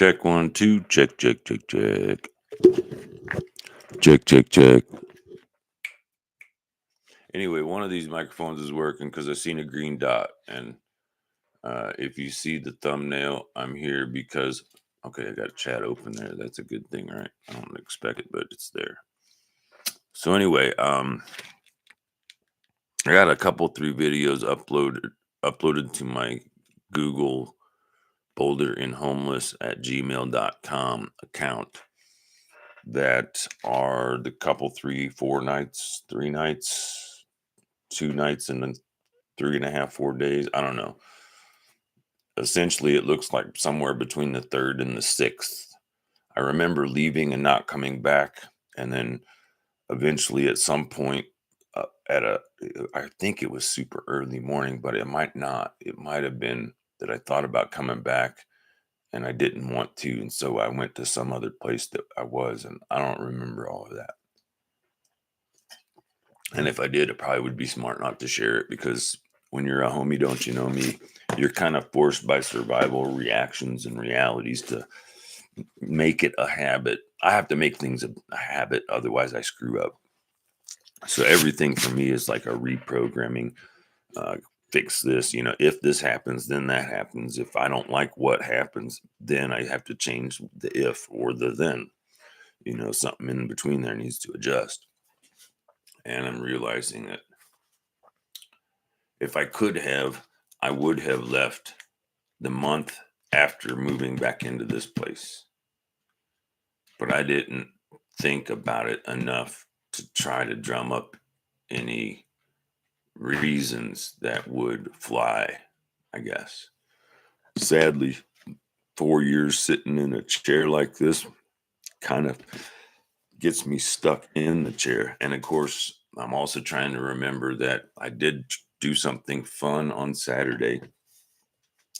Check 1, 2. Check, check, check, check. Check, check, check. Anyway, one of these microphones is working because I seen a green dot. And if you see the thumbnail, I'm here because, okay, I got a chat open there. That's a good thing, right? I don't expect it, but it's there. So anyway, I got a couple, 3 videos uploaded to my Google BoulderInHomeless at gmail.com account that are the couple 3 nights 2 nights and then 3.5 4 days, I don't know. Essentially it looks like somewhere between the 3rd and the 6th. I remember leaving and not coming back, and then eventually at some point I think it was super early morning, but it might have been that I thought about coming back and I didn't want to, and so I went to some other place that I was, and I don't remember all of that. And if I did, it probably would be smart not to share it, because when you're a homie, don't you know me, you're kind of forced by survival reactions and realities to make it a habit. I have to make things a habit, otherwise I screw up. So everything for me is like a reprogramming. Fix this, if this happens, then that happens. If I don't like what happens, then I have to change the if or the then. Something in between there needs to adjust. And I'm realizing that if I could have, I would have left the month after moving back into this place. But I didn't think about it enough to try to drum up any reasons that would fly, I guess. Sadly, 4 years sitting in a chair like this kind of gets me stuck in the chair. And of course, I'm also trying to remember that I did do something fun on Saturday,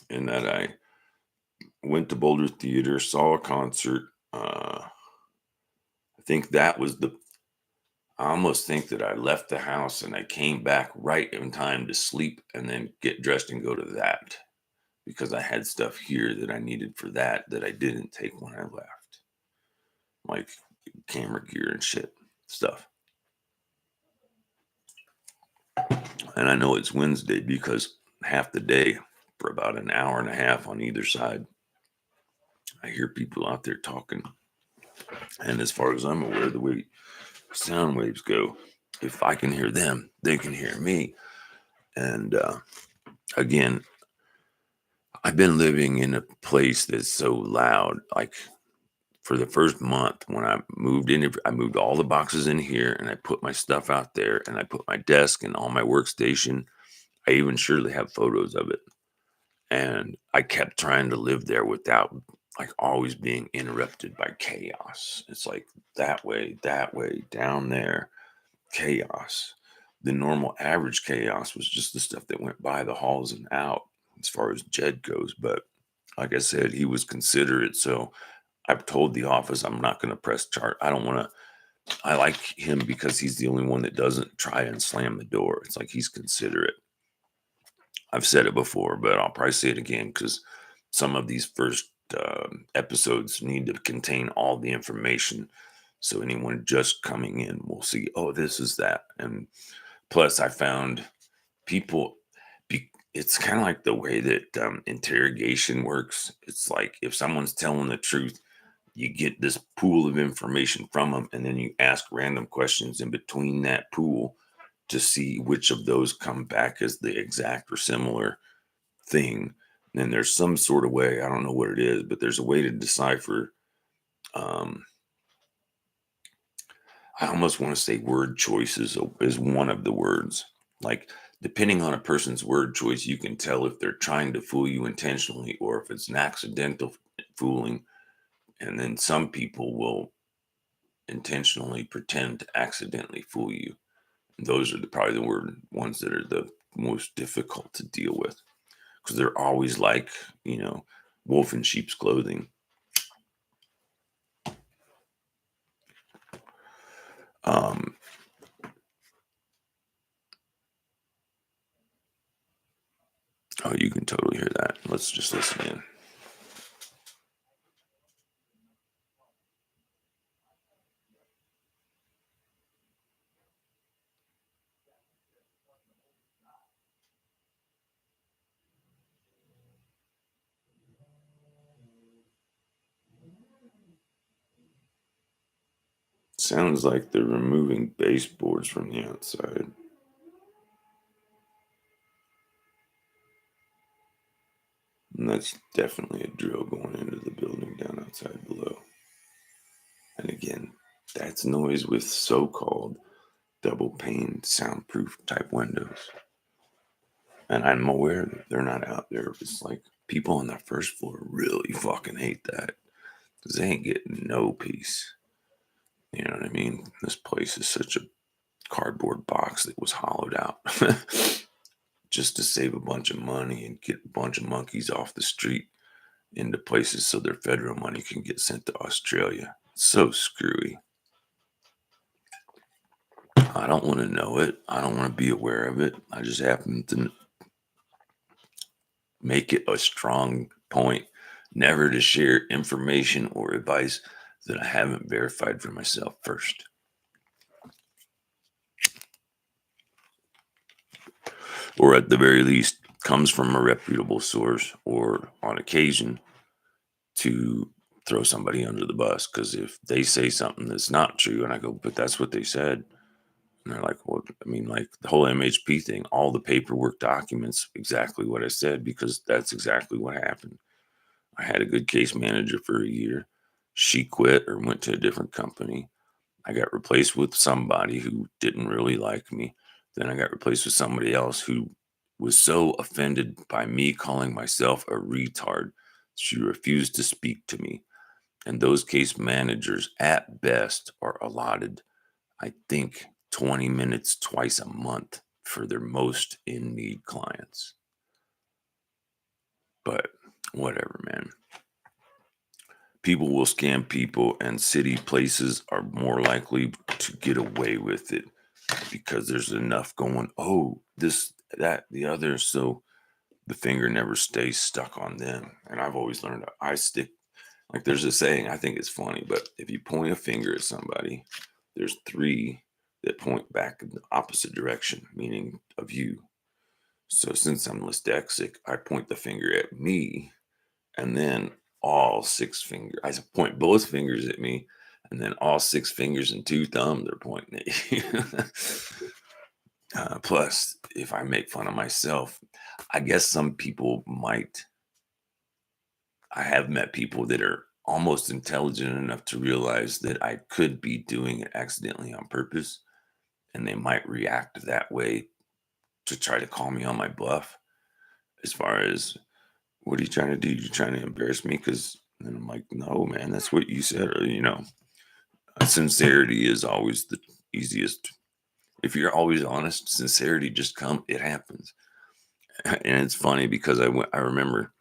and that I went to Boulder Theater, saw a concert. I think that was I almost think that I left the house and I came back right in time to sleep and then get dressed and go to that, because I had stuff here that I needed for that I didn't take when I left, like camera gear and shit stuff. And I know it's Wednesday because half the day, for about an hour and a half on either side, I hear people out there talking. And as far as I'm aware, the way sound waves go, if I can hear them, they can hear me. And again, I've been living in a place that's so loud. Like, for the first month when I moved in, I moved all the boxes in here and I put my stuff out there and I put my desk and all my workstation. I even surely have photos of it. And I kept trying to live there without, like, always being interrupted by chaos. It's like that way, down there, chaos. The normal average chaos was just the stuff that went by the halls and out, as far as Jed goes. But like I said, he was considerate. So I've told the office I'm not going to press charge. I don't want to. I like him because he's the only one that doesn't try and slam the door. It's like he's considerate. I've said it before, but I'll probably say it again, because some of these first episodes need to contain all the information. So anyone just coming in will see, oh, this is that. And plus, I found people, it's kind of like the way that interrogation works. It's like if someone's telling the truth, you get this pool of information from them, and then you ask random questions in between that pool to see which of those come back as the exact or similar thing. And then there's some sort of way, I don't know what it is, but there's a way to decipher. Um, I almost want to say word choices is one of the words. Like, depending on a person's word choice, you can tell if they're trying to fool you intentionally or if it's an accidental fooling. And then some people will intentionally pretend to accidentally fool you. And those are probably the ones that are the most difficult to deal with, because they're always like, wolf in sheep's clothing. Oh, you can totally hear that. Let's just listen in. Sounds like they're removing baseboards from the outside. And that's definitely a drill going into the building down outside below. And again, that's noise with so-called double pane soundproof type windows. And I'm aware that they're not out there. It's like people on that first floor really fucking hate that because they ain't getting no peace. You know what I mean? This place is such a cardboard box that was hollowed out just to save a bunch of money and get a bunch of monkeys off the street into places so their federal money can get sent to Australia. It's so screwy. I don't want to know it. I don't want to be aware of it. I just happen to make it a strong point never to share information or advice that I haven't verified for myself first. Or at the very least, comes from a reputable source, or on occasion to throw somebody under the bus. Because if they say something that's not true, and I go, but that's what they said. And they're like, well, I mean, like the whole MHP thing, all the paperwork documents exactly what I said, because that's exactly what happened. I had a good case manager for a year. She quit or went to a different company. I got replaced with somebody who didn't really like me. Then I got replaced with somebody else who was so offended by me calling myself a retard, she refused to speak to me. And those case managers, at best, are allotted, I think, 20 minutes twice a month for their most in need clients. But whatever, man. People will scam people, and city places are more likely to get away with it because there's enough going, oh, this, that, the other. So the finger never stays stuck on them. And I've always learned I stick, like there's a saying, I think it's funny, but if you point a finger at somebody, there's three that point back in the opposite direction, meaning of you. So since I'm dyslexic, I point the finger at me, and then all six fingers, I point both fingers at me, and then all six fingers and two thumbs are pointing at you. Plus, if I make fun of myself, I guess some people might. I have met people that are almost intelligent enough to realize that I could be doing it accidentally on purpose, and they might react that way to try to call me on my bluff. As far as, what are you trying to do? You're trying to embarrass me? Because then I'm like, no, man, that's what you said. Or, sincerity is always the easiest. If you're always honest, sincerity just it happens. And it's funny because I remember,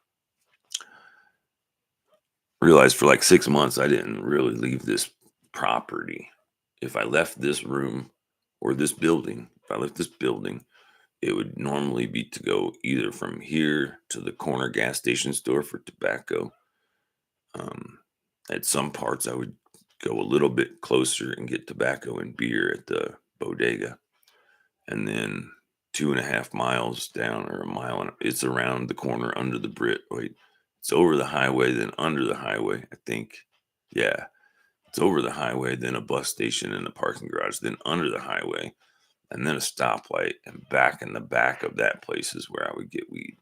realized for like 6 months, I didn't really leave this property. If I left this room or this building, if I left this building, it would normally be to go either from here to the corner gas station store for tobacco. Um, at some parts, I would go a little bit closer and get tobacco and beer at the bodega. And then 2.5 miles down, or a mile, and it's around the corner under the Brit. Wait, it's over the highway, then under the highway, I think. Yeah, it's over the highway, then a bus station and a parking garage, then under the highway, and then a stoplight, and back in the back of that place is where I would get weed.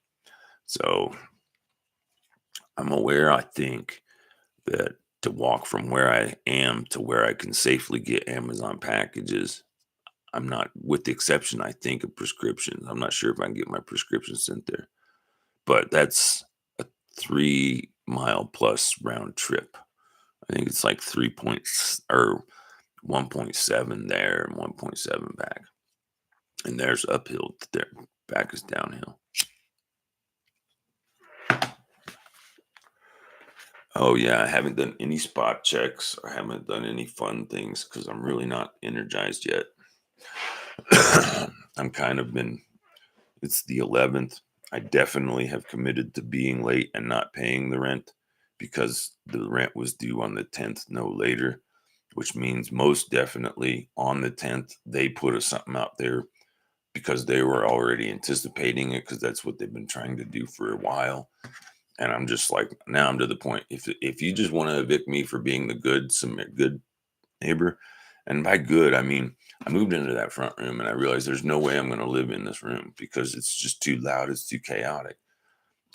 So I'm aware, I think, that to walk from where I am to where I can safely get Amazon packages, I'm not, with the exception, I think, of prescriptions. I'm not sure if I can get my prescriptions sent there, but that's a 3 mile plus round trip. I think it's like 3 points or 1.7 there and 1.7 back. And there's uphill there. Back is downhill. Oh yeah, I haven't done any spot checks. I haven't done any fun things because I'm really not energized yet. I'm kind of been, it's the 11th. I definitely have committed to being late and not paying the rent because the rent was due on the 10th, no later, which means most definitely on the 10th, they put something out there because they were already anticipating it, because that's what they've been trying to do for a while. And I'm just like, now I'm to the point. If you just want to evict me for being the good neighbor, And by good, I mean, I moved into that front room and I realized there's no way I'm going to live in this room because it's just too loud. It's too chaotic.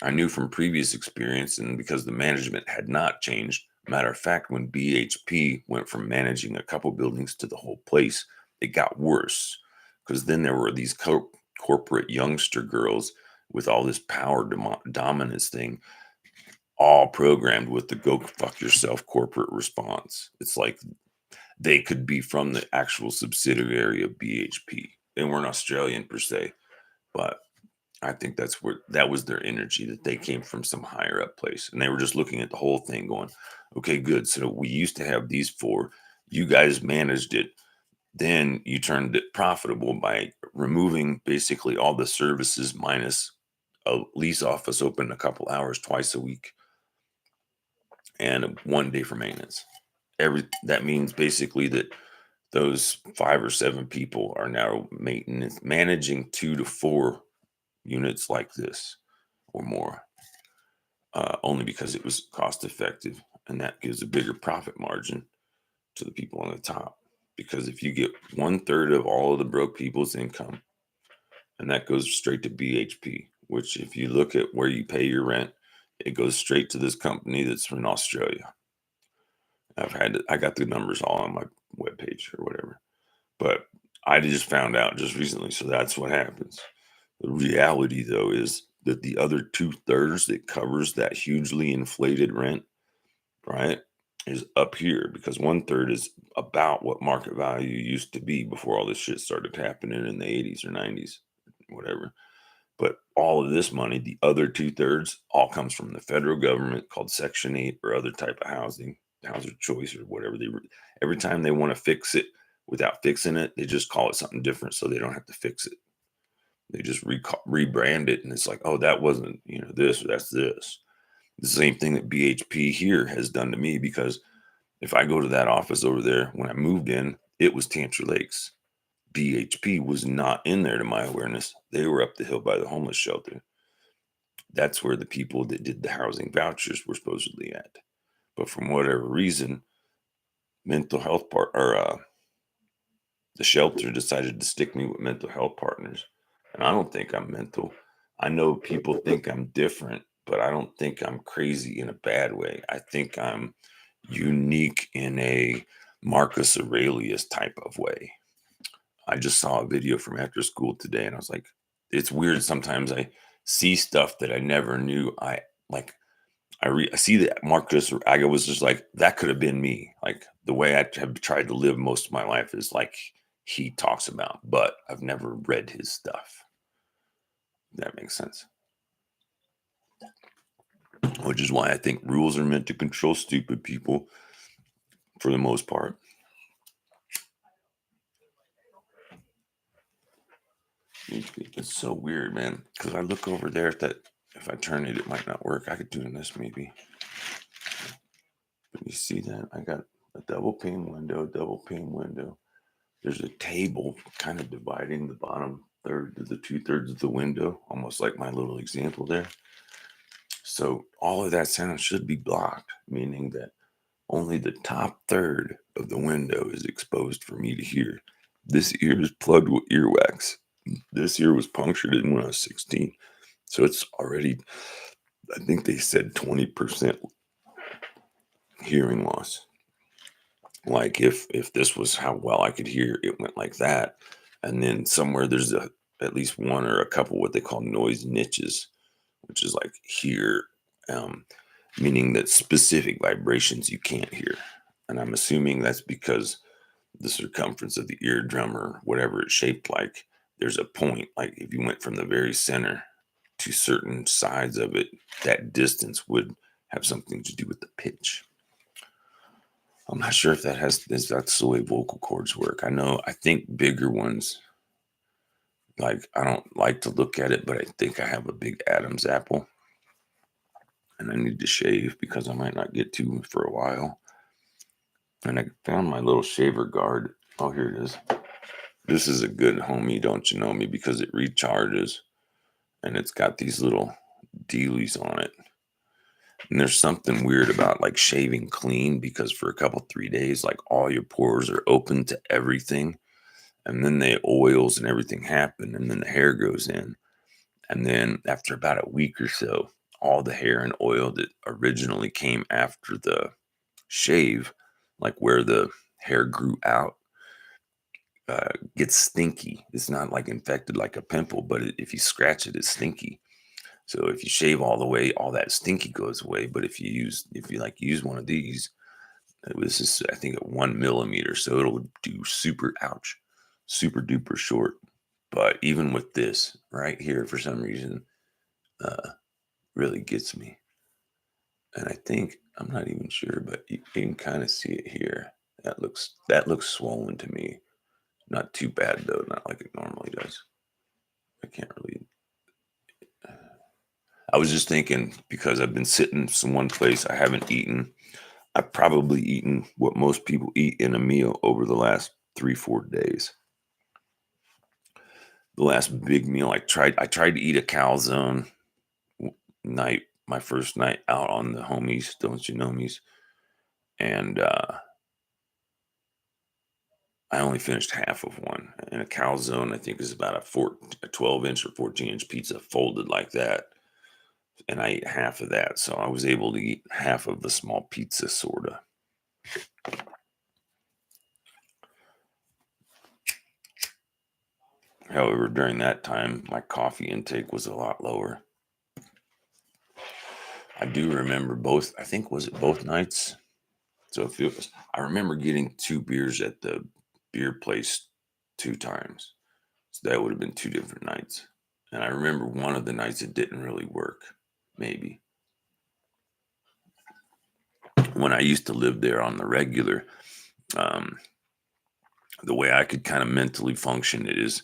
I knew from previous experience, and because the management had not changed. Matter of fact, when BHP went from managing a couple buildings to the whole place, it got worse because then there were these corporate youngster girls with all this power dominance thing, all programmed with the go fuck yourself corporate response. It's like they could be from the actual subsidiary of BHP. They weren't Australian per se, but I think that's where that was their energy, that they came from some higher up place and they were just looking at the whole thing going, okay, good. So we used to have these four. You guys managed it. Then you turned it profitable by removing basically all the services minus a lease office open a couple hours twice a week and 1 day for maintenance. That means basically that those 5 or 7 people are now maintenance managing 2 to 4 units like this or more, only because it was cost effective, and that gives a bigger profit margin to the people on the top. Because if you get 1/3 of all of the broke people's income, and that goes straight to BHP, which if you look at where you pay your rent, it goes straight to this company that's from Australia. I got the numbers all on my webpage or whatever, but I just found out just recently. So that's what happens. The reality, though, is that the other 2/3 that covers that hugely inflated rent, right, is up here because 1/3 is about what market value used to be before all this shit started happening in the 80s or 90s, whatever. But all of this money, the other 2/3, all comes from the federal government called Section 8 or other type of housing choice or whatever. Every time they want to fix it without fixing it, they just call it something different so they don't have to fix it. They just rebrand it, and it's like, oh, that wasn't, this or that's this. The same thing that BHP here has done to me, because if I go to that office over there, when I moved in, it was Tantra Lakes. BHP was not in there to my awareness. They were up the hill by the homeless shelter. That's where the people that did the housing vouchers were supposedly at. But from whatever reason, mental health the shelter decided to stick me with mental health partners. And I don't think I'm mental. I know people think I'm different, but I don't think I'm crazy in a bad way. I think I'm unique in a Marcus Aurelius type of way. I just saw a video from after school today and I was like, it's weird. Sometimes I see stuff that I never knew. I like, I see that Marcus Aurelius was just like, that could have been me. Like the way I have tried to live most of my life is like he talks about, but I've never read his stuff. That makes sense. Which is why I think rules are meant to control stupid people for the most part. It's so weird, man. Because I look over there at that. If I turn it, it might not work. I could do this maybe. But you see that? I got a double pane window. There's a table kind of dividing the bottom third to the 2/3 of the window, almost like my little example there. So all of that sound should be blocked, meaning that only the top third of the window is exposed for me to hear. This ear is plugged with earwax. This ear was punctured in when I was 16. So it's already, I think they said 20% hearing loss. Like if this was how well I could hear, it went like that. And then somewhere there's at least one or a couple what they call noise niches, which is like here, meaning that specific vibrations you can't hear. And I'm assuming that's because the circumference of the eardrum or whatever it's shaped like, there's a point. Like if you went from the very center to certain sides of it, that distance would have something to do with the pitch. I'm not sure if that's the way vocal cords work. I think bigger ones, like I don't like to look at it, but I think I have a big Adam's apple and I need to shave because I might not get to for a while. And I found my little shaver guard. Oh, here it is. This is a good homie, don't you know me, because it recharges and it's got these little dealies on it. And there's something weird about like shaving clean because for a couple, 3 days, like all your pores are open to everything. And then the oils and everything happen. And then the hair goes in. And then after about a week or so, all the hair and oil that originally came after the shave, like where the hair grew out, gets stinky. It's not like infected like a pimple, but if you scratch it, it's stinky. So if you shave all the way, all that stinky goes away. But if you like use one of these, it was just, I think, at 1 millimeter. So it'll do super, ouch, super duper short. But even with this right here, for some reason, uh, really gets me. And I think, I'm not even sure, but you can kind of see it here. That looks swollen to me. Not too bad though, not like it normally does. I can't really. I was just thinking because I've been sitting in one place I haven't eaten. I've probably eaten what most people eat in a meal over the last 3-4 days. The last big meal I tried to eat a calzone night, my first night out on the homies, don't you know me's, and I only finished half of one. And a calzone, I think, is about a 12-inch or 14-inch pizza folded like that. And I ate half of that. So I was able to eat half of the small pizza, sort of. However, during that time, my coffee intake was a lot lower. I do remember both, I think, was it both nights? So if it was, I remember getting 2 beers at the beer place 2 times. So that would have been 2 different nights. And I remember one of the nights it didn't really work, maybe. When I used to live there on the regular, um, the way I could kind of mentally function is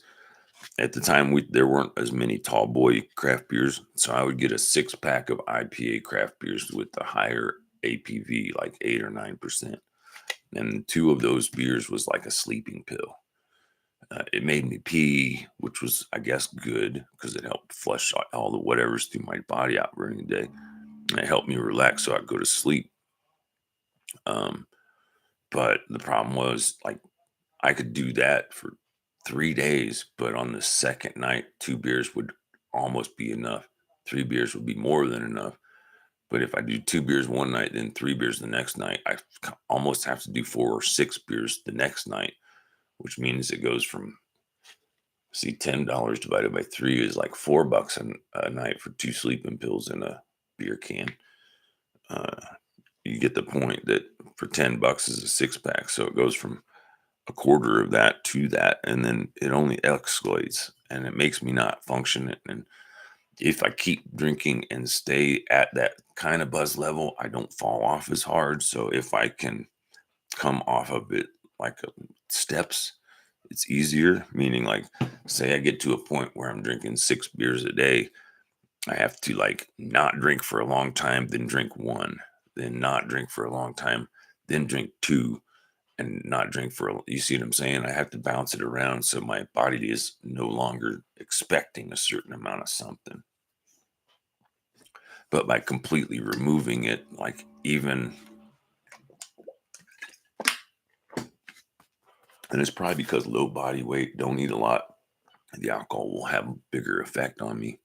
at the time there weren't as many tall boy craft beers. So I would get a 6 pack of IPA craft beers with the higher APV, like 8 or 9%. And two of those beers was like a sleeping pill. It made me pee, which was, I guess, good because it helped flush all the whatever's through my body out during the day. And it helped me relax so I'd go to sleep. Um, but the problem was, like, I could do that for 3 days, but on the second night, 2 beers would almost be enough. 3 beers would be more than enough. But if I do 2 beers one night, then 3 beers the next night, almost have to do 4 or 6 beers the next night, which means it goes from, see, $10 divided by three is like $4 a night for 2 sleeping pills in a beer can. Uh, you get the point that for $10 is a 6 pack. So it goes from a quarter of that to that, and then it only escalates and it makes me not function. And if I keep drinking and stay at that kind of buzz level, I don't fall off as hard. So if I can come off of it like steps, it's easier. Meaning, like, say I get to a point where I'm drinking 6 beers a day, I have to like not drink for a long time, then drink one, then not drink for a long time, then drink two, and not drink for you see what I'm saying? I have to bounce it around so my body is no longer expecting a certain amount of something. But by completely removing it, like, even, and it's probably because low body weight, don't eat a lot, the alcohol will have a bigger effect on me.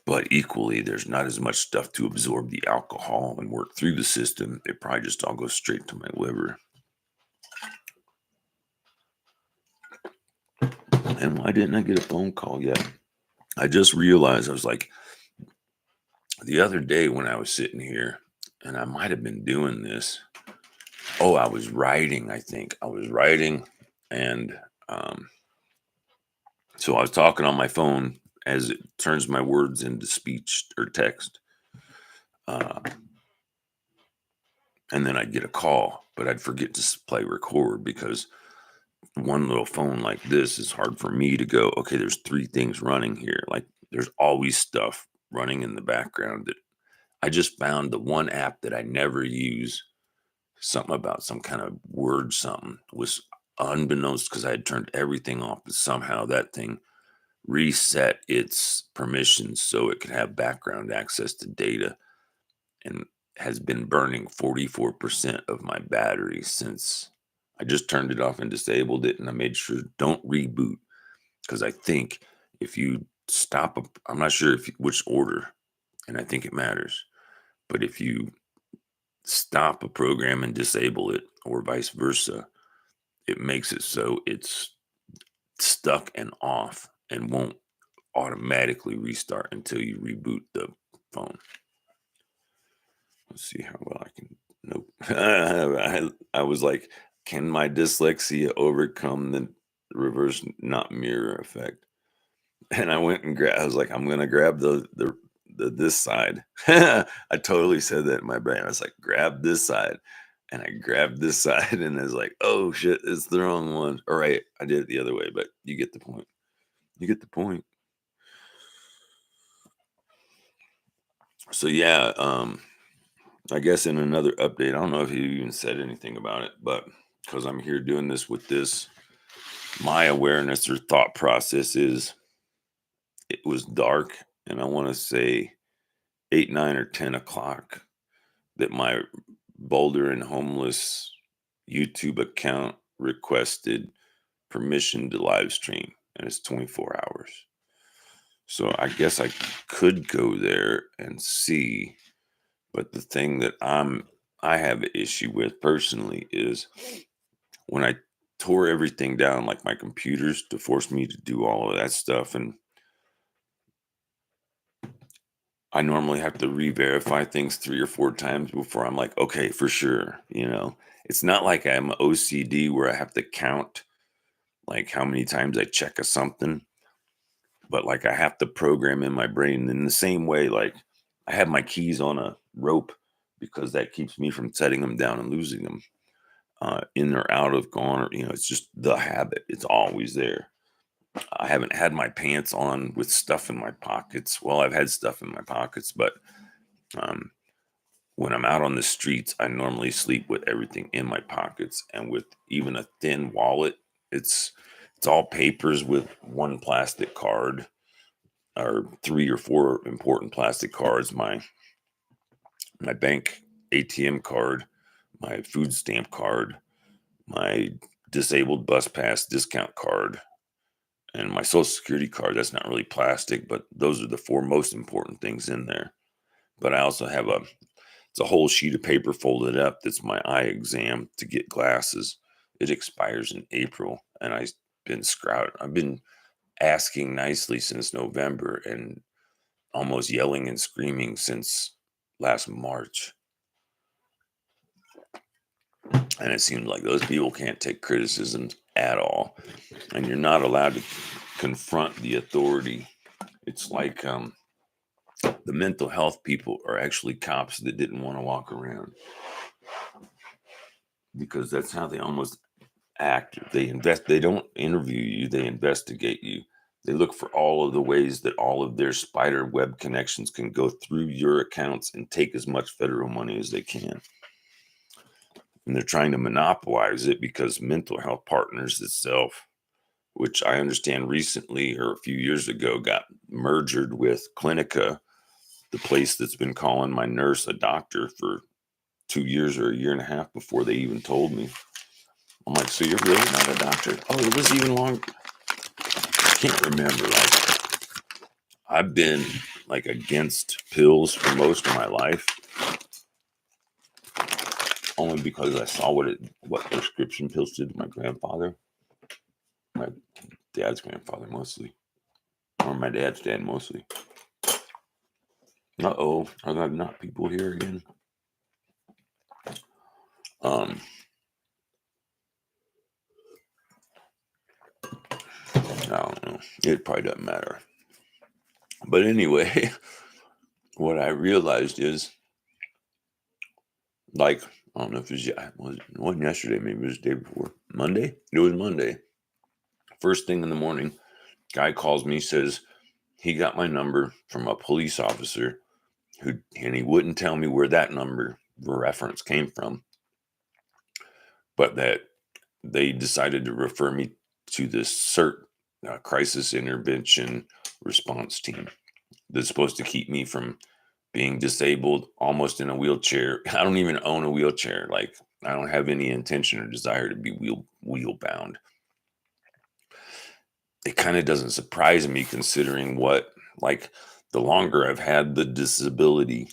But equally, there's not as much stuff to absorb the alcohol and work through the system. It probably just all goes straight to my liver. And why didn't I get a phone call yet? I just realized, I was like, the other day when I was sitting here, and I might have been doing this. Oh, I was writing, I think. I was writing, and so I was talking on my phone as it turns my words into speech or text. Uh, and then I'd get a call, but I'd forget to play record because one little phone like this is hard for me to go, okay, there's 3 things running here. Like, there's always stuff running in the background that I just found the one app that I never use. Something about some kind of word, something was unbeknownst because I had turned everything off, but somehow that thing reset its permissions so it could have background access to data. and has been burning 44% of my battery since I just turned it off and disabled it. And I made sure don't reboot because I think if you stop, I'm not sure which order, and I think it matters. But if you stop a program and disable it, or vice versa, it makes it so it's stuck and off and won't automatically restart until you reboot the phone. Let's see how well I can. Nope. I was like, can my dyslexia overcome the reverse not mirror effect? And I went and I was like, I'm gonna grab the this side. I totally said that in my brain. I was like, grab this side. And I grabbed this side and I was like, oh shit, it's the wrong one. All right, I did it the other way, but you get the point. You get the point. So yeah, I guess in another update, I don't know if you even said anything about it, but because I'm here doing this with this, my awareness or thought process is it was dark, and I want to say 8, 9, or 10 o'clock that my Boulder and Homeless YouTube account requested permission to live stream, and it's 24 hours. So I guess I could go there and see, but the thing that I have an issue with personally is when I tore everything down, like my computers, to force me to do all of that stuff, and I normally have to re-verify things 3 or 4 times before I'm like, okay, for sure. It's not like I'm OCD where I have to count like how many times I check a something, but like I have to program in my brain in the same way. Like I have my keys on a rope because that keeps me from setting them down and losing them. In or out of gone, or it's just the habit. It's always there. I haven't had my pants on with stuff in my pockets. Well, I've had stuff in my pockets, but um, when I'm out on the streets, I normally sleep with everything in my pockets, and with even a thin wallet. It's all papers with one plastic card, or 3 or 4 important plastic cards. My bank ATM card, my food stamp card, my disabled bus pass discount card, and my social security card. That's not really plastic, but those are the 4 most important things in there. But I also have it's a whole sheet of paper folded up. That's my eye exam to get glasses. It expires in April, and I've been asking nicely since November and almost yelling and screaming since last March. And it seems like those people can't take criticisms at all. And you're not allowed to confront the authority. It's like the mental health people are actually cops that didn't want to walk around because that's how they almost act. They don't interview you, they investigate you. They look for all of the ways that all of their spider web connections can go through your accounts and take as much federal money as they can. And they're trying to monopolize it because Mental Health Partners itself, which I understand recently or a few years ago got merged with Clinica, the place that's been calling my nurse a doctor for 2 years or a year and a half before they even told me. I'm like, so you're really not a doctor? Oh, it was even long. I can't remember. Like, I've been like against pills for most of my life, only because I saw what prescription pills did to my grandfather, my dad's grandfather mostly, or my dad's dad mostly. Uh-oh, are there not people here again? I don't know. It probably doesn't matter. But anyway, what I realized is, like, I don't know if it wasn't yesterday, maybe it was the day before. Monday? It was Monday. First thing in the morning, guy calls me, says he got my number from a police officer and he wouldn't tell me where that number reference came from, but that they decided to refer me to this CERT, crisis intervention response team, that's supposed to keep me from being disabled, almost in a wheelchair. I don't even own a wheelchair. Like, I don't have any intention or desire to be wheel bound. It kind of doesn't surprise me considering what, like, the longer I've had the disability,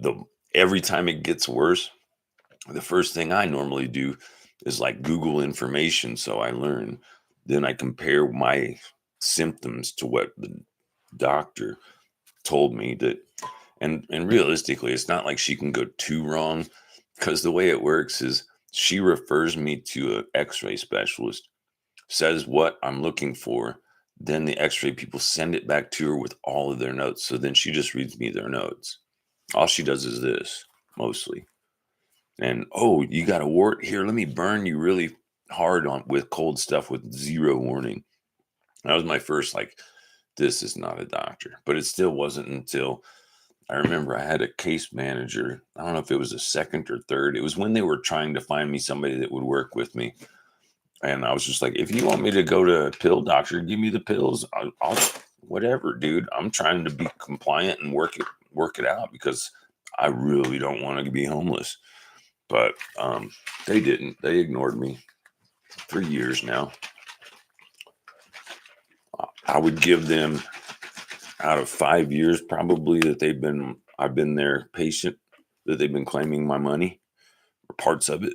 the every time it gets worse, the first thing I normally do is like Google information so I learn. Then I compare my symptoms to what the doctor told me that, and realistically, it's not like she can go too wrong, because the way it works is she refers me to an x-ray specialist, says what I'm looking for, then the x-ray people send it back to her with all of their notes. So then she just reads me their notes. All she does is this, mostly. And, oh, you got a wart here, let me burn you really hard on with cold stuff with zero warning. That was my first, like, this is not a doctor. But it still wasn't until I remember I had a case manager. I don't know if it was a second or third. It was when they were trying to find me somebody that would work with me. And I was just like, if you want me to go to a pill doctor, give me the pills. I'll whatever, dude. I'm trying to be compliant and work it out, because I really don't want to be homeless. But they didn't. They ignored me for years now. I would give them, out of 5 years probably that I've been their patient, that they've been claiming my money or parts of it.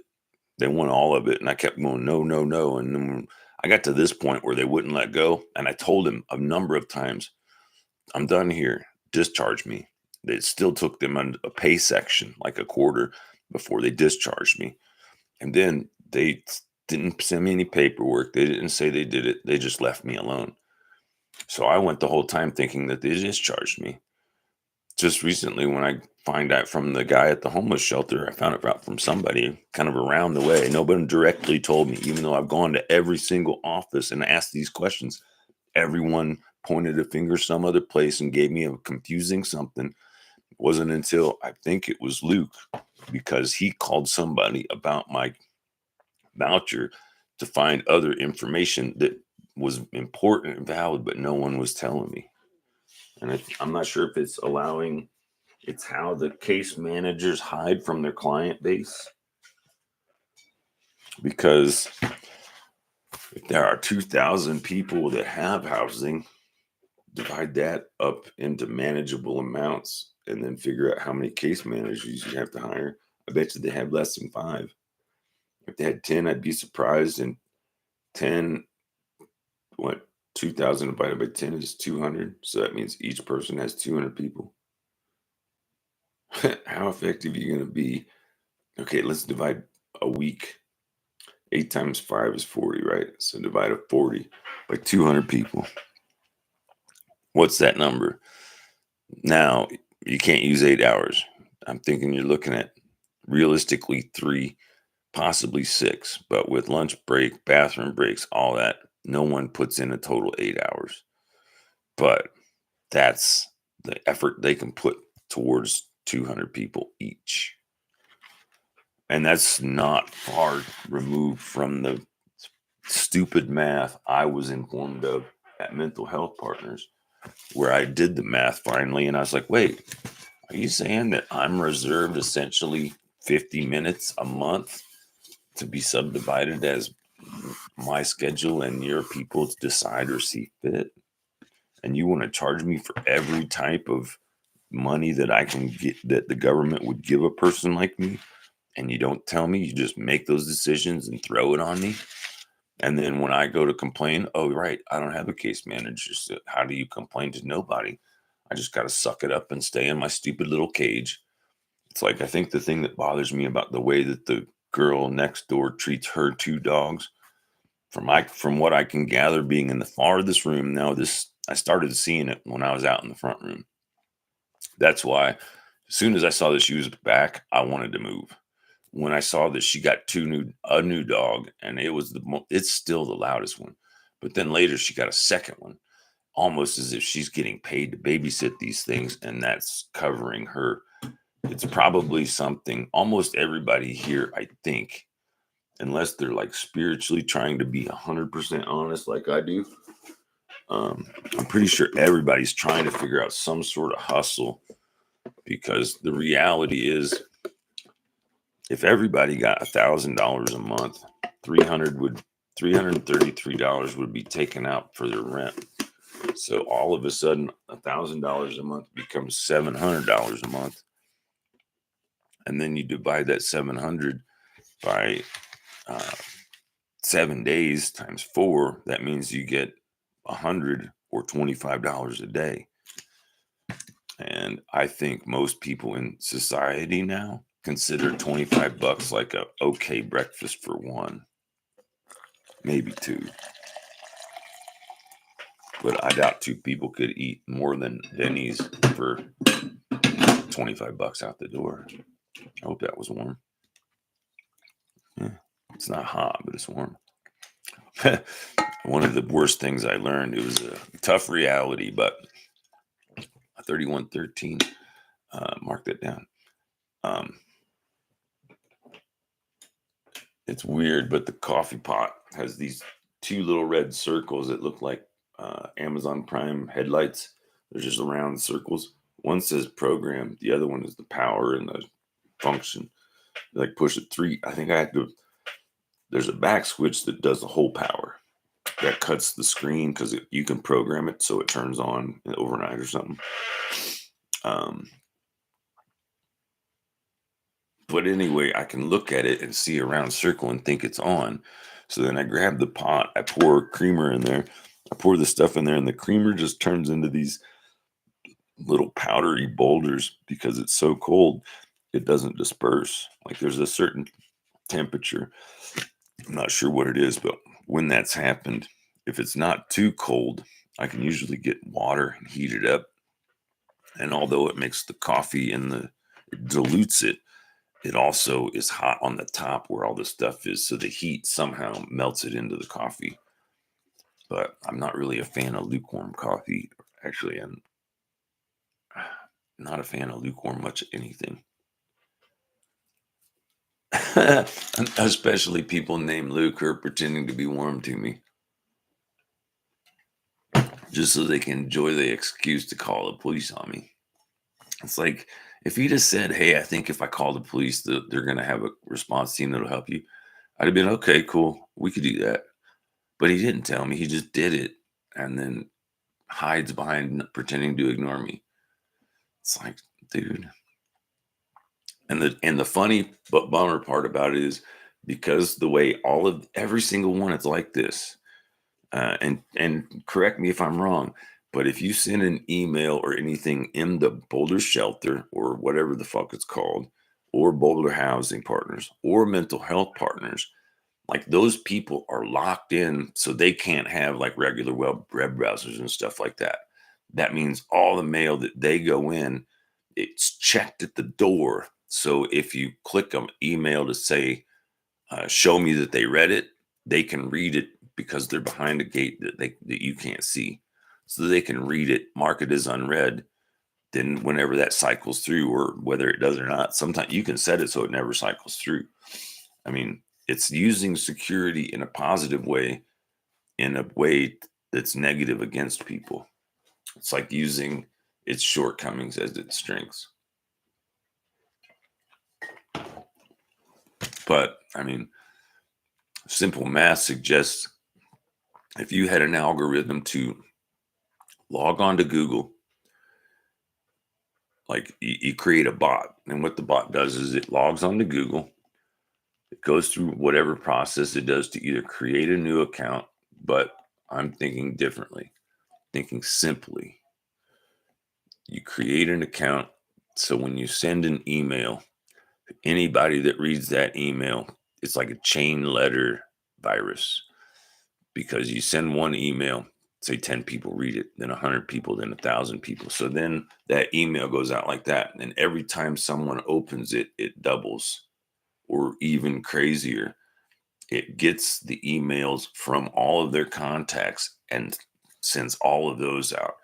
They want all of it. And I kept going, no, no, no. And then when I got to this point where they wouldn't let go, and I told them a number of times, I'm done here. Discharge me. It still took them a pay section, like a quarter, before they discharged me. And then they didn't send me any paperwork. They didn't say they did it. They just left me alone. So I went the whole time thinking that they discharged me. Just recently, when I find out from the guy at the homeless shelter, I found it out from somebody kind of around the way. Nobody directly told me, even though I've gone to every single office and asked these questions. Everyone pointed a finger some other place and gave me a confusing something. It wasn't until I think it was Luke, because he called somebody about my voucher to find other information that was important and valid, but no one was telling me. And I'm not sure if it's how the case managers hide from their client base. Because if there are 2,000 people that have housing, divide that up into manageable amounts and then figure out how many case managers you have to hire. I bet you they have less than 5. If they had 10, I'd be surprised. And 10, 2,000 divided by 10 is 200. So that means each person has 200 people. How effective are you going to be? Okay, let's divide a week. 8 times 5 is 40, right? So divide a 40 by 200 people. What's that number? Now, you can't use 8 hours. I'm thinking you're looking at realistically 3, possibly 6. But with lunch break, bathroom breaks, all that, no one puts in a total 8 hours. But that's the effort they can put towards 200 people each. And that's not far removed from the stupid math I was informed of at Mental Health Partners, where I did the math finally. And I was like, wait, are you saying that I'm reserved essentially 50 minutes a month to be subdivided as my schedule and your people decide or see fit? And you want to charge me for every type of money that I can get, that the government would give a person like me? And you don't tell me, you just make those decisions and throw it on me. And then when I go to complain, oh, right, I don't have a case manager. So how do you complain to nobody? I just got to suck it up and stay in my stupid little cage. It's like, I think the thing that bothers me about the way that the girl next door treats her 2 dogs, from what I can gather, being in the farthest room now, I started seeing it when I was out in the front room. That's why as soon as I saw that she was back, I wanted to move. When I saw that she got a new dog, and it's still the loudest one, but then later she got a second one, almost as if she's getting paid to babysit these things, and that's covering her. It's probably something almost everybody here, I think, unless they're like spiritually trying to be 100% honest like I do, I'm pretty sure everybody's trying to figure out some sort of hustle because the reality is, if everybody got $1,000 a month, $333 would be taken out for their rent. So all of a sudden, $1,000 a month becomes $700 a month, and then you divide that 700 by 7 days times 4. That means you get 100 or $25 a day. And I think most people in society now consider $25 like a okay breakfast for one, maybe two. But I doubt two people could eat more than Denny's for $25 out the door. I hope that was warm. Yeah, it's not hot, but it's warm. One of the worst things I learned, it was a tough reality, but 3113, mark that down. It's weird, but the coffee pot has these two little red circles that look like Amazon Prime headlights. They're just round circles. One says program, the other one is the power and the function. Like push it 3. I think I had to. There's a back switch that does the whole power. That cuts the screen because you can program it so it turns on overnight or something. But anyway, I can look at it and see a round circle and think it's on. So then I grab the pot, I pour creamer in there, I pour the stuff in there, and the creamer just turns into these little powdery boulders because it's so cold, it doesn't disperse. Like there's a certain temperature. I'm not sure what it is, but when that's happened, if it's not too cold, I can usually get water and heat it up. And although it makes the coffee and it dilutes it, it also is hot on the top where all the stuff is. So the heat somehow melts it into the coffee. But I'm not really a fan of lukewarm coffee. Actually, I'm not a fan of lukewarm much anything. Especially people named Luke who are pretending to be warm to me. Just so they can enjoy the excuse to call the police on me. It's like, if he just said, hey, I think if I call the police, they're going to have a response team that'll help you, I'd have been, okay, cool. We could do that. But he didn't tell me. He just did it and then hides behind pretending to ignore me. It's like, dude. And the funny but bummer part about it is because the way every single one is like this. And correct me if I'm wrong, but if you send an email or anything in the Boulder Shelter or whatever the fuck it's called, or Boulder Housing Partners or Mental Health Partners, like those people are locked in, so they can't have like regular web browsers and stuff like that. That means all the mail that they go in, it's checked at the door. So if you click on email to say, show me that they read it, they can read it because they're behind a gate that you can't see. So they can read it, mark it as unread. Then whenever that cycles through, or whether it does or not, sometimes you can set it so it never cycles through. I mean, it's using security in a positive way, in a way that's negative against people. It's like using its shortcomings as its strengths. But I mean, simple math suggests if you had an algorithm to log on to Google, like you create a bot, and what the bot does is it logs on to Google. It goes through whatever process it does to either create a new account, but I'm thinking differently, thinking simply. You create an account, so when you send an email, anybody that reads that email, it's like a chain letter virus, because you send one email, say 10 people read it, then 100 people, then 1,000 people. So then that email goes out like that. And every time someone opens it, it doubles, or even crazier. It gets the emails from all of their contacts and sends all of those out.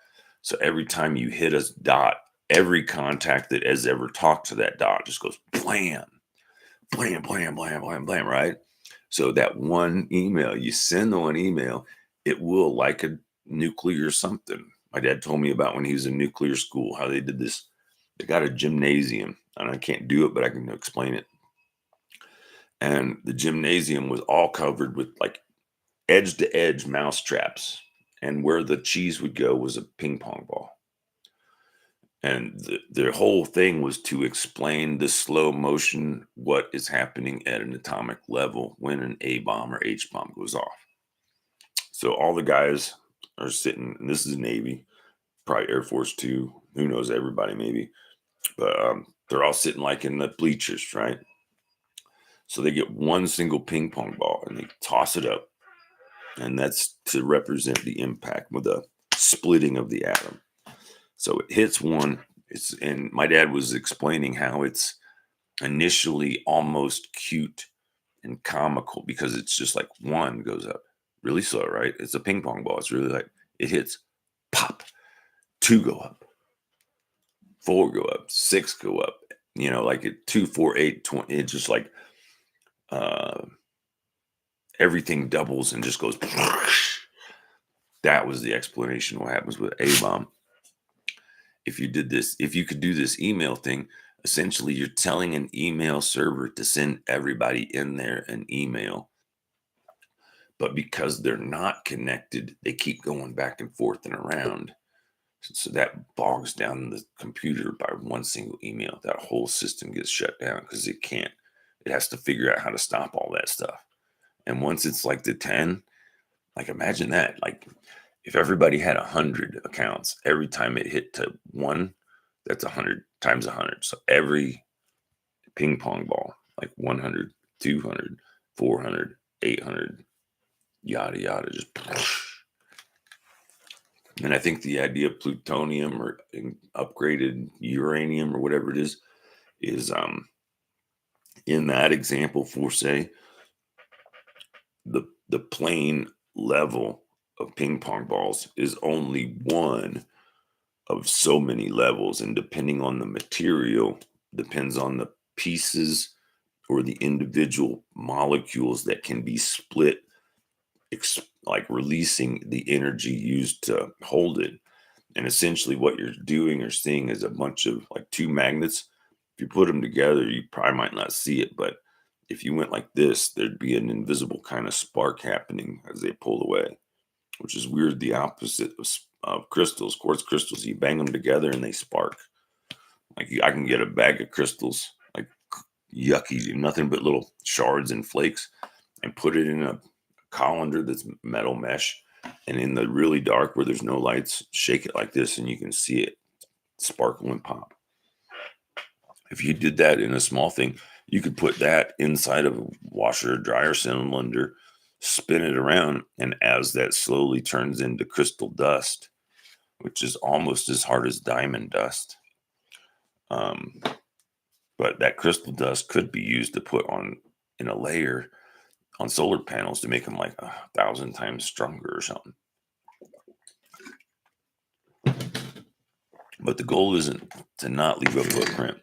So every time you hit a dot, every contact that has ever talked to that dot just goes blam, blam, blam, blam, blam, blam, right? So that one email, you send the one email, it will, like a nuclear something. My dad told me about when he was in nuclear school, how they did this They got a gymnasium, and I can't do it, but I can explain it. And the gymnasium was all covered with like edge to edge mouse traps. And where the cheese would go was a ping pong ball. And their whole thing was to explain the slow motion, what is happening at an atomic level when an A bomb or H bomb goes off. So all the guys are sitting, and this is Navy, probably Air Force too. Who knows? Everybody maybe, but they're all sitting like in the bleachers, right? So they get one single ping pong ball and they toss it up, and that's to represent the impact with the splitting of the atom. So it hits one. And my dad was explaining how it's initially almost cute and comical because it's just like one goes up really slow, right? It's a ping pong ball. It's really like it hits, pop, two go up, four go up, six go up. Like at 2, 4, 8, 20. It's just like everything doubles and just goes. That was the explanation of what happens with A bomb. If you could do this email thing, essentially you're telling an email server to send everybody in there an email. But because they're not connected, they keep going back and forth and around. So that bogs down the computer by one single email. That whole system gets shut down because it has to figure out how to stop all that stuff. And once it's like the 10, like imagine that, like if everybody had 100 accounts, every time it hit to 1, that's 100 times 100. So every ping pong ball, like 100, 200, 400, 800, yada, yada, just. And I think the idea of plutonium or upgraded uranium or whatever it is in that example for, say, the plain level of ping pong balls is only one of so many levels, and depending on the material, depends on the pieces or the individual molecules that can be split, like releasing the energy used to hold it. And essentially what you're doing or seeing is a bunch of like two magnets. If you put them together, you probably might not see it, but if you went like this, there'd be an invisible kind of spark happening as they pull away, which is weird. The opposite of crystals, quartz crystals, you bang them together and they spark. Like I can get a bag of crystals, like yucky, nothing but little shards and flakes, and put it in a colander that's metal mesh. And in the really dark where there's no lights, shake it like this and you can see it sparkle and pop. If you did that in a small thing, you could put that inside of a washer or dryer cylinder, spin it around, and as that slowly turns into crystal dust, which is almost as hard as diamond dust, but that crystal dust could be used to put on in a layer on solar panels to make them like 1,000 times stronger or something. But the goal isn't to not leave a footprint.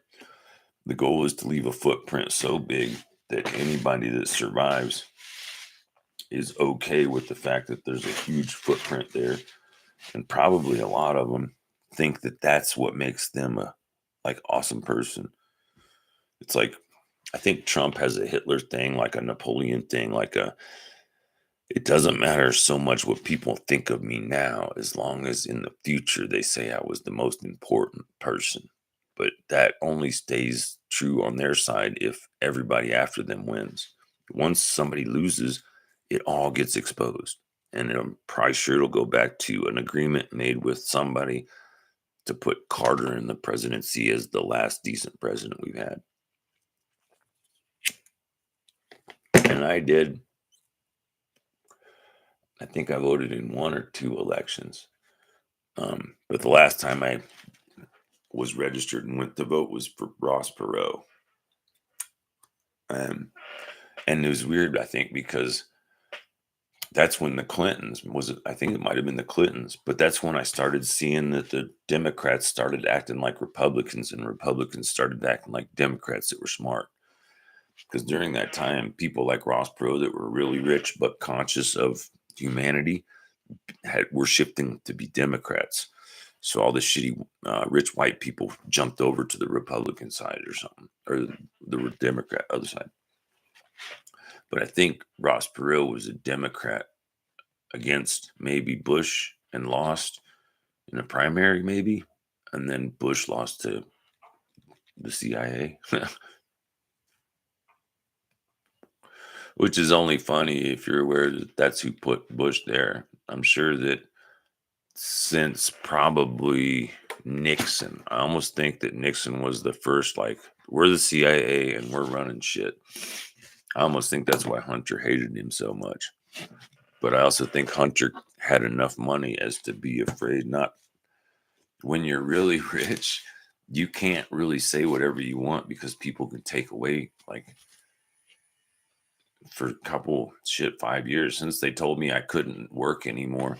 The goal is to leave a footprint so big that anybody that survives is okay with the fact that there's a huge footprint there. And probably a lot of them think that that's what makes them a awesome person. It's like, I think Trump has a Hitler thing, like a Napoleon thing, it doesn't matter so much what people think of me now, as long as in the future they say I was the most important person. But that only stays true on their side if everybody after them wins. Once somebody loses, it all gets exposed. And I'm probably sure it'll go back to an agreement made with somebody to put Carter in the presidency as the last decent president we've had. And I think I voted in 1 or 2 elections. But the last time I was registered and went to vote was for Ross Perot. And it was weird, I think, because that's when the Clintons I think it might have been the Clintons, but that's when I started seeing that the Democrats started acting like Republicans and Republicans started acting like Democrats that were smart. Because during that time, people like Ross Perot that were really rich but conscious of humanity were shifting to be Democrats. So all the shitty rich white people jumped over to the Republican side or something, or the Democrat other side. But I think Ross Perot was a Democrat against maybe Bush and lost in a primary, maybe, and then Bush lost to the CIA, which is only funny if you're aware that that's who put Bush there. I'm sure that since probably Nixon, I almost think that Nixon was the first, like, we're the CIA and we're running shit. I almost think that's why Hunter hated him so much. But I also think Hunter had enough money as to be afraid not. When you're really rich, you can't really say whatever you want because people can take away, like, for a couple 5 years since they told me I couldn't work anymore,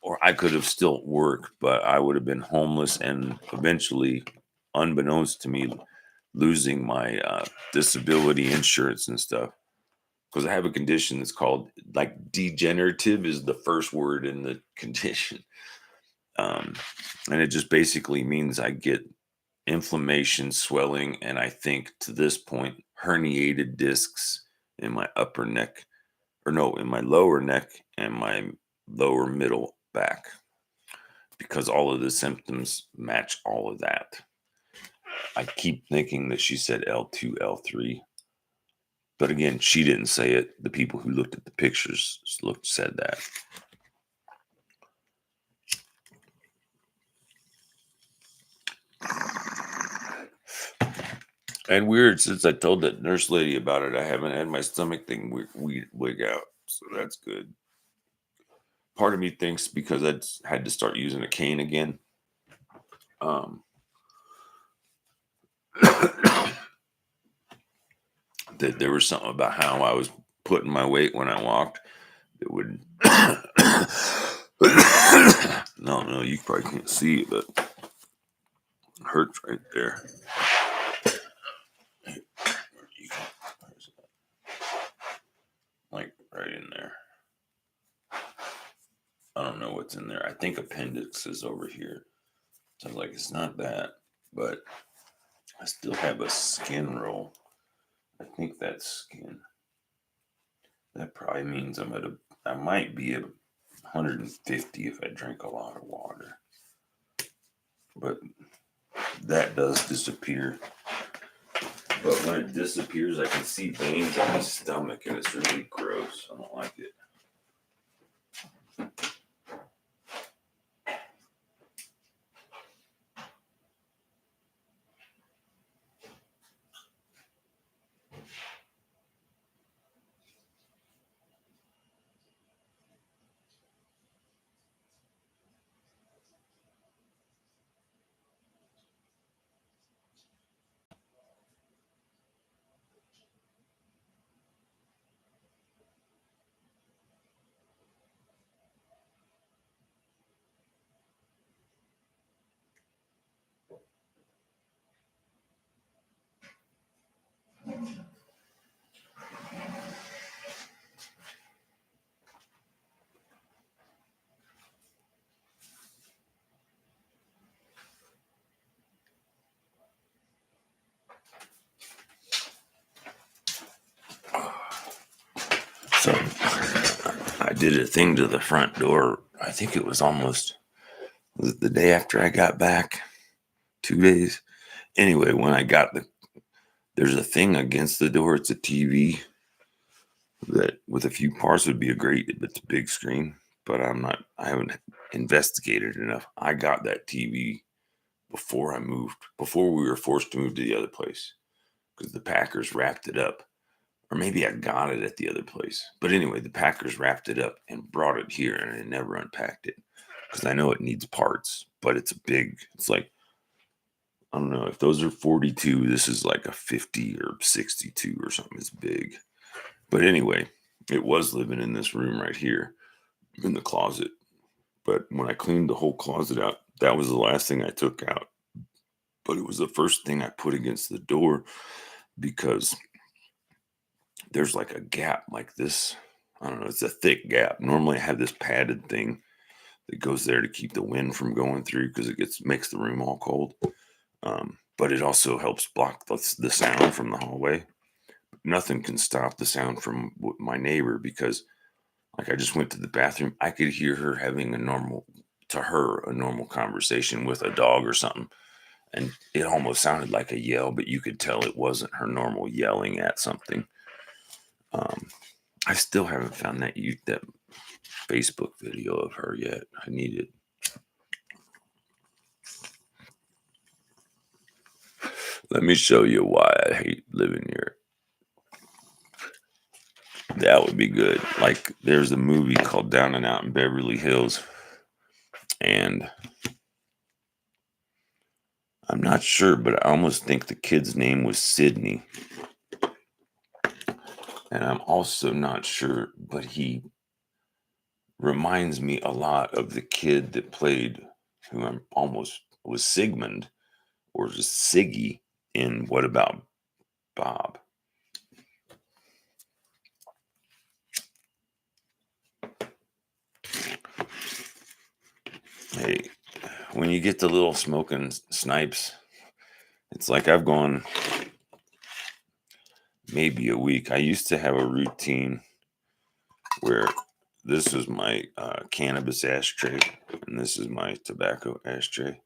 or I could have still worked, but I would have been homeless and eventually, unbeknownst to me, losing my disability insurance and stuff, because I have a condition that's called, like, degenerative is the first word in the condition. And it just basically means I get inflammation, swelling, and I think to this point, herniated discs in my upper neck, or no, in my lower neck and my lower middle back, because all of the symptoms match all of that. I keep thinking that she said L2, L3. But again, she didn't say it. The people who looked at the pictures said that. And weird, since I told that nurse lady about it, I haven't had my stomach thing wig out. So that's good. Part of me thinks because I had to start using a cane again. That there was something about how I was putting my weight when I walked. It would. No, you probably can't see it, but it hurts right there. Like right in there. I don't know what's in there. I think appendix is over here. So I was like, it's not that, but I still have a skin roll. I think that's skin. That probably means I might be at 150 if I drink a lot of water. But that does disappear. But when it disappears, I can see veins on my stomach, and it's really gross. I don't like it. So I did a thing to the front door. I think it was it the day after I got back, 2 days. Anyway, when I got there's a thing against the door. It's a TV that with a few parts would be it's a big screen, but I haven't investigated enough. I got that TV before before we were forced to move to the other place, because the Packers wrapped it up. Or maybe I got it at the other place. But anyway, the Packers wrapped it up and brought it here, and I never unpacked it because I know it needs parts, but it's like, I don't know, if those are 42, this is like a 50 or 62 or something. It's big. But anyway, it was living in this room right here in the closet. But when I cleaned the whole closet out, that was the last thing I took out. But it was the first thing I put against the door, because there's like a gap like this. I don't know. It's a thick gap. Normally I have this padded thing that goes there to keep the wind from going through because makes the room all cold. But it also helps block the sound from the hallway. Nothing can stop the sound from my neighbor because, like, I just went to the bathroom. I could hear her having a normal conversation with a dog or something. And it almost sounded like a yell, but you could tell it wasn't her normal yelling at something. I still haven't found that Facebook video of her yet. I need it. Let me show you why I hate living here. That would be good. Like, there's a movie called Down and Out in Beverly Hills, and I'm not sure, but I almost think the kid's name was Sydney. And I'm also not sure, but he reminds me a lot of the kid that played, who I'm almost was Sigmund or just Siggy in What About Bob? Hey, when you get the little smoking snipes, it's like I've gone maybe a week. I used to have a routine where this is my cannabis ashtray and this is my tobacco ashtray.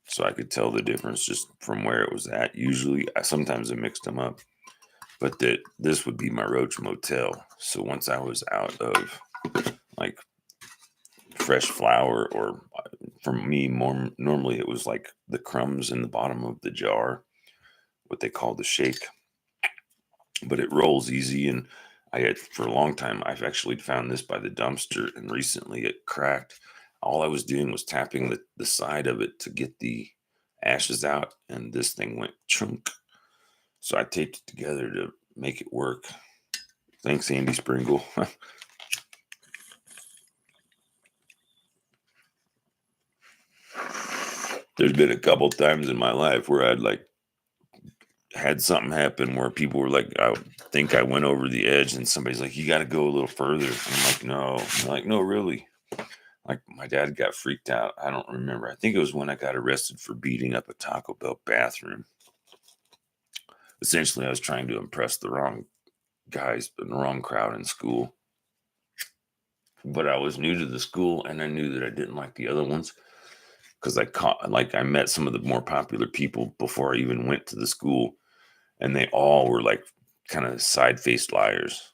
So I could tell the difference just from where it was at. Usually, sometimes I mixed them up, but this would be my Roach Motel. So once I was out of like fresh flour, or for me, more normally it was like the crumbs in the bottom of the jar, what they call the shake, but it rolls easy. And I had for a long time, I've actually found this by the dumpster, and recently it cracked. All I was doing was tapping the side of it to get the ashes out, and this thing went chunk. So I taped it together to make it work. Thanks, Andy Springle. There's been a couple times in my life where I'd like had something happen where people were like, I think I went over the edge, and somebody's like, you got to go a little further. I'm like, no. I'm like, no, really. Like, my dad got freaked out. I don't remember. I think it was when I got arrested for beating up a Taco Bell bathroom. Essentially, I was trying to impress the wrong guys and the wrong crowd in school. But I was new to the school, and I knew that I didn't like the other ones because I met some of the more popular people before I even went to the school, and they all were like kind of side-faced liars.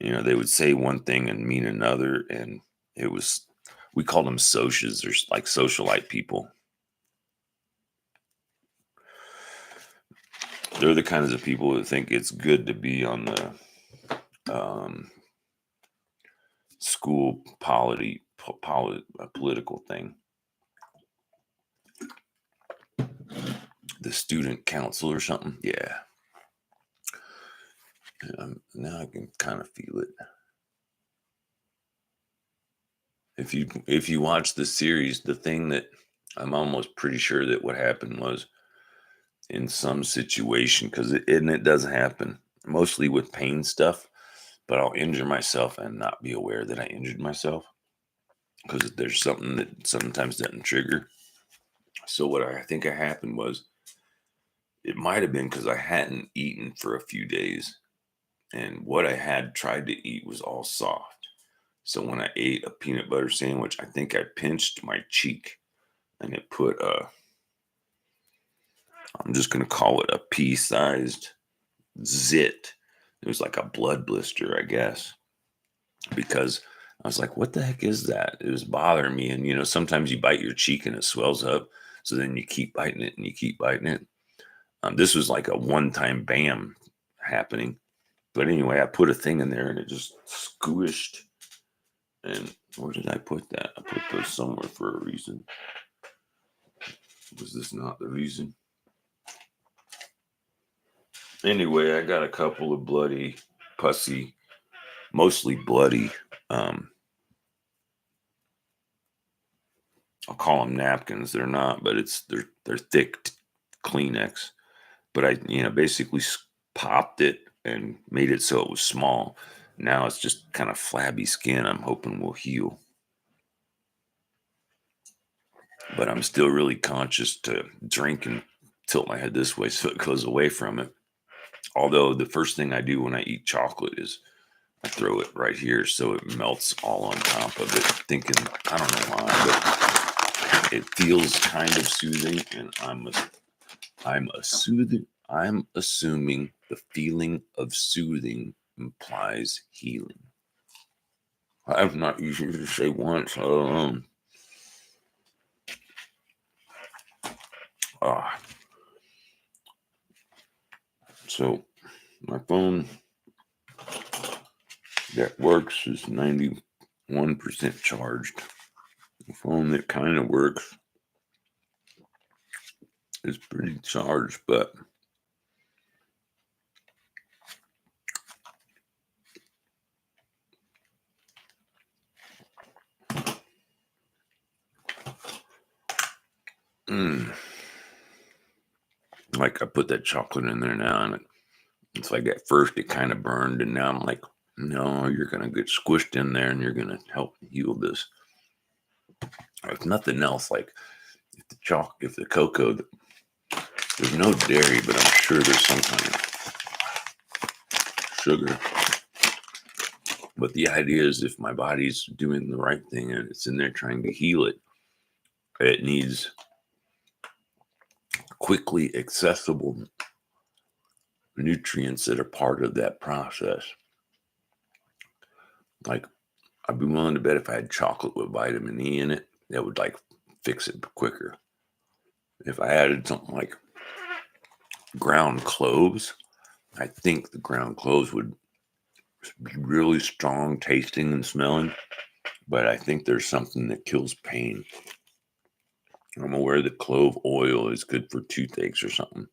You know, they would say one thing and mean another, and we called them socias, or like socialite people. They're the kinds of people that think it's good to be on the school political thing. The student council or something. Yeah. Now I can kind of feel it. If you watch the series, the thing that I'm almost pretty sure that what happened was, in some situation, because it does happen mostly with pain stuff, but I'll injure myself and not be aware that I injured myself because there's something that sometimes doesn't trigger. So what I think happened was, it might have been because I hadn't eaten for a few days, and what I had tried to eat was all soft. So when I ate a peanut butter sandwich, I think I pinched my cheek, and it put I'm just going to call it a pea-sized zit. It was like a blood blister, I guess, because I was like, what the heck is that? It was bothering me. And, sometimes you bite your cheek and it swells up. So then you keep biting it and you keep biting it. This was like a one-time bam happening. But anyway, I put a thing in there and it just squished. And where did I put that? I put those somewhere for a reason. Was this not the reason? Anyway, I got a couple of bloody, pussy, mostly bloody, I'll call them napkins. They're not, but they're thick Kleenex. But I, basically popped it and made it so it was small. Now it's just kind of flabby skin. I'm hoping will heal. but I'm still really conscious to drink and tilt my head this way so it goes away from it. Although the first thing I do when I eat chocolate is I throw it right here so it melts all on top of it, thinking, I don't know why, but it feels kind of soothing, and I'm assuming the feeling of soothing implies healing. I've not easy to say once. So my phone that works is 91% charged. The phone that kind of works is pretty charged, but like I put that chocolate in there now, and it's like at first it kind of burned, and now I'm like, no, you're gonna get squished in there, and you're gonna help heal this. If nothing else, like if the cocoa, there's no dairy, but I'm sure there's some kind of sugar. But the idea is if my body's doing the right thing and it's in there trying to heal it, it needs quickly accessible nutrients that are part of that process. Like, I'd be willing to bet if I had chocolate with vitamin E in it, that would like fix it quicker. If I added something like ground cloves, I think the ground cloves would be really strong tasting and smelling, but I think there's something that kills pain. I'm aware that clove oil is good for toothaches or something.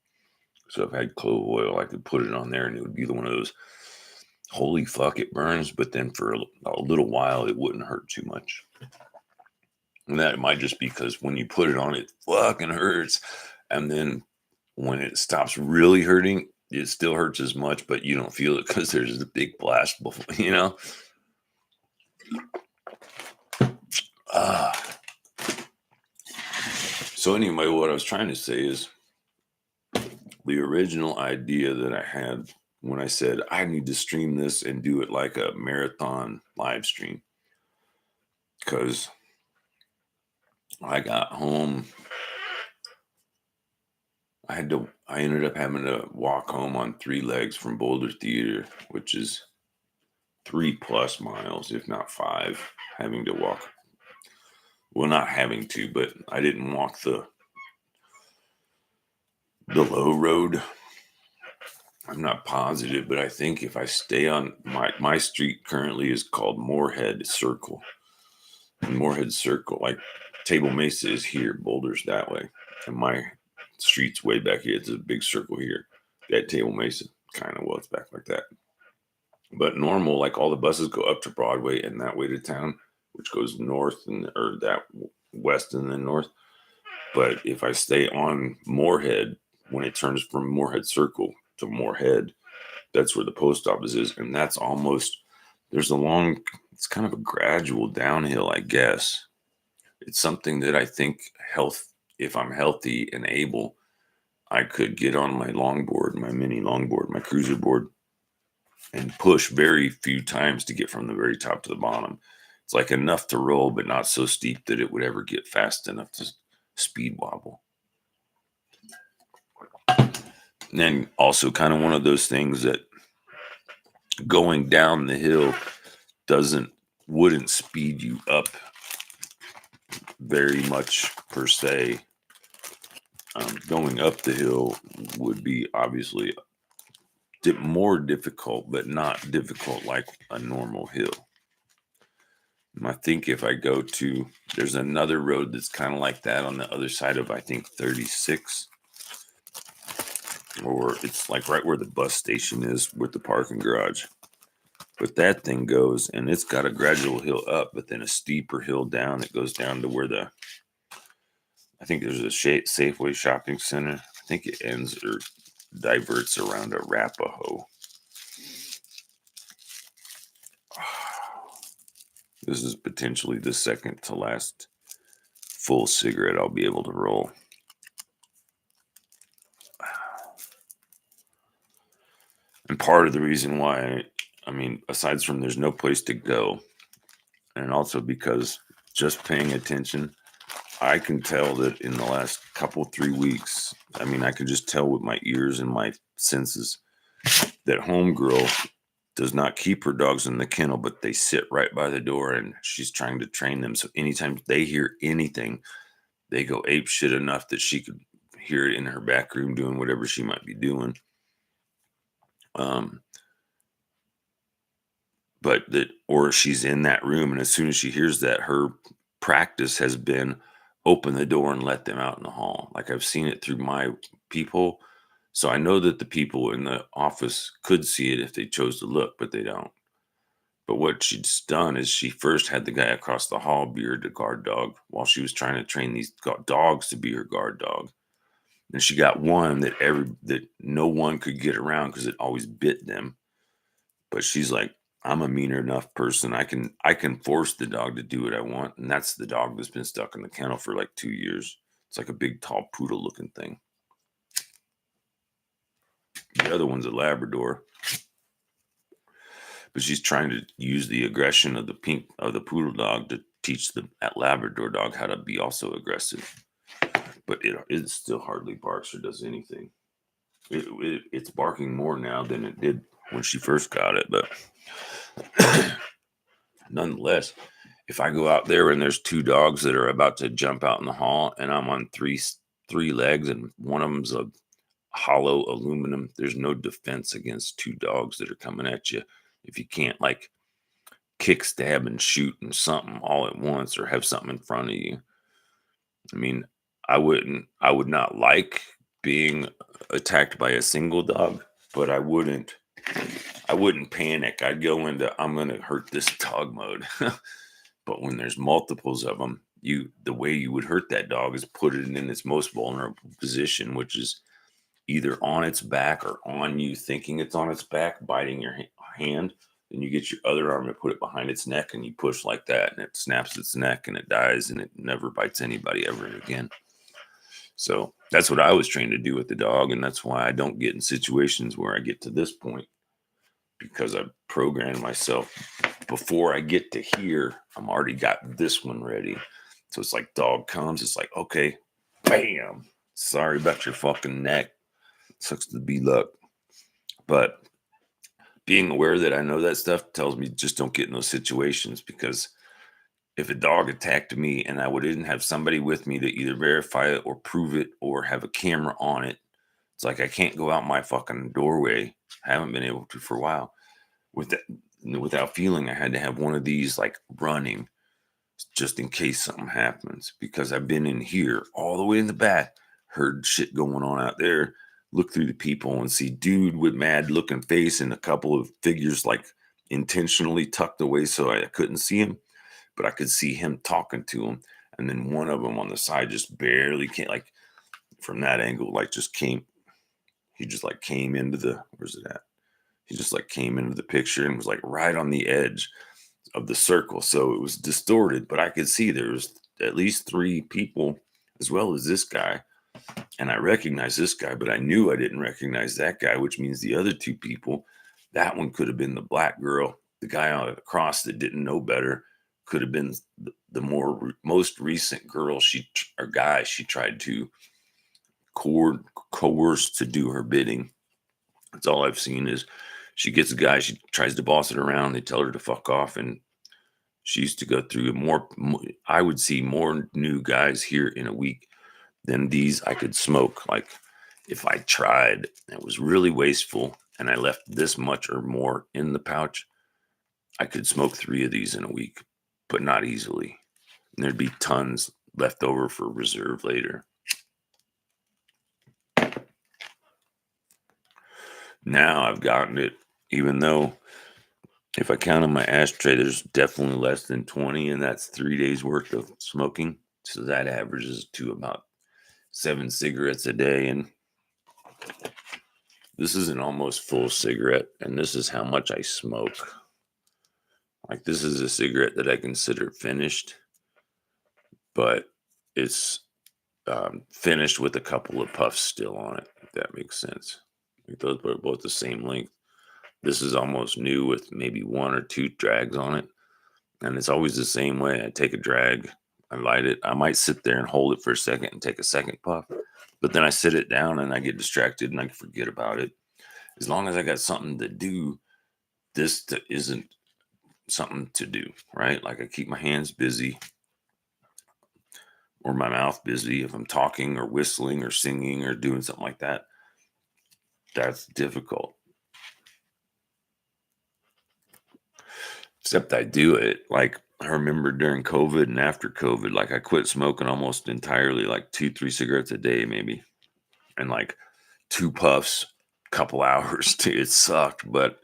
So if I had clove oil, I could put it on there and it would be one of those, holy fuck, it burns, but then for a little while, it wouldn't hurt too much. And that might just be because when you put it on, it fucking hurts. And then when it stops really hurting, it still hurts as much, but you don't feel it because there's the big blast before, you know? So anyway, what I was trying to say is the original idea that I had when I said I need to stream this and do it like a marathon live stream, because I got home, I ended up having to walk home on 3 legs from Boulder Theater, which is 3+ miles, if not 5, having to walk. Well, not having to, but I didn't walk the low road. I'm not positive, but I think if I stay on my street currently is called Moorhead Circle. And Moorhead Circle, like Table Mesa is here, Boulder's that way. And my street's way back here. It's a big circle here. That Table Mesa, kind of, well, it's back like that. But normal, like all the buses go up to Broadway and that way to town, which goes north or that west and then north. But if I stay on Moorhead, when it turns from Moorhead Circle to Moorhead, that's where the post office is. And that's it's kind of a gradual downhill, I guess. It's something that I think if I'm healthy and able, I could get on my longboard, my mini longboard, my cruiser board, and push very few times to get from the very top to the bottom. It's like enough to roll, but not so steep that it would ever get fast enough to speed wobble. And then also kind of one of those things that going down the hill wouldn't speed you up very much per se. Going up the hill would be obviously more difficult, but not difficult like a normal hill. And I think if I go to, there's another road that's kind of like that on the other side of, I think, 36. Or it's like right where the bus station is with the parking garage. But that thing goes, and it's got a gradual hill up, but then a steeper hill down that goes down to where I think there's a Safeway shopping center. I think it ends or diverts around Arapahoe. This is potentially the second to last full cigarette I'll be able to roll. And part of the reason why, aside from there's no place to go, and also because just paying attention, I can tell that in the last couple, 3 weeks, I can just tell with my ears and my senses that homegirl does not keep her dogs in the kennel, but they sit right by the door and she's trying to train them. So anytime they hear anything, they go ape shit enough that she could hear it in her back room doing whatever she might be doing. But that, or she's in that room, and as soon as she hears that, her practice has been open the door and let them out in the hall. Like I've seen it through my people. So I know that the people in the office could see it if they chose to look, but they don't. But what she's done is she first had the guy across the hall be her guard dog while she was trying to train these dogs to be her guard dog. And she got one that no one could get around because it always bit them. But she's like, I'm a meaner enough person. I can force the dog to do what I want. And that's the dog that's been stuck in the kennel for like 2 years. It's like a big, tall poodle looking thing. The other one's a Labrador. But she's trying to use the aggression of the poodle dog to teach that Labrador dog how to be also aggressive. But it still hardly barks or does anything. It's barking more now than it did when she first got it. But nonetheless, if I go out there and there's two dogs that are about to jump out in the hall and I'm on three legs and one of them's a hollow aluminum, there's no defense against two dogs that are coming at you if you can't like kick, stab, and shoot and something all at once or have something in front of you. I would not like being attacked by a single dog, but I wouldn't panic. I'd go into I'm going to hurt this dog mode. But when there's multiples of them, the way you would hurt that dog is put it in its most vulnerable position, which is either on its back or on you thinking it's on its back, biting your hand. Then you get your other arm and put it behind its neck and you push like that and it snaps its neck and it dies and it never bites anybody ever again. So that's what I was trained to do with the dog. And that's why I don't get in situations where I get to this point, because I programmed myself before I get to here. I'm already got this one ready. So it's like dog comes. It's like, okay, bam. Sorry about your fucking neck. Sucks to be luck. But being aware that I know that stuff tells me just don't get in those situations, because if a dog attacked me and I didn't have somebody with me to either verify it or prove it or have a camera on it, it's like I can't go out my fucking doorway. I haven't been able to for a while without feeling I had to have one of these like running just in case something happens, because I've been in here all the way in the back, heard shit going on out there, look through the people and see dude with mad looking face and a couple of figures like intentionally tucked away so I couldn't see him, but I could see him talking to him. And then one of them on the side just barely came, like from that angle, like just came. He just like came into where's it at? He just like came into the picture and was like right on the edge of the circle. So it was distorted, but I could see there was at least 3 people as well as this guy. And I recognized this guy, but I knew I didn't recognize that guy, which means the other 2 people, that one could have been the black girl. The guy across that didn't know better could have been the most recent girl or guy she tried to coerce to do her bidding. That's all I've seen is she gets a guy, she tries to boss it around, they tell her to fuck off, and she used to go through I would see more new guys here in a week than these I could smoke. Like if I tried, it was really wasteful, and I left this much or more in the pouch, I could smoke 3 of these in a week, but not easily. And there'd be tons left over for reserve later. Now I've gotten it, even though if I count on my ashtray, there's definitely less than 20, and that's 3 days worth of smoking. So that averages to about 7 cigarettes a day. And this is an almost full cigarette, and this is how much I smoke. Like this is a cigarette that I consider finished, but it's finished with a couple of puffs still on it, if that makes sense. Like those are both the same length. This is almost new with maybe one or two drags on it. And it's always the same way. I take a drag, I light it. I might sit there and hold it for a second and take a second puff, but then I sit it down and I get distracted and I forget about it. As long as I got something to do, isn't something to do, right? Like I keep my hands busy or my mouth busy if I'm talking or whistling or singing or doing something like that. That's difficult. Except I do it. Like I remember during COVID and after COVID, like I quit smoking almost entirely, like 2, 3 cigarettes a day, maybe. And like 2 puffs, couple hours. It sucked. But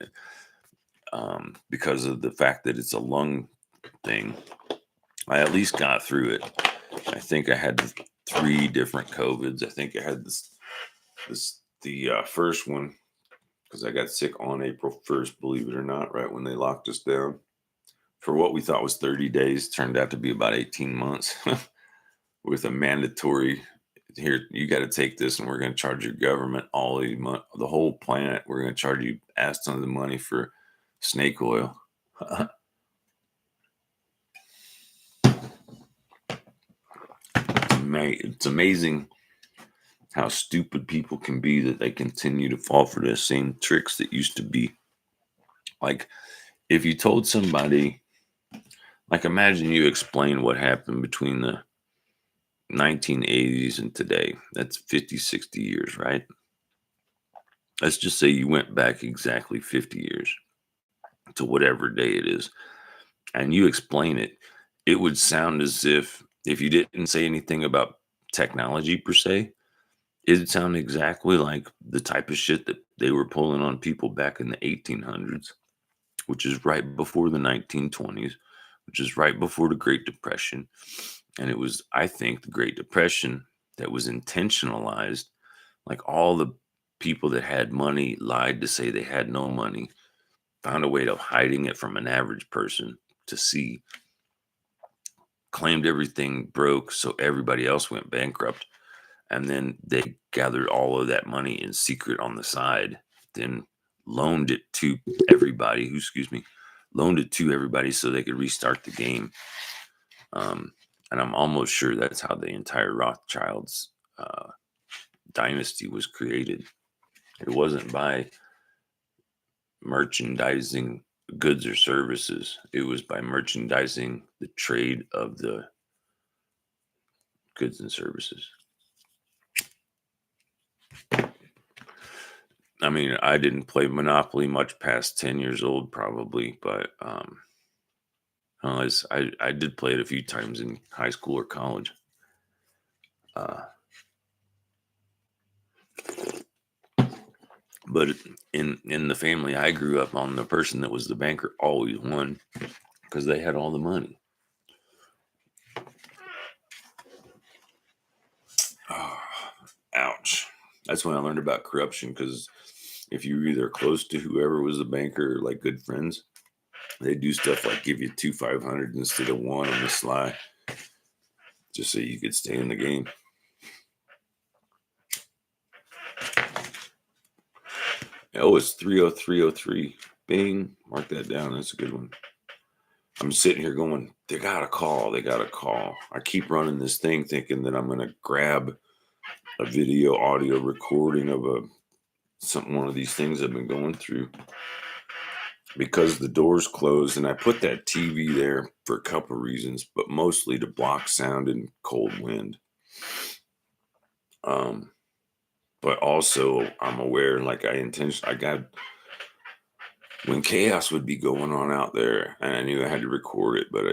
because of the fact that it's a lung thing, I at least got through it. I think I had 3 different COVIDs. I think I had the first one because I got sick on April 1st, believe it or not, right when they locked us down. For what we thought was 30 days, turned out to be about 18 months with a mandatory, here, you got to take this and we're going to charge your government all the whole planet. We're going to charge you ass tons of money for snake oil. It's amazing how stupid people can be that they continue to fall for the same tricks that used to be. Like if you told somebody, like imagine you explain what happened between the 1980s and today. That's 50, 60 years, right? Let's just say you went back exactly 50 years to whatever day it is, and you explain it. It would sound as if you didn't say anything about technology per se, it'd sound exactly like the type of shit that they were pulling on people back in the 1800s, which is right before the 1920s, which is right before the Great Depression. And it was, I think, the Great Depression that was intentionalized. Like all the people that had money lied to say they had no money, found a way of hiding it from an average person to see, claimed everything broke so everybody else went bankrupt. And then they gathered all of that money in secret on the side, then loaned it to everybody loaned it to everybody so they could restart the game. And I'm almost sure that's how the entire Rothschilds dynasty was created. It wasn't by merchandising goods or services. It was by merchandising the trade of the goods and services. I mean, I didn't play Monopoly much past 10 years old, probably, but I did play it a few times in high school or college. But in the family I grew up on, the person that was the banker always won because they had all the money. Oh, ouch. That's when I learned about corruption, because if you were either close to whoever was the banker or like good friends, they do stuff like give you 2 500 instead of 1 on the sly, just so you could stay in the game. Oh, it's 30303. Bing. Mark that down. That's a good one. I'm sitting here going, they got a call. They got a call. I keep running this thing thinking that I'm going to grab a video audio recording of one of these things I've been going through, because the door's closed, and I put that TV there for a couple of reasons, but mostly to block sound and cold wind. But also I'm aware, like I got, when chaos would be going on out there, and I knew I had to record it, but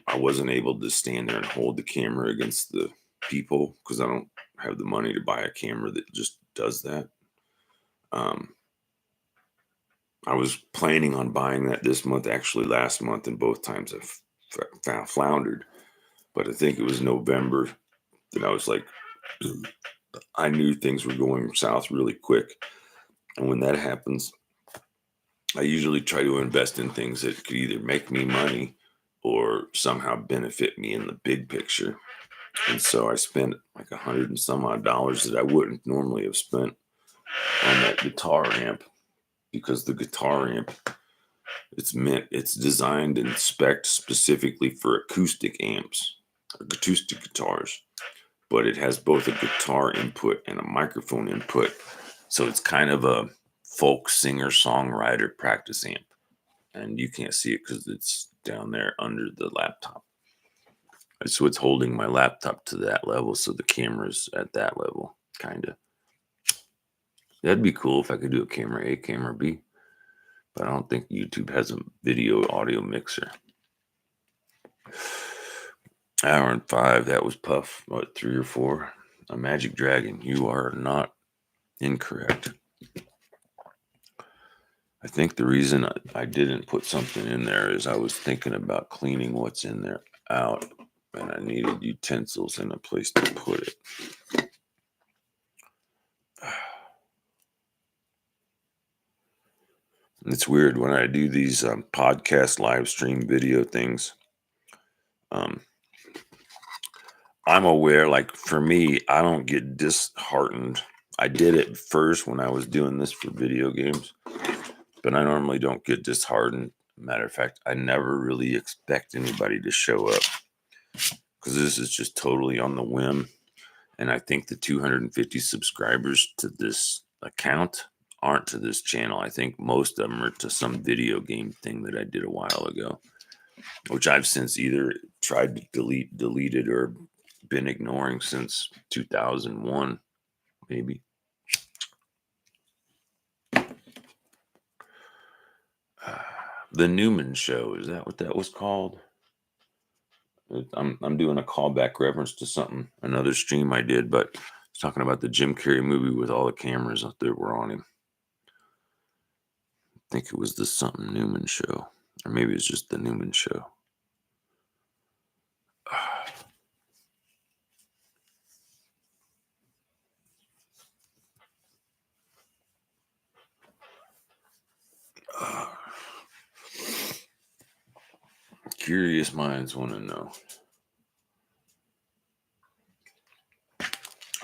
I wasn't able to stand there and hold the camera against the people because I don't have the money to buy a camera that just does that. I was planning on buying that this month, actually last month, and both times I floundered. But I think it was November that I was like, I knew things were going south really quick. And when that happens, I usually try to invest in things that could either make me money or somehow benefit me in the big picture. And so I spent like $100 and some odd that I wouldn't normally have spent on that guitar amp, because the guitar amp, it's designed and spec'd specifically for acoustic amps, acoustic guitars, but it has both a guitar input and a microphone input. So it's kind of a folk singer songwriter practice amp. And you can't see it because it's down there under the laptop. So it's holding my laptop to that level. So the camera's at that level, kind of. That'd be cool if I could do a camera A, camera B. But I don't think YouTube has a video audio mixer. Hour and 5, that was Puff. What, 3 or 4? A Magic Dragon. You are not incorrect. I think the reason I didn't put something in there is I was thinking about cleaning what's in there out, and I needed utensils and a place to put it. It's weird when I do these podcast live stream video things. I'm aware, like for me, I don't get disheartened. I did it first when I was doing this for video games, but I normally don't get disheartened. Matter of fact, I never really expect anybody to show up, because this is just totally on the whim. And I think the 250 subscribers to this account aren't to this channel. I think most of them are to some video game thing that I did a while ago, which I've since either tried to delete it, or been ignoring since 2001, maybe. The Newman Show, is that what that was called? I'm doing a callback reference to something, another stream I did, but it's talking about the Jim Carrey movie with all the cameras up there were on him. I think it was the something Newman Show, or maybe it's just the Newman Show. Curious minds want to know.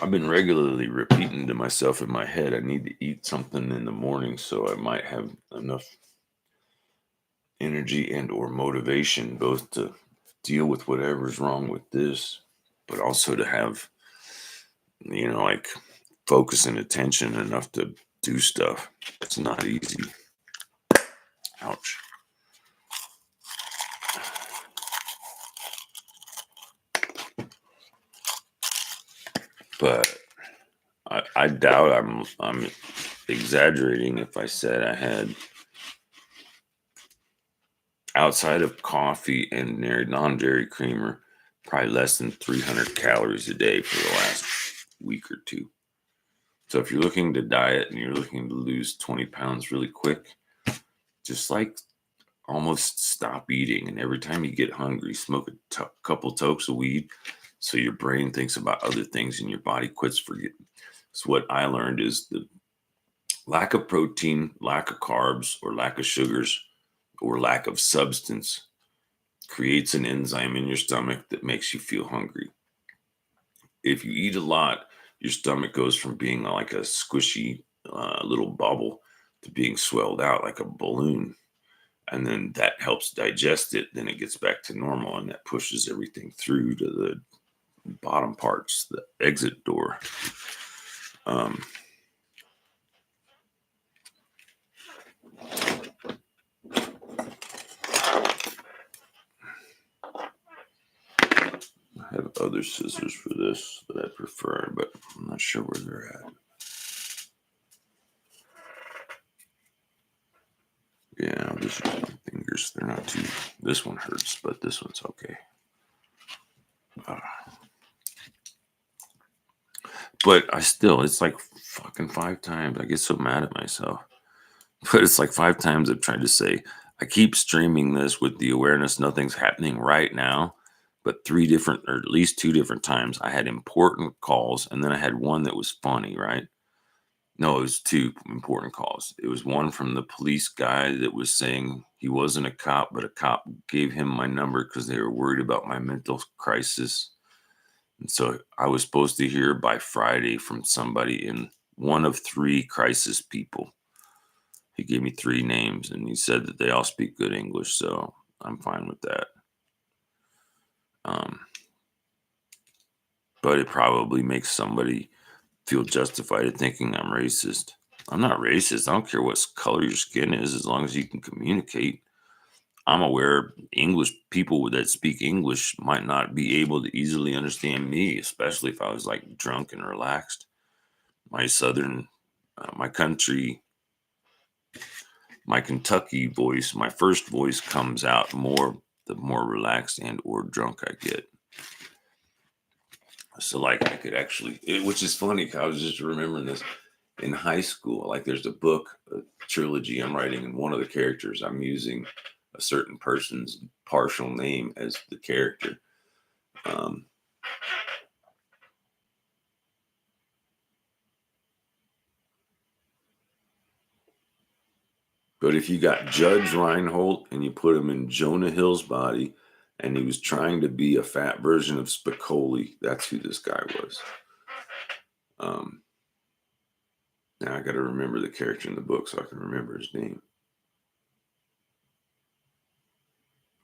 I've been regularly repeating to myself in my head, I need to eat something in the morning so I might have enough energy and or motivation, both to deal with whatever's wrong with this, but also to have, like focus and attention enough to do stuff. It's not easy. Ouch. But I doubt I'm exaggerating if I said I had, outside of coffee and non-dairy creamer, probably less than 300 calories a day for the last week or two. So if you're looking to diet and you're looking to lose 20 pounds really quick, just like almost stop eating. And every time you get hungry, smoke a couple tokes of weed, so your brain thinks about other things and your body quits forgetting. So what I learned is the lack of protein, lack of carbs, or lack of sugars, or lack of substance creates an enzyme in your stomach that makes you feel hungry. If you eat a lot, your stomach goes from being like a squishy little bubble to being swelled out like a balloon. And then that helps digest it. Then it gets back to normal, and that pushes everything through to the bottom parts, the exit door. I have other scissors for this that I prefer, but I'm not sure where they're at. Yeah, I'll just use my fingers. They're not too. This one hurts, but this one's okay. But it's like fucking 5 times. I get so mad at myself. But it's like 5 times I've tried to say, I keep streaming this with the awareness nothing's happening right now. But 3 different, or at least 2 different times, I had important calls, and then I had one that was funny, right? No, it was 2 important calls. It was one from the police guy that was saying he wasn't a cop, but a cop gave him my number because they were worried about my mental crisis. And so I was supposed to hear by Friday from somebody in one of three crisis people. He gave me three names and he said that they all speak good English. So I'm fine with that. But it probably makes somebody feel justified in thinking I'm racist. I'm not racist. I don't care what color your skin is as long as you can communicate. I'm aware English people that speak English might not be able to easily understand me, especially if I was like drunk and relaxed. My southern, my country, my Kentucky voice, my first voice comes out more the more relaxed and or drunk I get. So like I could actually, which is funny. 'Cause I was just remembering this in high school. Like there's a book, a trilogy I'm writing, and one of the characters I'm using a certain person's partial name as the character. Um, but if you got Judge Reinhold and you put him in Jonah Hill's body, and he was trying to be a fat version of Spicoli, that's who this guy was. Now I got to remember the character in the book so I can remember his name.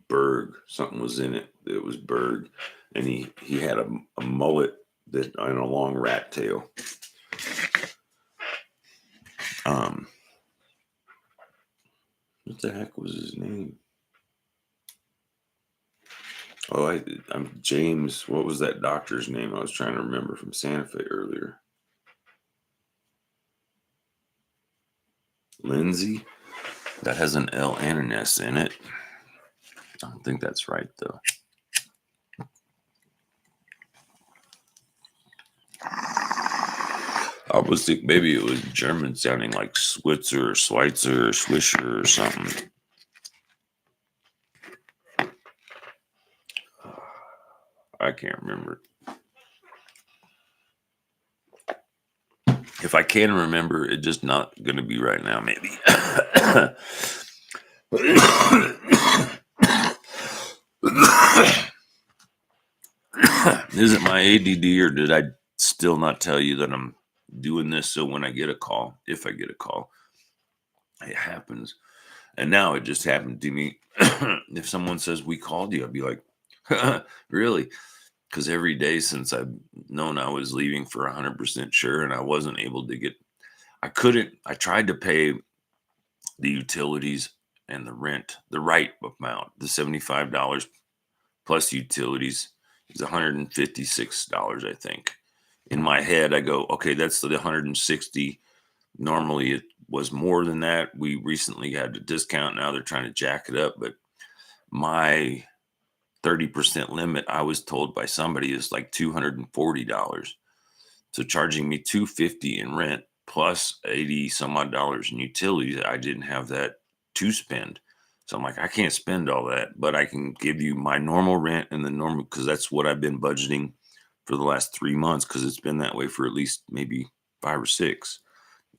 Berg, something was in it. It was Berg, and he had a mullet that and a long rat tail. What the heck was his name? Oh, I'm James. What was that doctor's name I was trying to remember from Santa Fe earlier? Lindsay? That has an L and an S in it. I don't think that's right, though. I was thinking maybe it was German sounding like Switzer or Schweitzer or Swisher or something. I can't remember. If I can remember, it's just not going to be right now, maybe. Is it my ADD or did I still not tell you that I'm doing this so when I get a call, if I get a call, it happens. And now it just happened to me. If someone says we called you, I'd be like, really? Because every day since I've known I was leaving for 100% sure and I wasn't able to get, I tried to pay the utilities and the rent, the right amount, the $75 plus utilities is $156, I think. In my head, I go, okay, that's the 160. Normally it was more than that. We recently had a discount. Now they're trying to jack it up. But my 30% limit, I was told by somebody, is like $240. So charging me $250 in rent plus 80 some odd dollars in utilities, I didn't have that to spend. So I'm like, I can't spend all that, but I can give you my normal rent and the normal, because that's what I've been budgeting for the last 3 months, because it's been that way for at least maybe 5 or 6.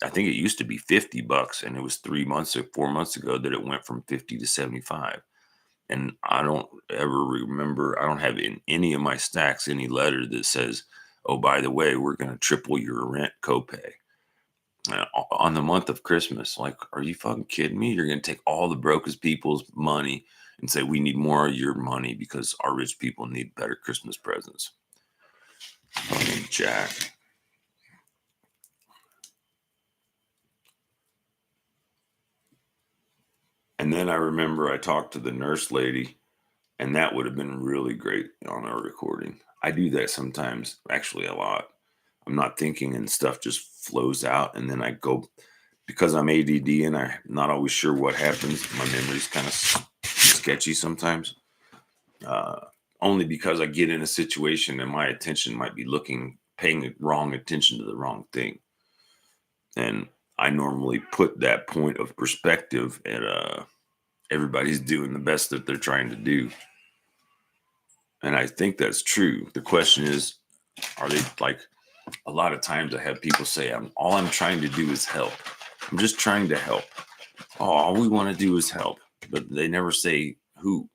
I think it used to be $50, and it was 3 months or 4 months ago that it went from 50 to 75. And I don't ever remember, I don't have in any of my stacks any letter that says, oh, by the way, we're going to triple your rent copay on the month of Christmas. Like, are you fucking kidding me? You're going to take all the brokest people's money and say, we need more of your money because our rich people need better Christmas presents. Fucking Jack. And then I remember I talked to the nurse lady, and that would have been really great on our recording. I do that sometimes, actually a lot. I'm not thinking and stuff just flows out, and then I go, because I'm ADD and I'm not always sure what happens. My memory's kind of sketchy sometimes. Only because I get in a situation and my attention might be paying wrong attention to the wrong thing. And I normally put that point of perspective at everybody's doing the best that they're trying to do. And I think that's true. The question is, are they like, a lot of times I have people say, all I'm trying to do is help. I'm just trying to help. Oh, all we want to do is help. But they never say who.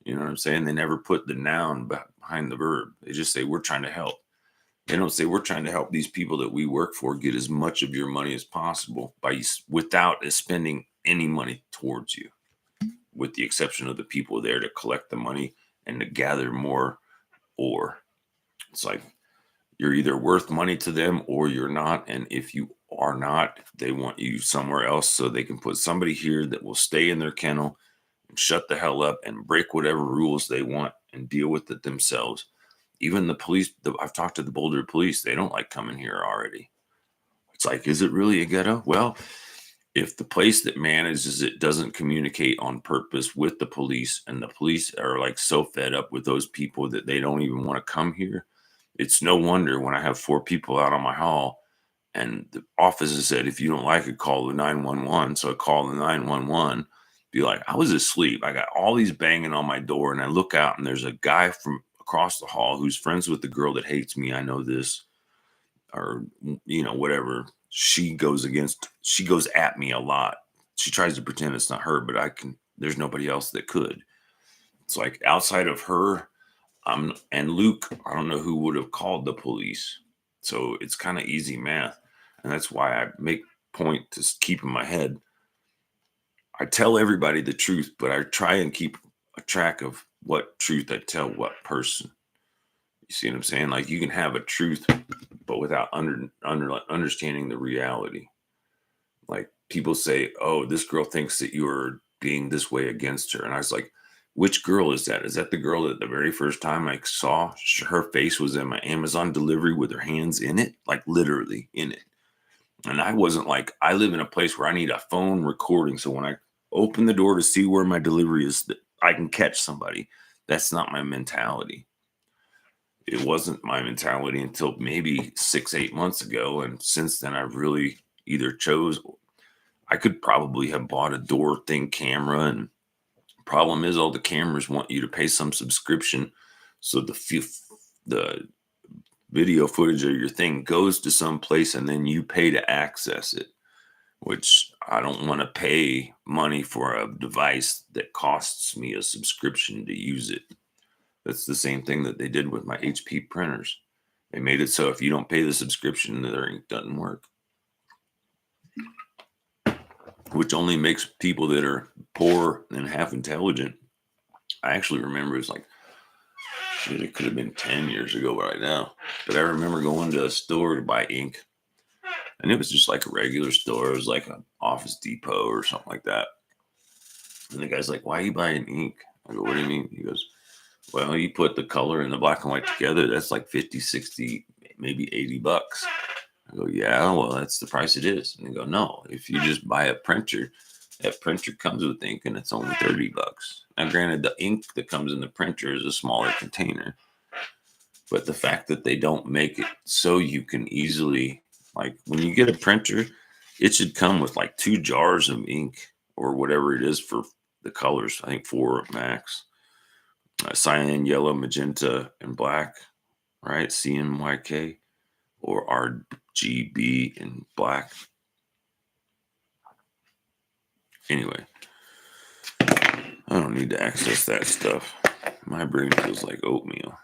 You know what I'm saying? They never put the noun behind the verb. They just say, we're trying to help. They don't say, we're trying to help these people that we work for get as much of your money as possible without spending any money towards you, with the exception of the people there to collect the money and to gather more. Or it's like, you're either worth money to them or you're not. And if you are not, they want you somewhere else so they can put somebody here that will stay in their kennel and shut the hell up and break whatever rules they want and deal with it themselves. Even the police, I've talked to the Boulder police. They don't like coming here already. It's like, is it really a ghetto? Well, if the place that manages it doesn't communicate on purpose with the police, and the police are like so fed up with those people that they don't even want to come here, it's no wonder when I have 4 people out on my hall and the officer said, if you don't like it, call the 911. So I call the 911, be like, I was asleep. I got all these banging on my door, and I look out and there's a guy from across the hall who's friends with the girl that hates me. I know this, or, whatever. She goes at me a lot. She tries to pretend it's not her, but there's nobody else that could. It's like, outside of her, and Luke, I don't know who would have called the police. So it's kind of easy math. And that's why I make point to keep in my head. I tell everybody the truth, but I try and keep a track of what truth I tell what person. You see what I'm saying? Like, you can have a truth, but without understanding the reality. Like, people say, oh, this girl thinks that you're being this way against her. And I was like, which girl is that? Is that the girl that the very first time I saw, her face was in my Amazon delivery with her hands in it? Like, literally in it. And I wasn't like, I live in a place where I need a phone recording. So when I open the door to see where my delivery is, that I can catch somebody. That's not my mentality. It wasn't my mentality until maybe 6-8 months ago. And since then, I've really either I could probably have bought a door thing camera. And problem is, all the cameras want you to pay some subscription. So the video footage of your thing goes to some place and then you pay to access it, which I don't want to pay money for a device that costs me a subscription to use it. That's the same thing that they did with my HP printers. They made it so if you don't pay the subscription, their ink doesn't work, which only makes people that are poor and half intelligent. I actually remember it was like, shit, it could have been 10 years ago right now. But I remember going to a store to buy ink. And it was just like a regular store. It was like an Office Depot or something like that. And the guy's like, why are you buying ink? I go, what do you mean? He goes, well, you put the color and the black and white together. That's like 50, 60, maybe $80. I go, yeah, well, that's the price it is. And they go, no, if you just buy a printer, that printer comes with ink and it's only $30. Now, granted, the ink that comes in the printer is a smaller container. But the fact that they don't make it so you can easily, like, when you get a printer, it should come with like 2 jars of ink or whatever it is for the colors. I think 4 max. Cyan, yellow, magenta, and black, right? CMYK or RGB and black. Anyway, I don't need to access that stuff. My brain feels like oatmeal.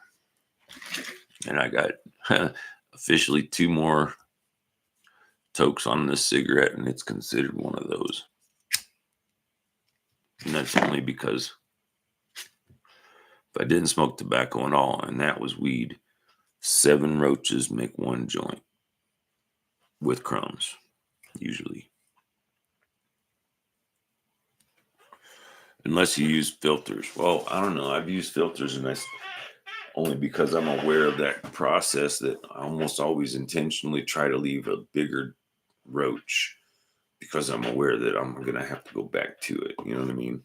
And I got officially 2 more tokes on this cigarette, and it's considered one of those. And that's only because if I didn't smoke tobacco at all, and that was weed, 7 roaches make 1 joint with crumbs, usually. Unless you use filters. Well, I don't know. I've used filters, and that's only because I'm aware of that process that I almost always intentionally try to leave a bigger roach because I'm aware that I'm going to have to go back to it. You know what I mean?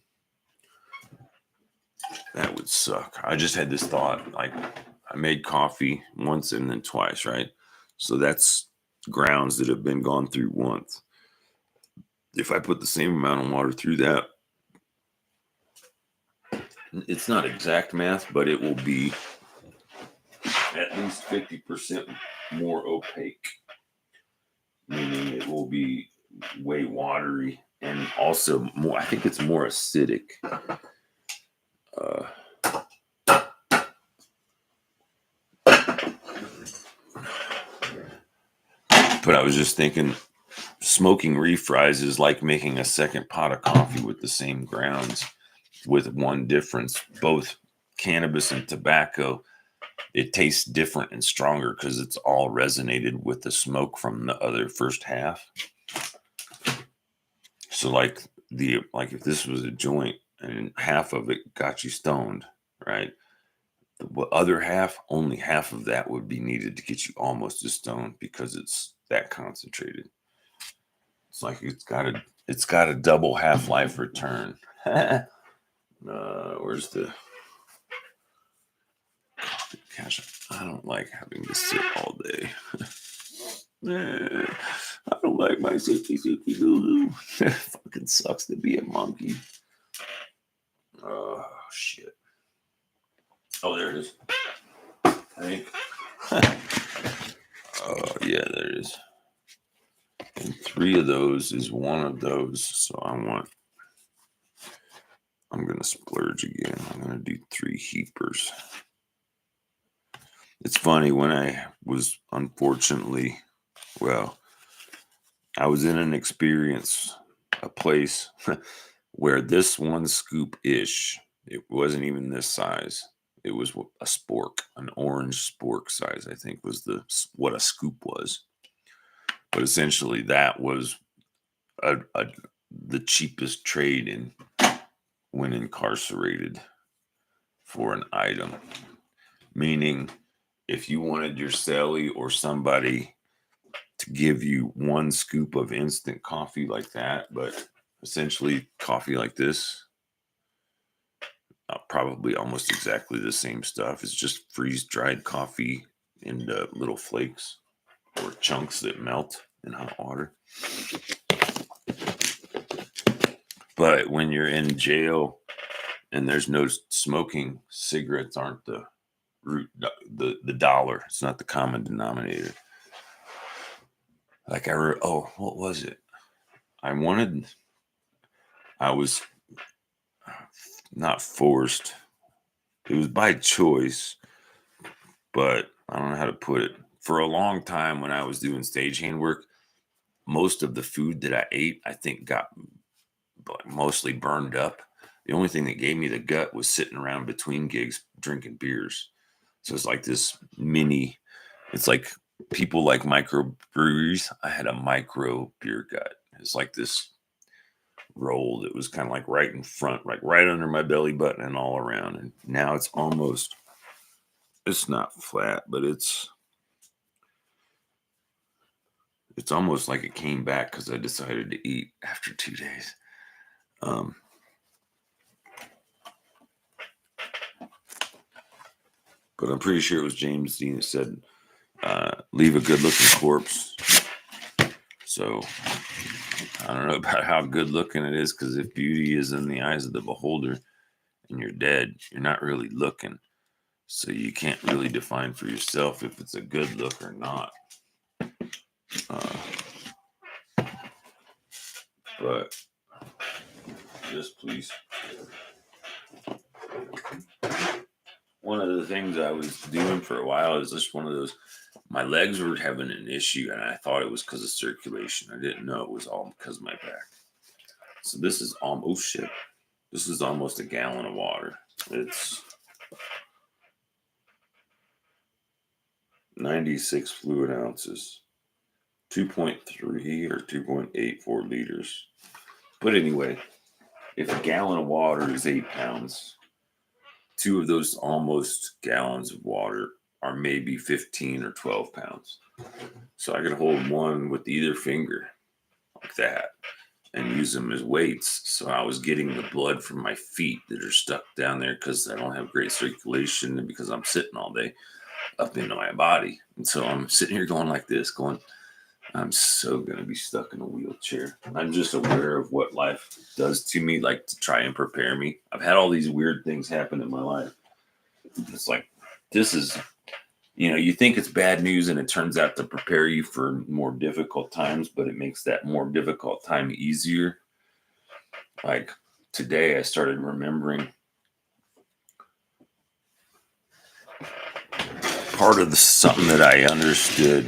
That would suck. I just had this thought, like, I made coffee once and then twice, right? So that's grounds that have been gone through once. If I put the same amount of water through that, it's not exact math, but it will be at least 50% more opaque, meaning it will be way watery and also more, I think it's more acidic. But I was just thinking, smoking refries is like making a second pot of coffee with the same grounds, with one difference. Both cannabis and tobacco, it tastes different and stronger because it's all resonated with the smoke from the other first half. So like if this was a joint and half of it got you stoned, right? The other half, only half of that would be needed to get you almost as stoned because it's that concentrated. It's like it's got a double half-life return. Where's the cash? I don't like having to sit all day. I don't like my sippy doo. Fucking sucks to be a monkey. Oh shit. Oh, there it is. I think. Oh yeah, there it is. And 3 of those is one of those. So I'm gonna splurge again. I'm gonna do 3 heapers. It's funny, when I was unfortunately, well, I was in a place where this one scoop-ish, it wasn't even this size. It was a spork, an orange spork size, I think was what a scoop was. But essentially that was the cheapest trade when incarcerated for an item. Meaning, if you wanted your cellie or somebody to give you 1 scoop of instant coffee like that, but essentially coffee like this, probably almost exactly the same stuff. It's just freeze-dried coffee into little flakes or chunks that melt in hot water. But when you're in jail and there's no smoking, cigarettes aren't the the dollar. It's not the common denominator. Like what was it? I was not forced. It was by choice, but I don't know how to put it. For a long time when I was doing stagehand work, most of the food that I ate, I think, got mostly burned up. The only thing that gave me the gut was sitting around between gigs drinking beers. So it's like this it's like people like microbreweries. I had a micro beer gut. It's like this roll that was kind of like right in front, like right under my belly button and all around. And now it's not flat, but it's almost like it came back because I decided to eat after 2 days. But I'm pretty sure it was James Dean that said, leave a good looking corpse. So I don't know about how good looking it is, because if beauty is in the eyes of the beholder and you're dead, you're not really looking. So you can't really define for yourself if it's a good look or not. But just please. One of the things I was doing for a while is just one of those, my legs were having an issue and I thought it was because of circulation. I didn't know it was all because of my back. So this is This is almost a gallon of water. It's 96 fluid ounces, 2.3 or 2.84 liters. But anyway, if a gallon of water is 8 pounds, 2 of those almost gallons of water are maybe 15 or 12 pounds. So I could hold one with either finger like that and use them as weights. So I was getting the blood from my feet that are stuck down there because I don't have great circulation and because I'm sitting all day up into my body. And so I'm sitting here going like this, I'm so going to be stuck in a wheelchair. I'm just aware of what life does to me, like to try and prepare me. I've had all these weird things happen in my life. It's like, this is, you think it's bad news and it turns out to prepare you for more difficult times, but it makes that more difficult time easier. Like today I started remembering part of something that I understood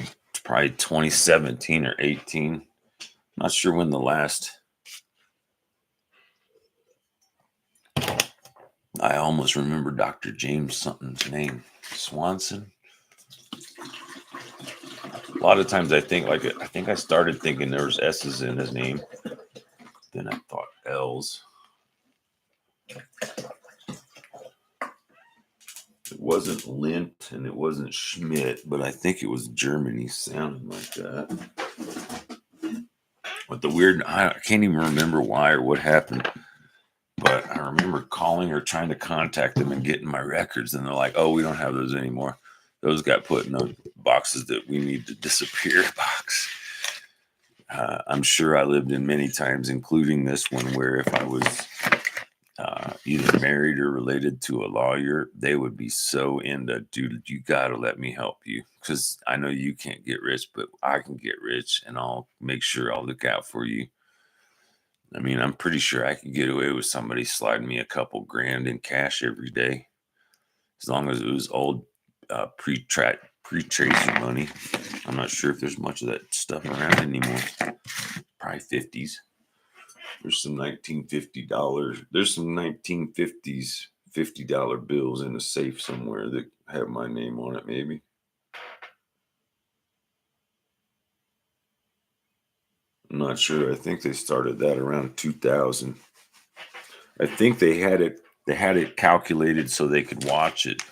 probably 2017 or 18. Not sure when the last. I almost remember Dr. James something's name. Swanson. A lot of times I think I started thinking there was S's in his name. Then I thought L's. It wasn't Lint and it wasn't Schmidt, but I think it was Germany sounding like that. But I can't even remember why or what happened. But I remember calling or trying to contact them and getting my records. And they're like, oh, we don't have those anymore. Those got put in those boxes that we need to disappear box. I'm sure I lived in many times, including this one, where if I was either married or related to a lawyer, they would be so into, dude, you got to let me help you. Because I know you can't get rich, but I can get rich and I'll make sure I'll look out for you. I mean, I'm pretty sure I could get away with somebody sliding me a couple grand in cash every day, as long as it was old pre-tracer money. I'm not sure if there's much of that stuff around anymore. Probably 50s. There's some $1950. There's some 1950s $50 bills in a safe somewhere that have my name on it, maybe. I'm not sure. I think they started that around 2000. I think they had it calculated so they could watch it,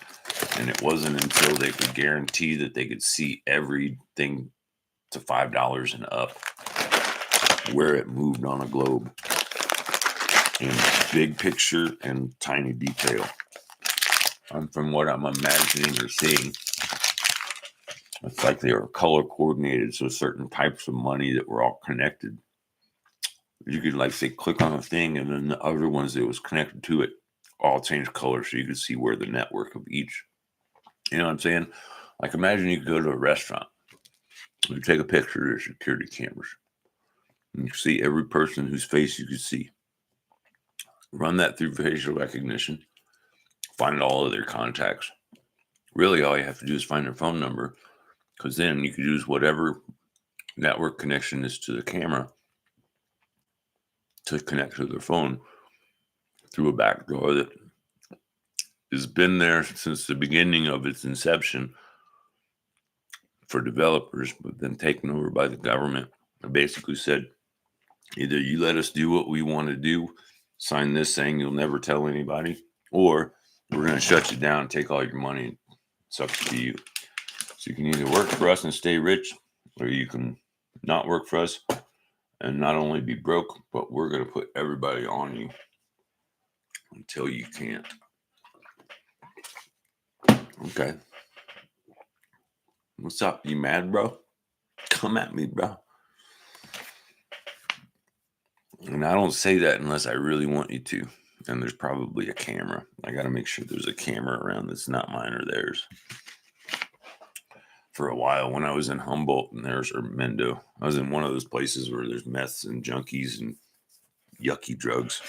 and it wasn't until they could guarantee that they could see everything to $5 and up where it moved on a globe in big picture and tiny detail. From what I'm imagining or seeing, it's like they were color coordinated, so certain types of money that were all connected. You could say click on a thing, and then the other ones that was connected to it all changed color, so you could see where the network of each. You know what I'm saying? Like imagine you could go to a restaurant, you take a picture of their security cameras, and you see every person whose face you could see. Run that through facial recognition, find all of their contacts. Really, all you have to do is find their phone number, because then you could use whatever network connection is to the camera to connect to their phone through a back door that has been there since the beginning of its inception for developers, but then taken over by the government. It basically said, either you let us do what we want to do, sign this saying you'll never tell anybody, or we're going to shut you down, take all your money, and suck it to you. So you can either work for us and stay rich, or you can not work for us and not only be broke, but we're going to put everybody on you until you can't. Okay. What's up? You mad, bro? Come at me, bro. And I don't say that unless I really want you to. And there's probably a camera. I got to make sure there's a camera around that's not mine or theirs. For a while, when I was in Humboldt and or Mendo, I was in one of those places where there's meths and junkies and yucky drugs.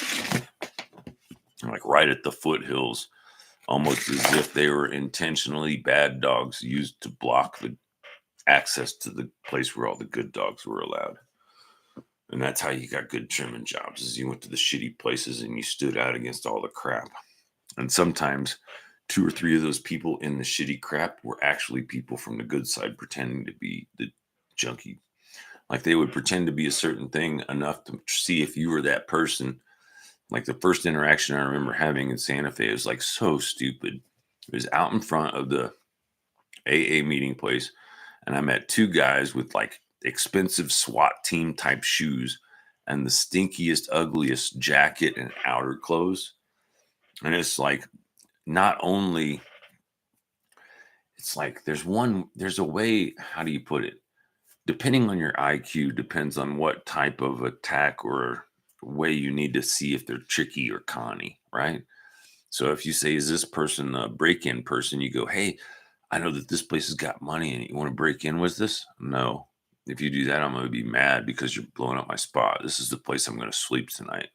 Like right at the foothills, almost as if they were intentionally bad dogs used to block the access to the place where all the good dogs were allowed. And that's how you got good trimming jobs, is you went to the shitty places and you stood out against all the crap. And sometimes 2 or 3 of those people in the shitty crap were actually people from the good side pretending to be the junkie. Like they would pretend to be a certain thing enough to see if you were that person. Like the first interaction I remember having in Santa Fe was like so stupid. It was out in front of the AA meeting place, and I met 2 guys with like expensive SWAT team type shoes and the stinkiest, ugliest jacket and outer clothes. And it's like, not only, it's like there's a way, how do you put it? Depending on your IQ, depends on what type of attack or way you need to see if they're tricky or conny, right? So if you say, is this person a break-in person? You go, hey, I know that this place has got money and you want to break in with this? No. If you do that, I'm going to be mad because you're blowing up my spot. This is the place I'm going to sleep tonight.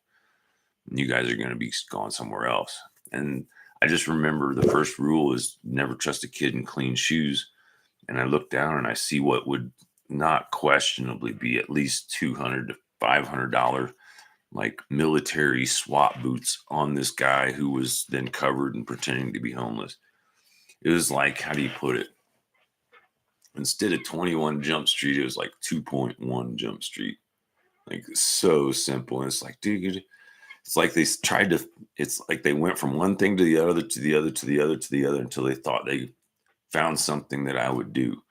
And you guys are going to be going somewhere else. And I just remember the first rule is never trust a kid in clean shoes. And I look down and I see what would not questionably be at least $200 to $500 like military SWAT boots on this guy who was then covered and pretending to be homeless. It was like, how do you put it? Instead of 21 Jump Street, it was like 2.1 Jump Street. Like, so simple. And it's like, dude, it's like they tried to, it's like they went from one thing to the other, to the other, to the other, to the other, until they thought they found something that I would do,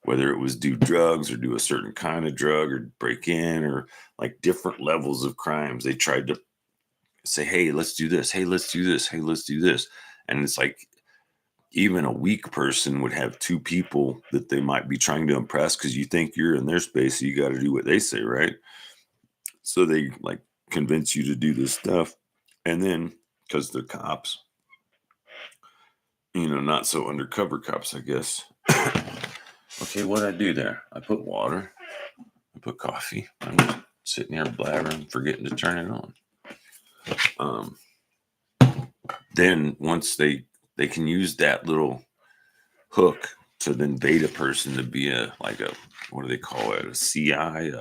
whether it was do drugs or do a certain kind of drug or break in or like different levels of crimes. They tried to say, hey, let's do this. Hey, let's do this. Hey, let's do this. And it's like, even a weak person would have two people that they might be trying to impress because you think you're in their space. So you got to do what they say, right? So they like convince you to do this stuff. And then because they're cops, not so undercover cops, I guess. Okay, what'd I do there? I put water. I put coffee. I'm just sitting here blabbering, forgetting to turn it on. Then once they can use that little hook to then bait a person to be what do they call it? A CI,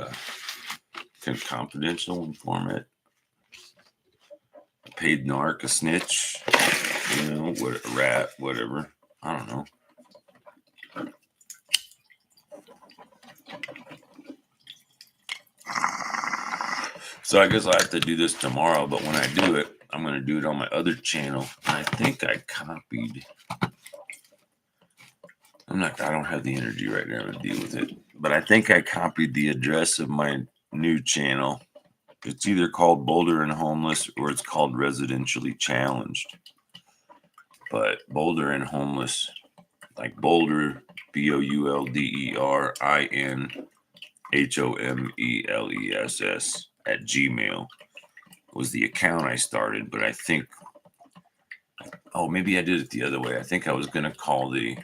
confidential informant, a paid narc, a snitch, what, a rat, whatever. I don't know. So I guess I have to do this tomorrow, but when I do it, I'm going to do it on my other channel. I think I copied. I don't have the energy right now to deal with it, but I think I copied the address of my new channel. It's either called BoulderInHomeless or it's called Residentially Challenged. But BoulderInHomeless, like Boulder, BoulderInHomeless at Gmail was the account I started. But I think, maybe I did it the other way. I think I was going to call the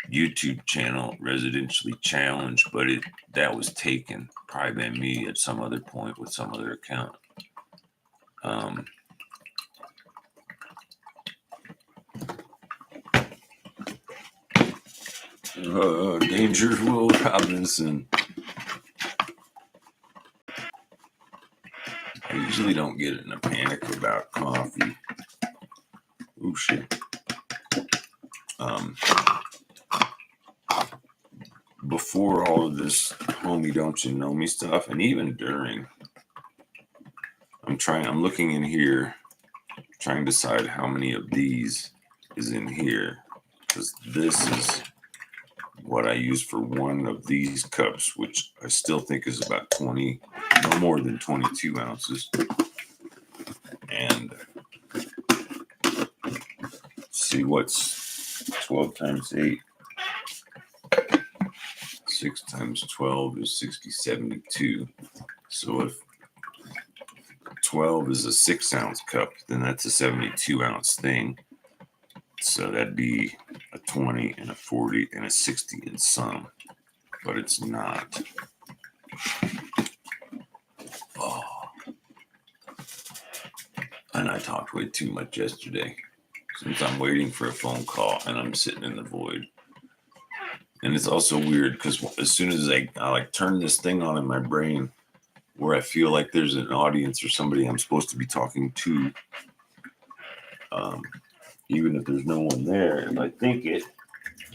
YouTube channel Residentially Challenged, but that was taken probably by me at some other point with some other account. Danger Will Robinson. I usually don't get in a panic about coffee. Oh shit. Before all of this homie don't you know me stuff, and even during, I'm looking in here, trying to decide how many of these is in here, because this is what I use for one of these cups, which I still think is about no more than 22 ounces. And see what's 12 times 8. 6 times 12 is 60, 72. So if 12 is a 6-ounce cup, then that's a 72-ounce thing. So that'd be a 20 and a 40 and a 60 in some, but it's not. Oh. And I talked way too much yesterday since I'm waiting for a phone call and I'm sitting in the void. And it's also weird because as soon as I like turn this thing on in my brain where I feel like there's an audience or somebody I'm supposed to be talking to, even if there's no one there, and I think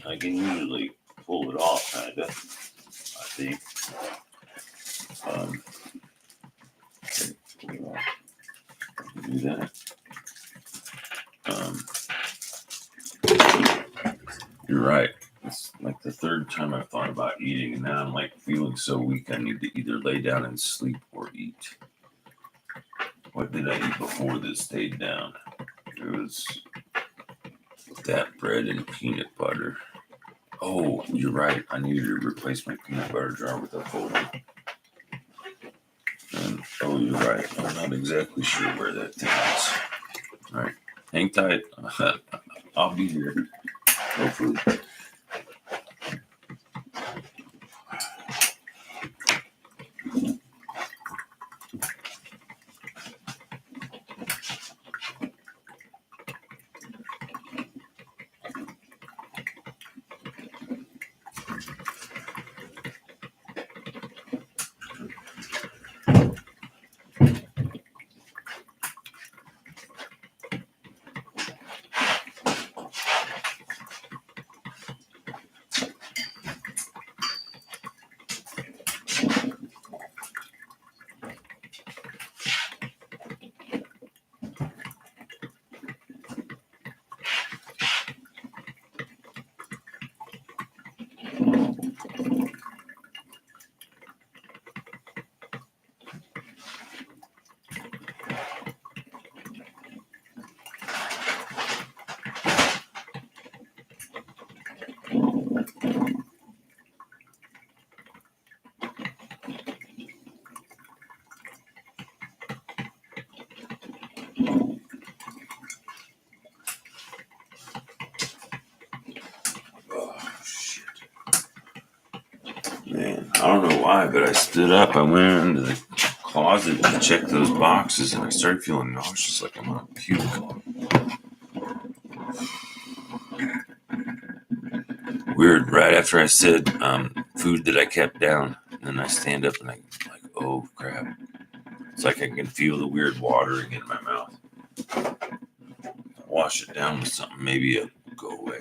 I can usually pull it off, kind of, I think. Do that. You're right. It's like the third time I've thought about eating, and now I'm like feeling so weak I need to either lay down and sleep or eat. What did I eat before this stayed down? It was that bread and peanut butter. Oh, you're right. I needed to replace my peanut butter jar with a full one. And you're right. I'm not exactly sure where that thing is. All right. Hang tight. I'll be here. Hopefully. Man, I don't know why, but I stood up. I went into the closet to check those boxes, and I started feeling nauseous, like I'm gonna puke. Weird. Right after I said food that I kept down, and then I stand up and I'm like, oh crap! It's like I can feel the weird watering in my mouth. Wash it down with something, maybe it'll go away.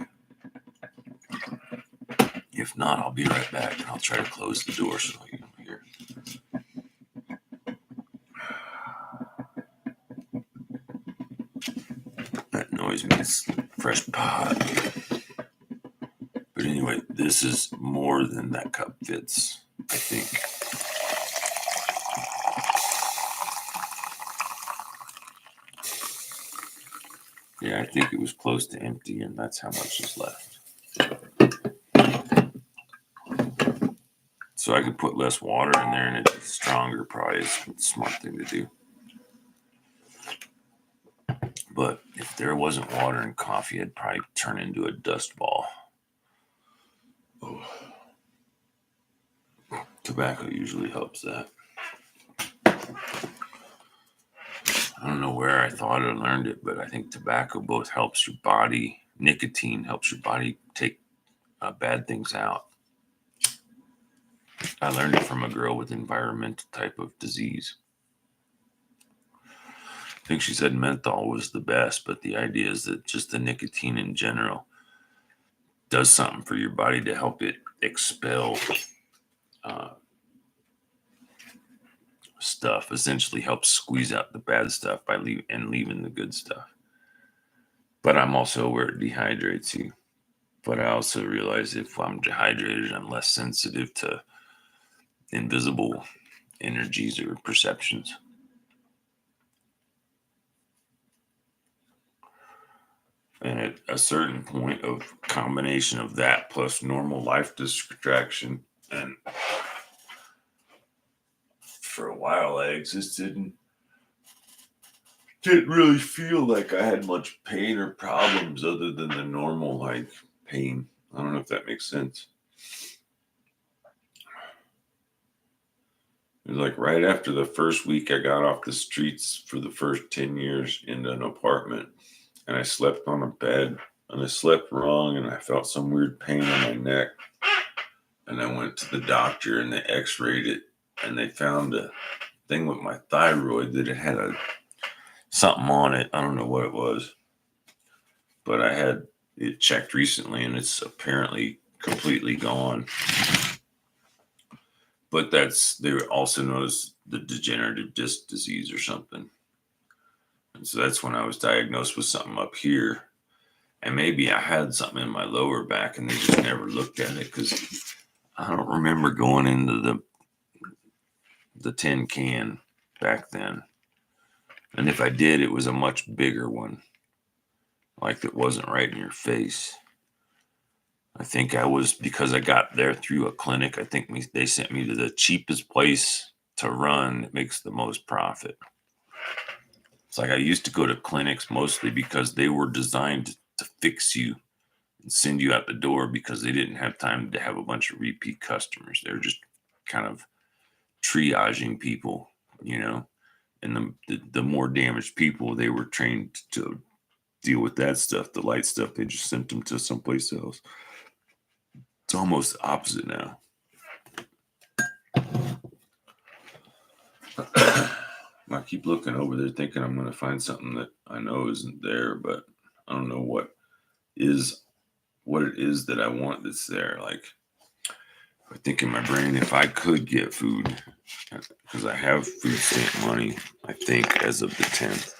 If not, I'll be right back, and I'll try to close the door so you don't hear. That noise means fresh pod. But anyway, this is more than that cup fits, I think. Yeah, I think it was close to empty, and that's how much is left. So I could put less water in there, and it's stronger. Probably is a smart thing to do. But if there wasn't water in coffee, it'd probably turn into a dust ball. Oh. Tobacco usually helps that. I don't know where I thought I learned it, but I think tobacco both helps your body. Nicotine helps your body take bad things out. I learned it from a girl with environmental type of disease. I think she said menthol was the best, but the idea is that just the nicotine in general does something for your body to help it expel stuff. Essentially helps squeeze out the bad stuff by leaving the good stuff. But I'm also aware it dehydrates you. But I also realize if I'm dehydrated, I'm less sensitive to invisible energies or perceptions. And at a certain point of combination of that plus normal life distraction, and for a while I existed and didn't really feel like I had much pain or problems other than the normal like pain. I don't know if that makes sense. It was like right after the first week I got off the streets for the first 10 years in an apartment, and I slept on a bed, and I slept wrong, and I felt some weird pain on my neck. And I went to the doctor, and they x-rayed it, and they found a thing with my thyroid that it had something on it. I don't know what it was, but I had it checked recently, and it's apparently completely gone. But they also known as the degenerative disc disease or something. And so that's when I was diagnosed with something up here. And maybe I had something in my lower back and they just never looked at it because I don't remember going into the tin can back then. And if I did, it was a much bigger one. Like that wasn't right in your face. I think I was, because I got there through a clinic, I think they sent me to the cheapest place to run that makes the most profit. It's like I used to go to clinics mostly because they were designed to fix you and send you out the door because they didn't have time to have a bunch of repeat customers. They were just kind of triaging people, and the more damaged people, they were trained to deal with that stuff. The light stuff, they just sent them to someplace else. It's almost the opposite now. I keep looking over there thinking I'm going to find something that I know isn't there, but I don't know what it is that I want that's there. Like, I think in my brain, if I could get food, because I have food stamp money, I think as of the 10th,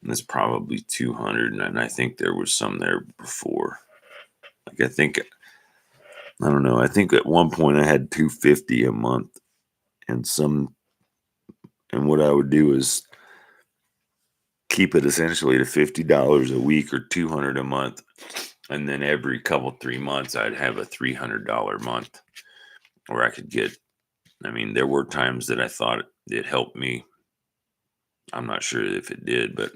and it's probably 200, and I think there was some there before. Like, I don't know. I think at one point I had $250 a month, and what I would do is keep it essentially to $50 a week or $200 a month, And then every couple, 3 months, I'd have a $300 month where I could get, I mean, there were times that I thought it helped me. I'm not sure if it did, but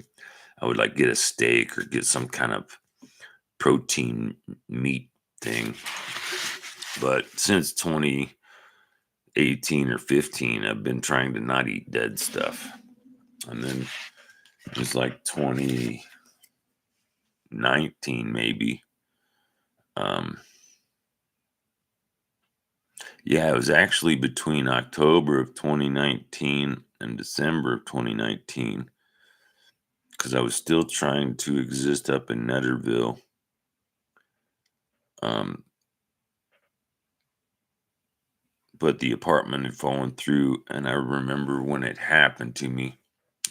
I would like get a steak or get some kind of protein meat thing. But since 2018 or 15, I've been trying to not eat dead stuff. And then it was like 2019, maybe. Yeah, it was actually between October of 2019 and December of 2019 because I was still trying to exist up in Netterville. But the apartment had fallen through, and I remember when it happened to me,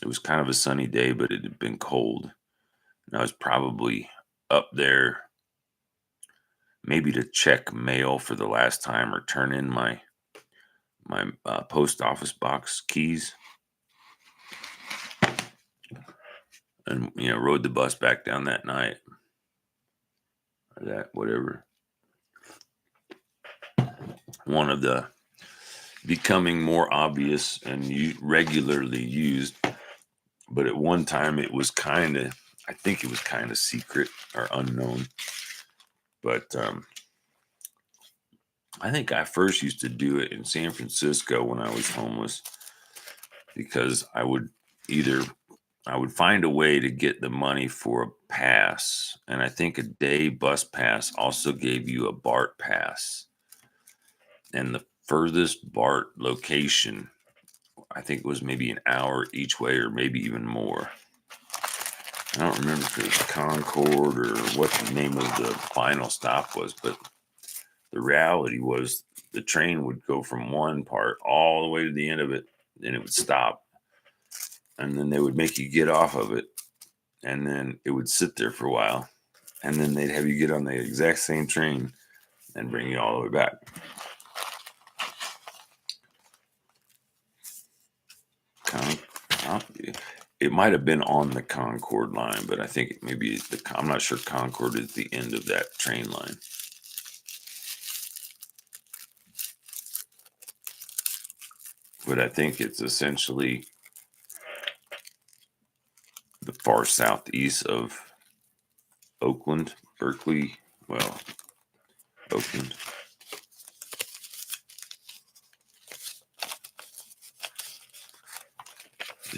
it was kind of a sunny day, but it had been cold. And I was probably up there maybe to check mail for the last time or turn in my post office box keys, and rode the bus back down that night or that whatever. One of the becoming more obvious and regularly used, but at one time it was I think it was kind of secret or unknown. But I think I first used to do it in San Francisco when I was homeless, because I would find a way to get the money for a pass. And I think a day bus pass also gave you a BART pass. And the furthest BART location, I think it was maybe an hour each way or maybe even more. I don't remember if it was Concord or what the name of the final stop was, but the reality was the train would go from one part all the way to the end of it, and it would stop. And then they would make you get off of it, and then it would sit there for a while, and then they'd have you get on the exact same train and bring you all the way back. It might have been on the Concord line, but I think maybe I'm not sure Concord is the end of that train line. But I think it's essentially the far southeast of Oakland, Berkeley, Oakland.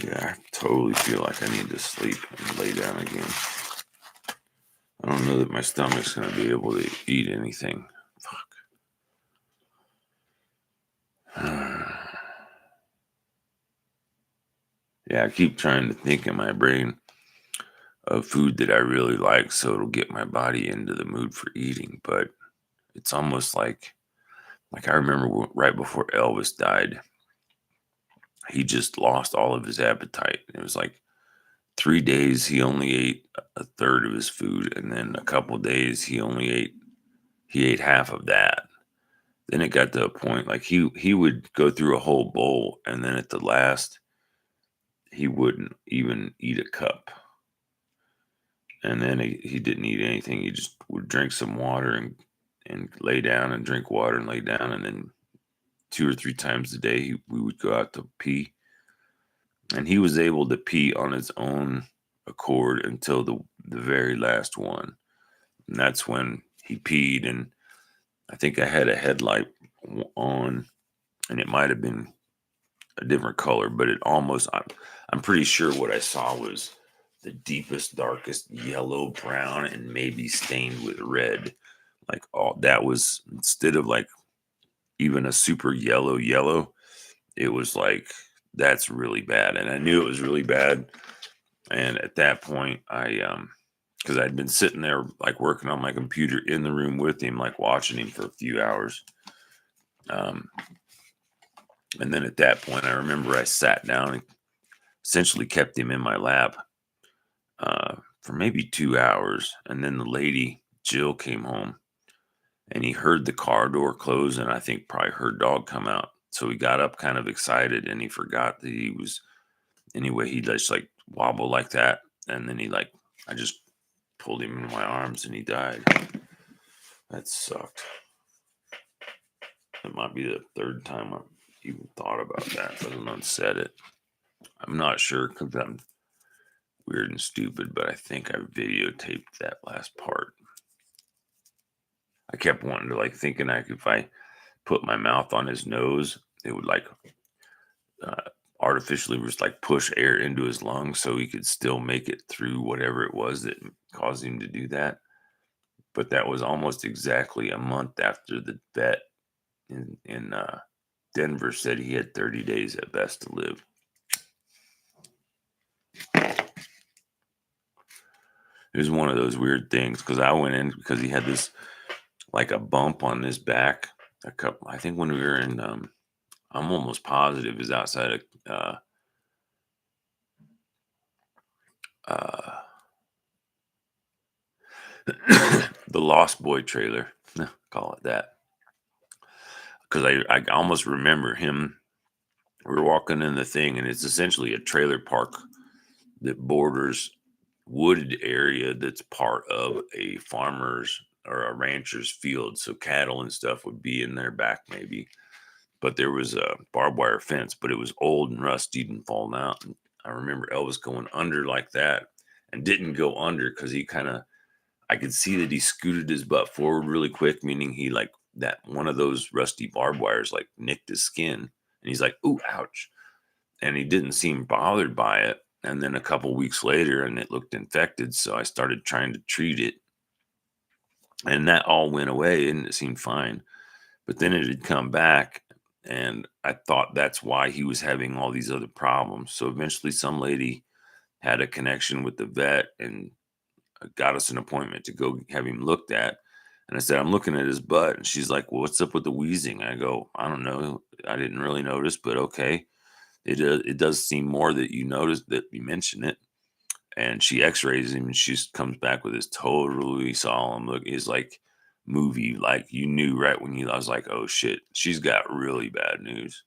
Yeah, I totally feel like I need to sleep and lay down again. I don't know that my stomach's going to be able to eat anything. Fuck. Yeah, I keep trying to think in my brain of food that I really like so it'll get my body into the mood for eating. But it's almost like I remember right before Elvis died, he just lost all of his appetite. It was like 3 days he only ate a third of his food, and then a couple days he ate half of that. Then it got to a point like he would go through a whole bowl, and then at the last he wouldn't even eat a cup. And then he didn't eat anything. He just would drink some water and lay down and drink water and lay down, and then 2 or 3 times a day we would go out to pee. And he was able to pee on his own accord until the very last one. And that's when he peed. And I think I had a headlight on, and it might have been a different color, but I'm pretty sure what I saw was the deepest, darkest yellow, brown, and maybe stained with red. Like, all that was, instead of like even a super yellow, it was like, that's really bad. And I knew it was really bad. And at that point, because I'd been sitting there like working on my computer in the room with him, like watching him for a few hours. And then at that point, I remember I sat down and essentially kept him in my lap for maybe 2 hours. And then the lady, Jill, came home, and he heard the car door close, and I think probably heard dog come out. So he got up kind of excited, and he forgot that he was, anyway, he just like wobble like that. And then I just pulled him in my arms and he died. That sucked. It might be the third time I've even thought about that, let alone said it. I'm not sure because I'm weird and stupid, but I think I videotaped that last part. I kept wanting to thinking if I put my mouth on his nose, it would uh, artificially just push air into his lungs so he could still make it through whatever it was that caused him to do that. But that was almost exactly a month after the vet in Denver said he had 30 days at best to live. It was one of those weird things because I went in because he had this a bump on his back. I think when we were in, I'm almost positive is outside of the Lost Boy trailer, call it that. Because I almost remember him. We were walking in the thing, and it's essentially a trailer park that borders wooded area that's part of a farmer's or a rancher's field. So cattle and stuff would be in their back maybe. But there was a barbed wire fence, but it was old and rusty and fallen out. And I remember Elvis going under like that and didn't go under because he I could see that he scooted his butt forward really quick, meaning he that one of those rusty barbed wires nicked his skin. And he's like, ooh, ouch. And he didn't seem bothered by it. And then a couple weeks later, and it looked infected. So I started trying to treat it. And that all went away and it seemed fine. But then it had come back. And I thought that's why he was having all these other problems. So eventually, some lady had a connection with the vet and got us an appointment to go have him looked at. And I said, I'm looking at his butt. And she's like, well, what's up with the wheezing? I go, I don't know. I didn't really notice, but okay. It does seem more that you notice that you mention it. And she x-rays him and she comes back with this totally solemn look. It's like movie, you knew right when I was like, oh shit, she's got really bad news.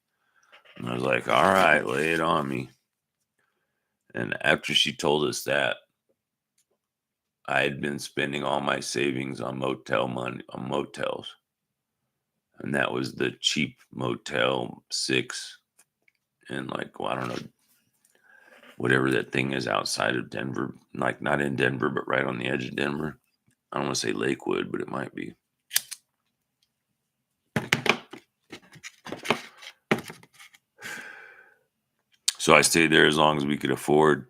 And I was like, all right, lay it on me. And after she told us that, I had been spending all my savings on motel money on motels. And that was the cheap Motel 6 and I don't know, whatever that thing is outside of Denver, not in Denver, but right on the edge of Denver. I don't want to say Lakewood, but it might be. So I stayed there as long as we could afford.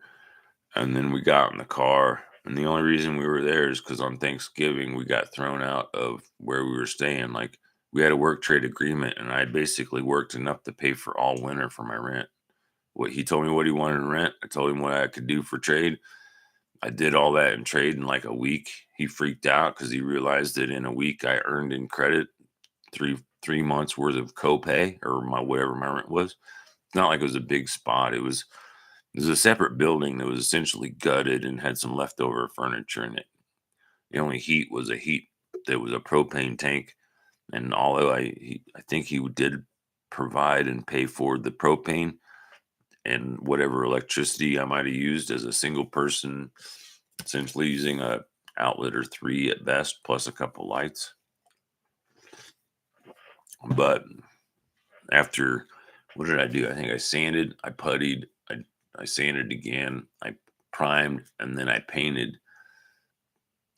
And then we got in the car. And the only reason we were there is because on Thanksgiving, we got thrown out of where we were staying. We had a work trade agreement, and I basically worked enough to pay for all winter for my rent. He told me what he wanted in rent. I told him what I could do for trade. I did all that in trade in a week. He freaked out because he realized that in a week I earned in credit three months worth of copay or whatever my rent was. It's not like it was a big spot. It was a separate building that was essentially gutted and had some leftover furniture in it. The only heat was there was a propane tank, and although I think he did provide and pay for the propane and whatever electricity I might have used as a single person, essentially using a outlet or 3 at best, plus a couple lights. But after, what did I do? I think I sanded, I puttied, I sanded again, I primed, and then I painted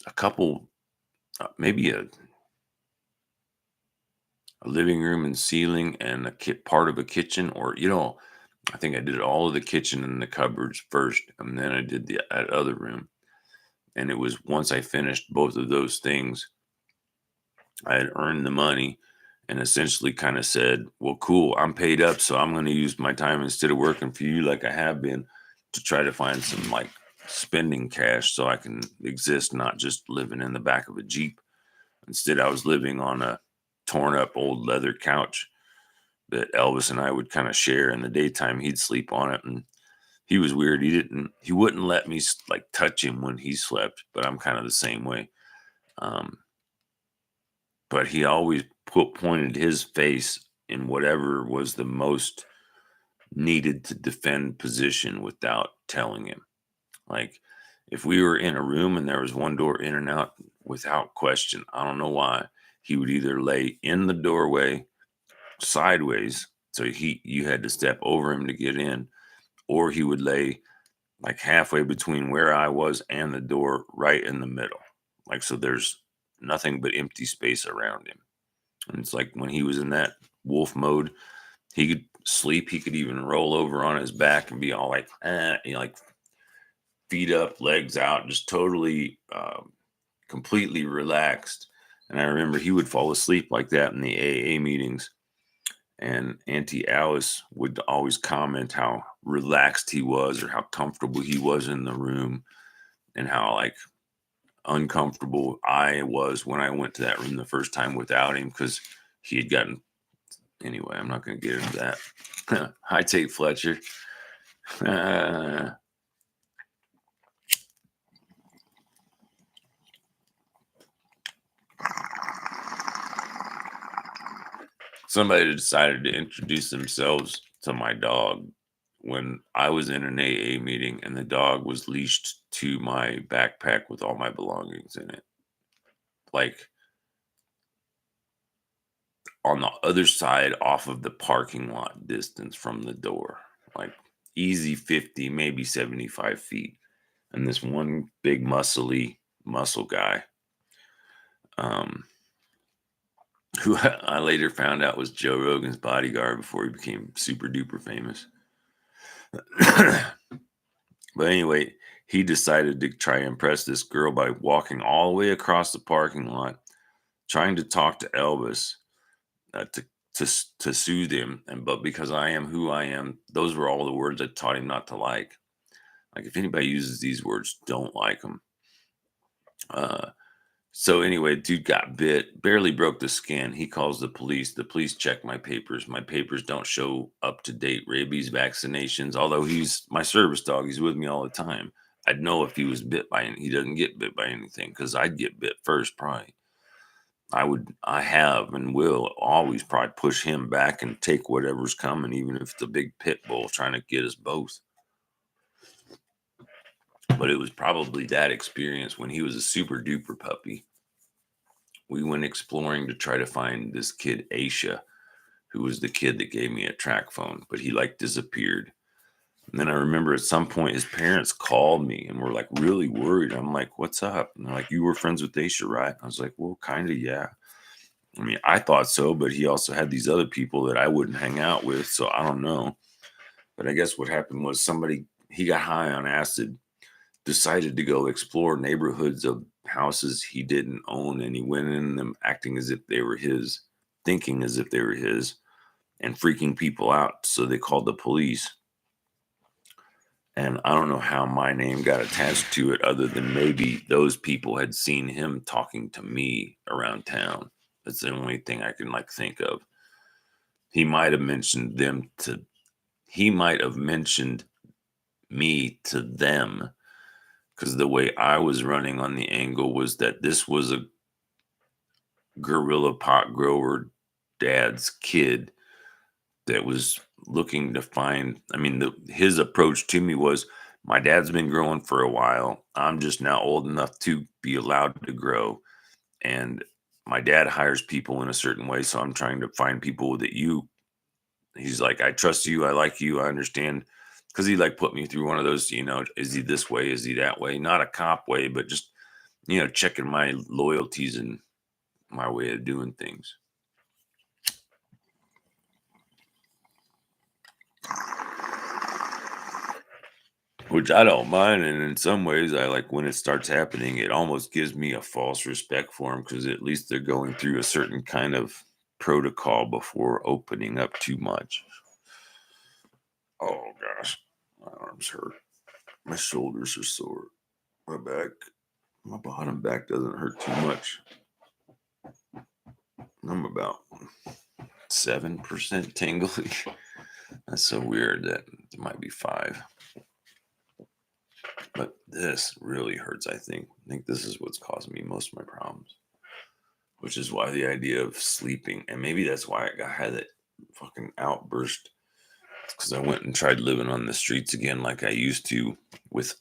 a couple, maybe a living room and ceiling and part of a kitchen, or I think I did all of the kitchen and the cupboards first, and then I did that other room. And it was once I finished both of those things, I had earned the money and essentially kind of said, well, cool, I'm paid up, so I'm going to use my time instead of working for you like I have been to try to find some spending cash so I can exist, not just living in the back of a Jeep. Instead, I was living on a torn up old leather couch that Elvis and I would kind of share. In the daytime, he'd sleep on it, and he was weird. He wouldn't let me touch him when he slept, but I'm kind of the same way. But he always pointed his face in whatever was the most needed to defend position without telling him. If we were in a room and there was one door in and out, without question, I don't know why, he would either lay in the doorway sideways, so you had to step over him to get in, or he would lay like halfway between where I was and the door, right in the middle. Like, so there's nothing but empty space around him. And it's like when he was in that wolf mode, he could sleep. He could even roll over on his back and be all like, like feet up, legs out, just totally, completely relaxed. And I remember he would fall asleep like that in the AA meetings. And Auntie Alice would always comment how relaxed he was or how comfortable he was in the room and how like uncomfortable I was when I went to that room the first time without him because he had gotten. Anyway, I'm not going to get into that. Hi, Tate Fletcher. Somebody decided to introduce themselves to my dog when I was in an AA meeting and the dog was leashed to my backpack with all my belongings in it. Like on the other side off of the parking lot distance from the door. Like easy 50, maybe 75 feet. And this one big muscle guy, who I later found out was Joe Rogan's bodyguard before he became super duper famous. But anyway, he decided to try and impress this girl by walking all the way across the parking lot, trying to talk to Elvis, to soothe him. But because I am who I am, those were all the words I taught him not to like. Like if anybody uses these words, don't like them. So anyway, dude got bit, barely broke the skin. He calls the police. The police check my papers. My papers don't show up to date rabies vaccinations. Although he's my service dog, he's with me all the time. I'd know if he was bit by he doesn't get bit by anything because I'd get bit first, probably. I have and will always probably push him back and take whatever's coming, even if it's a big pit bull trying to get us both. But it was probably that experience when he was a super duper puppy. We went exploring to try to find this kid, Aisha, who was the kid that gave me a track phone, but he like disappeared. And then I remember at some point his parents called me and were like really worried. I'm like, what's up? And they're like, you were friends with Aisha, right? I was like, well, kind of, yeah. I mean, I thought so, but he also had these other people that I wouldn't hang out with. So I don't know. But I guess what happened was he got high on acid, decided to go explore neighborhoods of houses he didn't own, and he went in them acting as if they were his, thinking as if they were his, and freaking people out. So they called the police. And I don't know how my name got attached to it other than maybe those people had seen him talking to me around town. That's the only thing I can like think of. He might have mentioned me to them because the way I was running on the angle was that this was a guerrilla pot grower dad's kid that was looking to find. I mean, his approach to me was, my dad's been growing for a while. I'm just now old enough to be allowed to grow. And my dad hires people in a certain way. So I'm trying to find people that he's like, I trust you. I like you. I understand. Cause he like put me through one of those, is he this way? Is he that way? Not a cop way, but just, checking my loyalties and my way of doing things. Which I don't mind, and in some ways, I like when it starts happening. It almost gives me a false respect for them because at least they're going through a certain kind of protocol before opening up too much. Oh gosh, my arms hurt. My shoulders are sore. My bottom back doesn't hurt too much. I'm about 7% tingly. That's so weird that it might be 5. But this really hurts, I think. I think this is what's causing me most of my problems. Which is why the idea of sleeping, and maybe that's why I had that fucking outburst, because I went and tried living on the streets again like I used to, with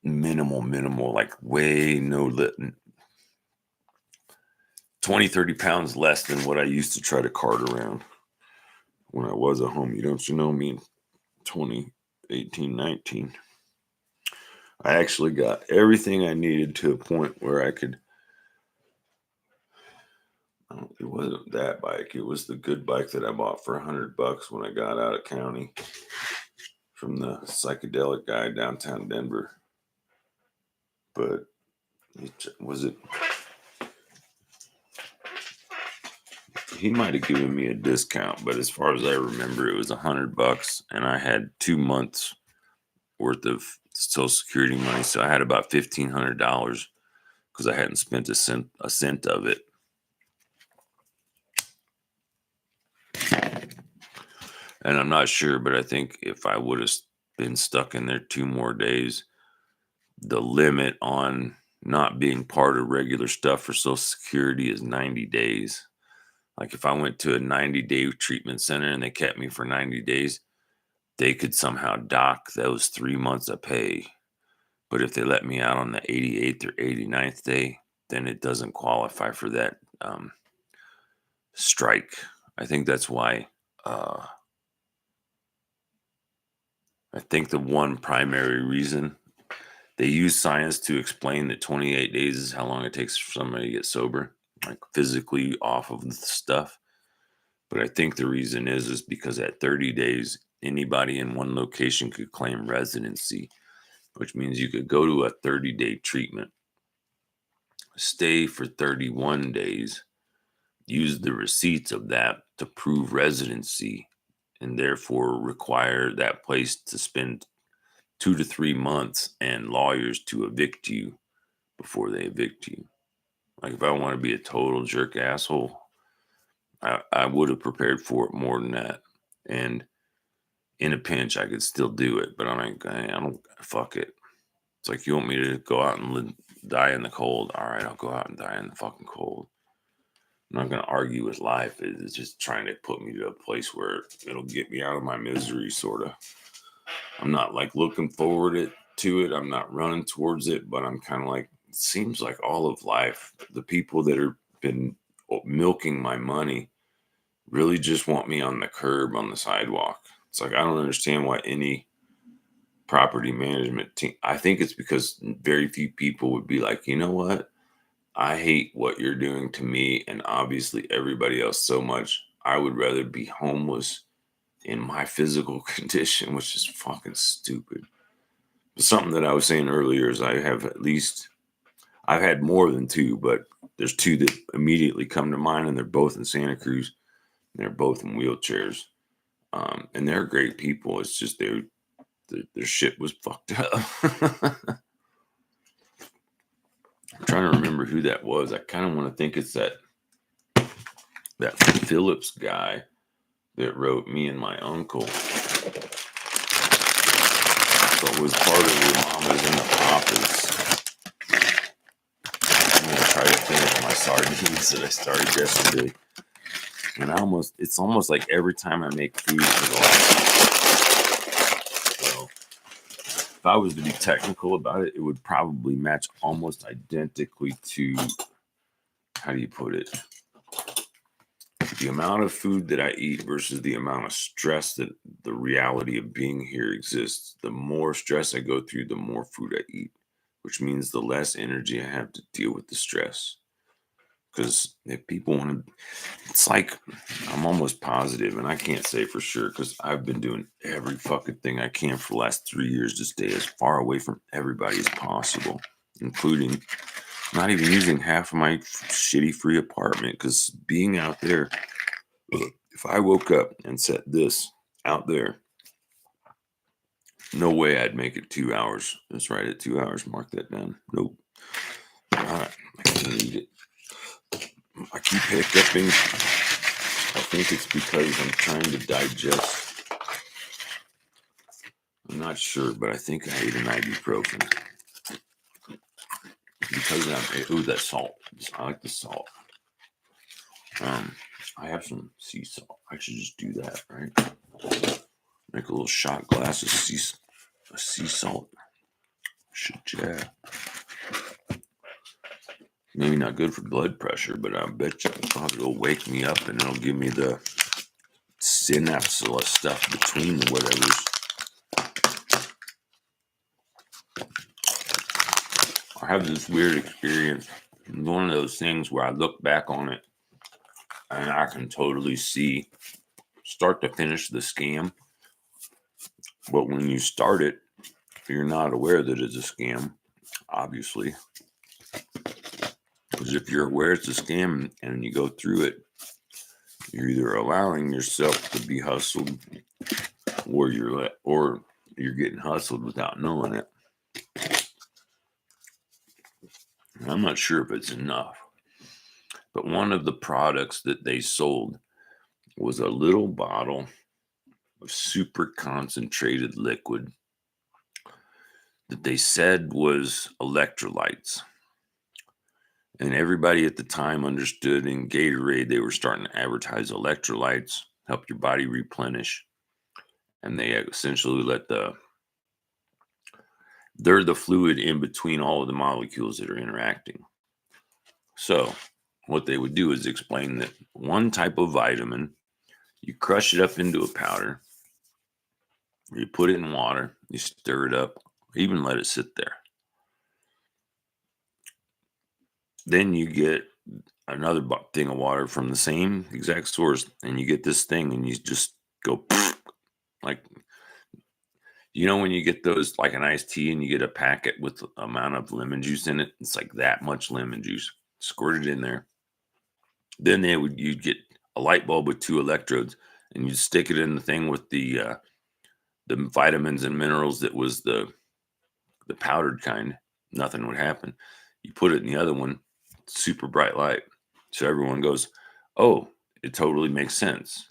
minimal, like way no 20, 30 pounds less than what I used to try to cart around when I was at home. You know me in 2018, 19. I actually got everything I needed to a point where I could. It wasn't that bike. It was the good bike that I bought for $100 when I got out of county from the psychedelic guy downtown Denver. But he might have given me a discount, but as far as I remember, it was $100, and I had 2 months worth of Social Security money, so I had about $1,500 because I hadn't spent a cent of it. And I'm not sure, but I think if I would have been stuck in there 2 more days, the limit on not being part of regular stuff for Social Security is 90 days. Like if I went to a 90-day treatment center and they kept me for 90 days, they could somehow dock those 3 months of pay. But if they let me out on the 88th or 89th day, then it doesn't qualify for that strike. I think that's why. I think the one primary reason they use science to explain that 28 days is how long it takes for somebody to get sober, like physically off of the stuff. But I think the reason is because at 30 days, anybody in one location could claim residency, which means you could go to a 30-day treatment, stay for 31 days, use the receipts of that to prove residency, and therefore require that place to spend 2 to 3 months and lawyers to evict you before they evict you. Like if I want to be a total jerk asshole, I would have prepared for it more than that. And in a pinch, I could still do it, but I'm like, I don't, fuck it. It's like, you want me to go out and die in the cold? All right, I'll go out and die in the fucking cold. I'm not going to argue with life. It's just trying to put me to a place where it'll get me out of my misery, sort of. I'm not like looking forward to it. I'm not running towards it, but I'm kind of like, it seems like all of life, the people that have been milking my money really just want me on the curb, on the sidewalk. It's like, I don't understand why any property management team, I think it's because very few people would be like, you know what? I hate what you're doing to me and obviously everybody else so much. I would rather be homeless in my physical condition, which is fucking stupid. But something that I was saying earlier is I've had more than 2, but there's 2 that immediately come to mind, and they're both in Santa Cruz. And they're both in wheelchairs. And they're great people. It's just their shit was fucked up. I'm trying to remember who that was. I kind of want to think it's that Phillips guy that wrote Me and My Uncle. So it was part of Your Mamas and the Papas. I'm going to try to finish my sardines that I started yesterday. And it's almost like every time I make food for the last. So if I was to be technical about it, it would probably match almost identically to, how do you put it? The amount of food that I eat versus the amount of stress that the reality of being here exists. The more stress I go through, the more food I eat, which means the less energy I have to deal with the stress. Because if people want to, it's like, I'm almost positive, and I can't say for sure because I've been doing every fucking thing I can for the last 3 years to stay as far away from everybody as possible, including not even using half of my shitty free apartment. Because being out there, if I woke up and set this out there, no way I'd make it 2 hours. That's right at 2 hours. Mark that down. Nope. All right. I can't eat it. I keep hiccuping. I think it's because I'm trying to digest. I'm not sure, but I think I ate an ibuprofen. Because that salt. I like the salt. I have some sea salt. I should just do that, right? Make a little shot glass of sea salt. Yeah. Maybe not good for blood pressure, but I bet you it'll wake me up and it'll give me the synapse stuff between the whatevers. I have this weird experience. One of those things where I look back on it and I can totally see start to finish the scam. But when you start it, you're not aware that it's a scam, obviously. Because if you're aware it's a scam and you go through it, you're either allowing yourself to be hustled or you're getting hustled without knowing it. I'm not sure if it's enough. But one of the products that they sold was a little bottle of super concentrated liquid that they said was electrolytes. And everybody at the time understood in Gatorade, they were starting to advertise electrolytes, help your body replenish. And they essentially they're the fluid in between all of the molecules that are interacting. So what they would do is explain that one type of vitamin, you crush it up into a powder, you put it in water, you stir it up, even let it sit there. Then you get another thing of water from the same exact source, and you get this thing, and you just go like, when you get those like an iced tea and you get a packet with the amount of lemon juice in it, it's like that much lemon juice squirted in there. Then you'd get a light bulb with 2 electrodes, and you'd stick it in the thing with the vitamins and minerals that was the powdered kind. Nothing would happen. You put it in the other one, super bright light. So everyone goes, oh, it totally makes sense.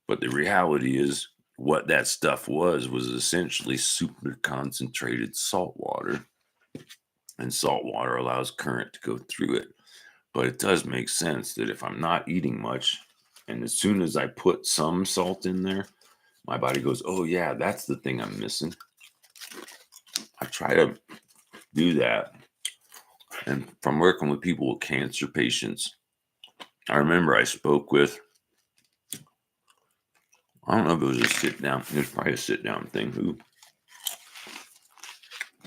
But the reality is what that stuff was essentially super concentrated salt water. And salt water allows current to go through it. But it does make sense that if I'm not eating much, and as soon as I put some salt in there, my body goes, oh yeah, that's the thing I'm missing. I try to do that. And from working with people with cancer patients, I remember I spoke with, I don't know if it was a sit down, it was probably a sit down thing,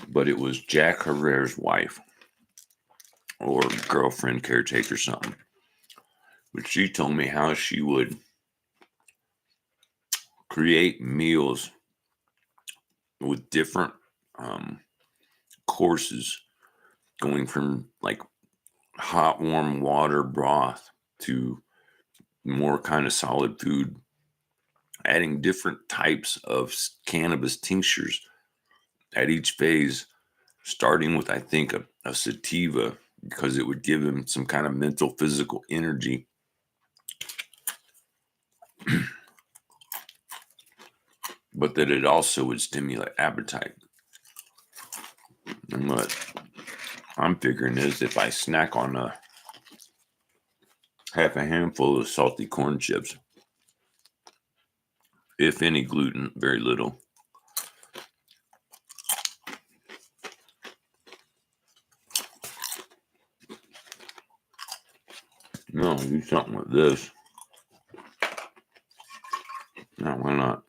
but it was Jack Herrera's wife or girlfriend, caretaker, something. But she told me how she would create meals with different courses, going from like hot, warm water broth to more kind of solid food, adding different types of cannabis tinctures at each phase, starting with, I think, a sativa, because it would give him some kind of mental, physical energy. But that it also would stimulate appetite. And what I'm figuring is if I snack on half a handful of salty corn chips, if any gluten, very little, do something with this. Now, why not?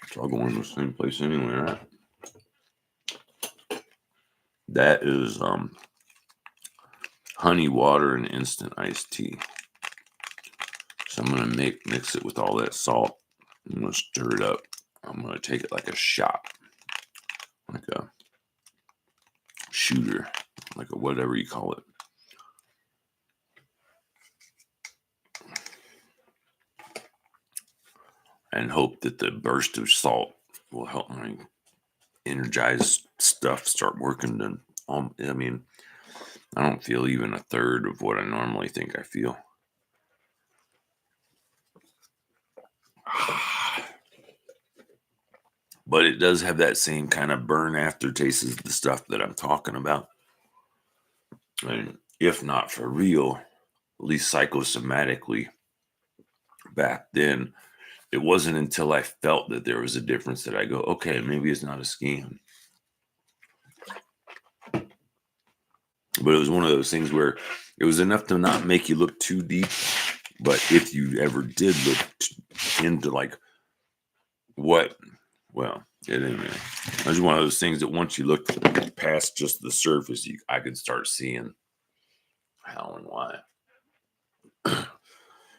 It's all going to the same place anyway, right? That is honey water and instant iced tea. So I'm going to mix it with all that salt. I'm going to stir it up. I'm going to take it like a shot, like a shooter, like a whatever you call it. And hope that the burst of salt will help my energized stuff start working. Then, I don't feel even a third of what I normally think I feel. But it does have that same kind of burn aftertaste as the stuff that I'm talking about. And if not for real, at least psychosomatically, back then, it wasn't until I felt that there was a difference that I go, okay, maybe it's not a scam. But it was one of those things where it was enough to not make you look too deep. But if you ever did look into like what, well, it didn't really. It was one of those things that once you looked past just the surface, I could start seeing how and why.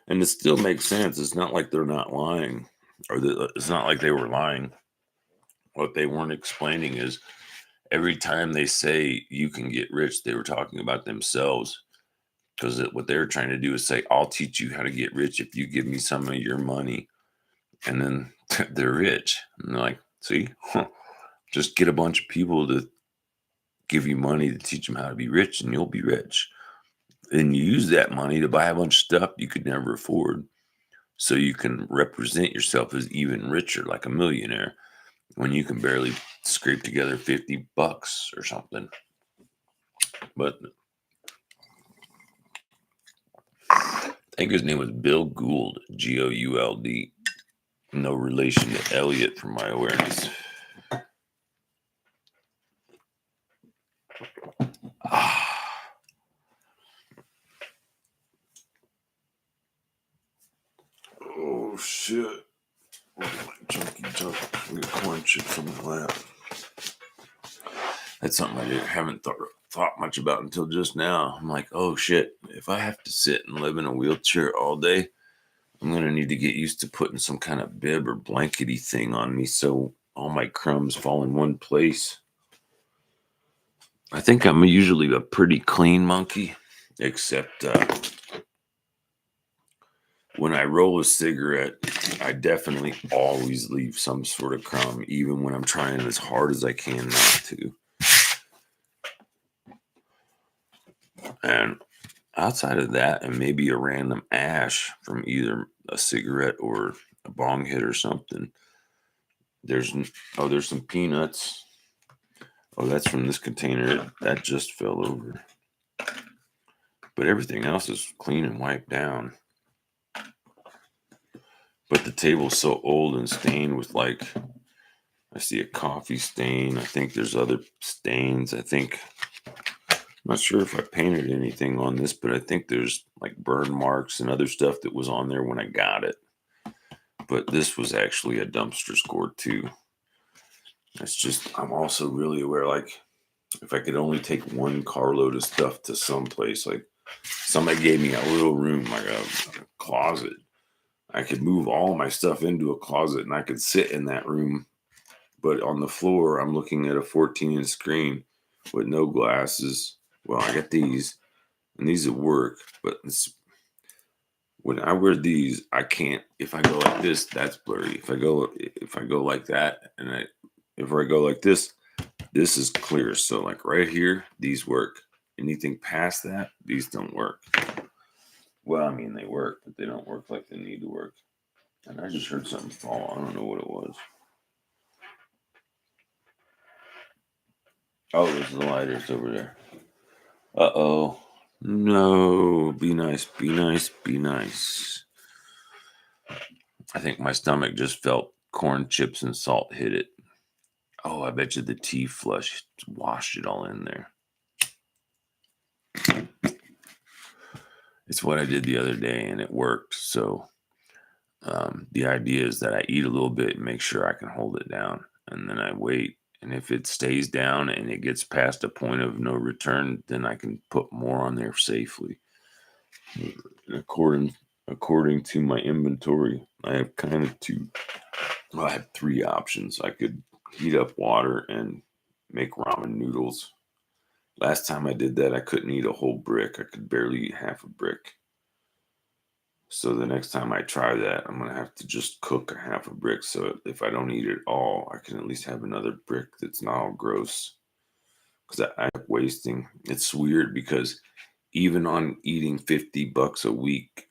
And it still makes sense. It's not like they're not lying, or it's not like they were lying. What they weren't explaining is every time they say you can get rich, they were talking about themselves. Because what they were trying to do is say, I'll teach you how to get rich if you give me some of your money. And then they're rich. And they're like, see, just get a bunch of people to give you money to teach them how to be rich and you'll be rich. And you use that money to buy a bunch of stuff you could never afford. So you can represent yourself as even richer, like a millionaire, when you can barely scrape together $50 or something. But I think his name was Bill Gould, Gould. No relation to Elliot from my awareness. Oh, shit. Junky junk. We got corn chips on my lap. That's something I haven't thought much about until just now. I'm like, oh, shit. If I have to sit and live in a wheelchair all day, I'm going to need to get used to putting some kind of bib or blankety thing on me so all my crumbs fall in one place. I think I'm usually a pretty clean monkey, except when I roll a cigarette, I definitely always leave some sort of crumb, even when I'm trying as hard as I can not to. And outside of that, and maybe a random ash from either a cigarette or a bong hit or something. There's some peanuts. Oh, that's from this container. That just fell over. But everything else is clean and wiped down. But the table's so old and stained with I see a coffee stain. I think there's other stains. I'm not sure if I painted anything on this, but I think there's burn marks and other stuff that was on there when I got it. But this was actually a dumpster score too. It's just, I'm also really aware, if I could only take one carload of stuff to someplace, somebody gave me a little room, like a closet. I could move all my stuff into a closet and I could sit in that room. But on the floor, I'm looking at a 14-inch screen with no glasses. Well, I got these, and these at work. But when I wear these, I can't. If I go like this, that's blurry. If I go like that, if I go like this is clear. So right here, these work. Anything past that, these don't work. Well, I mean, they work, but they don't work like they need to work. And I just heard something fall. I don't know what it was. Oh, there's the lighters over there. Uh-oh. No. Be nice, be nice, be nice. I think my stomach just felt corn chips and salt hit it. Oh, I bet you the tea flush washed it all in there. It's what I did the other day, and it worked. So the idea is that I eat a little bit and make sure I can hold it down. And then I wait. And if it stays down and it gets past a point of no return, then I can put more on there safely. According to my inventory, I have I have three options. I could heat up water and make ramen noodles. Last time I did that, I couldn't eat a whole brick. I could barely eat half a brick. So the next time I try that, I'm going to have to just cook a half a brick. So if I don't eat it all, I can at least have another brick that's not all gross. Because I'm wasting. It's weird because even on eating $50 a week,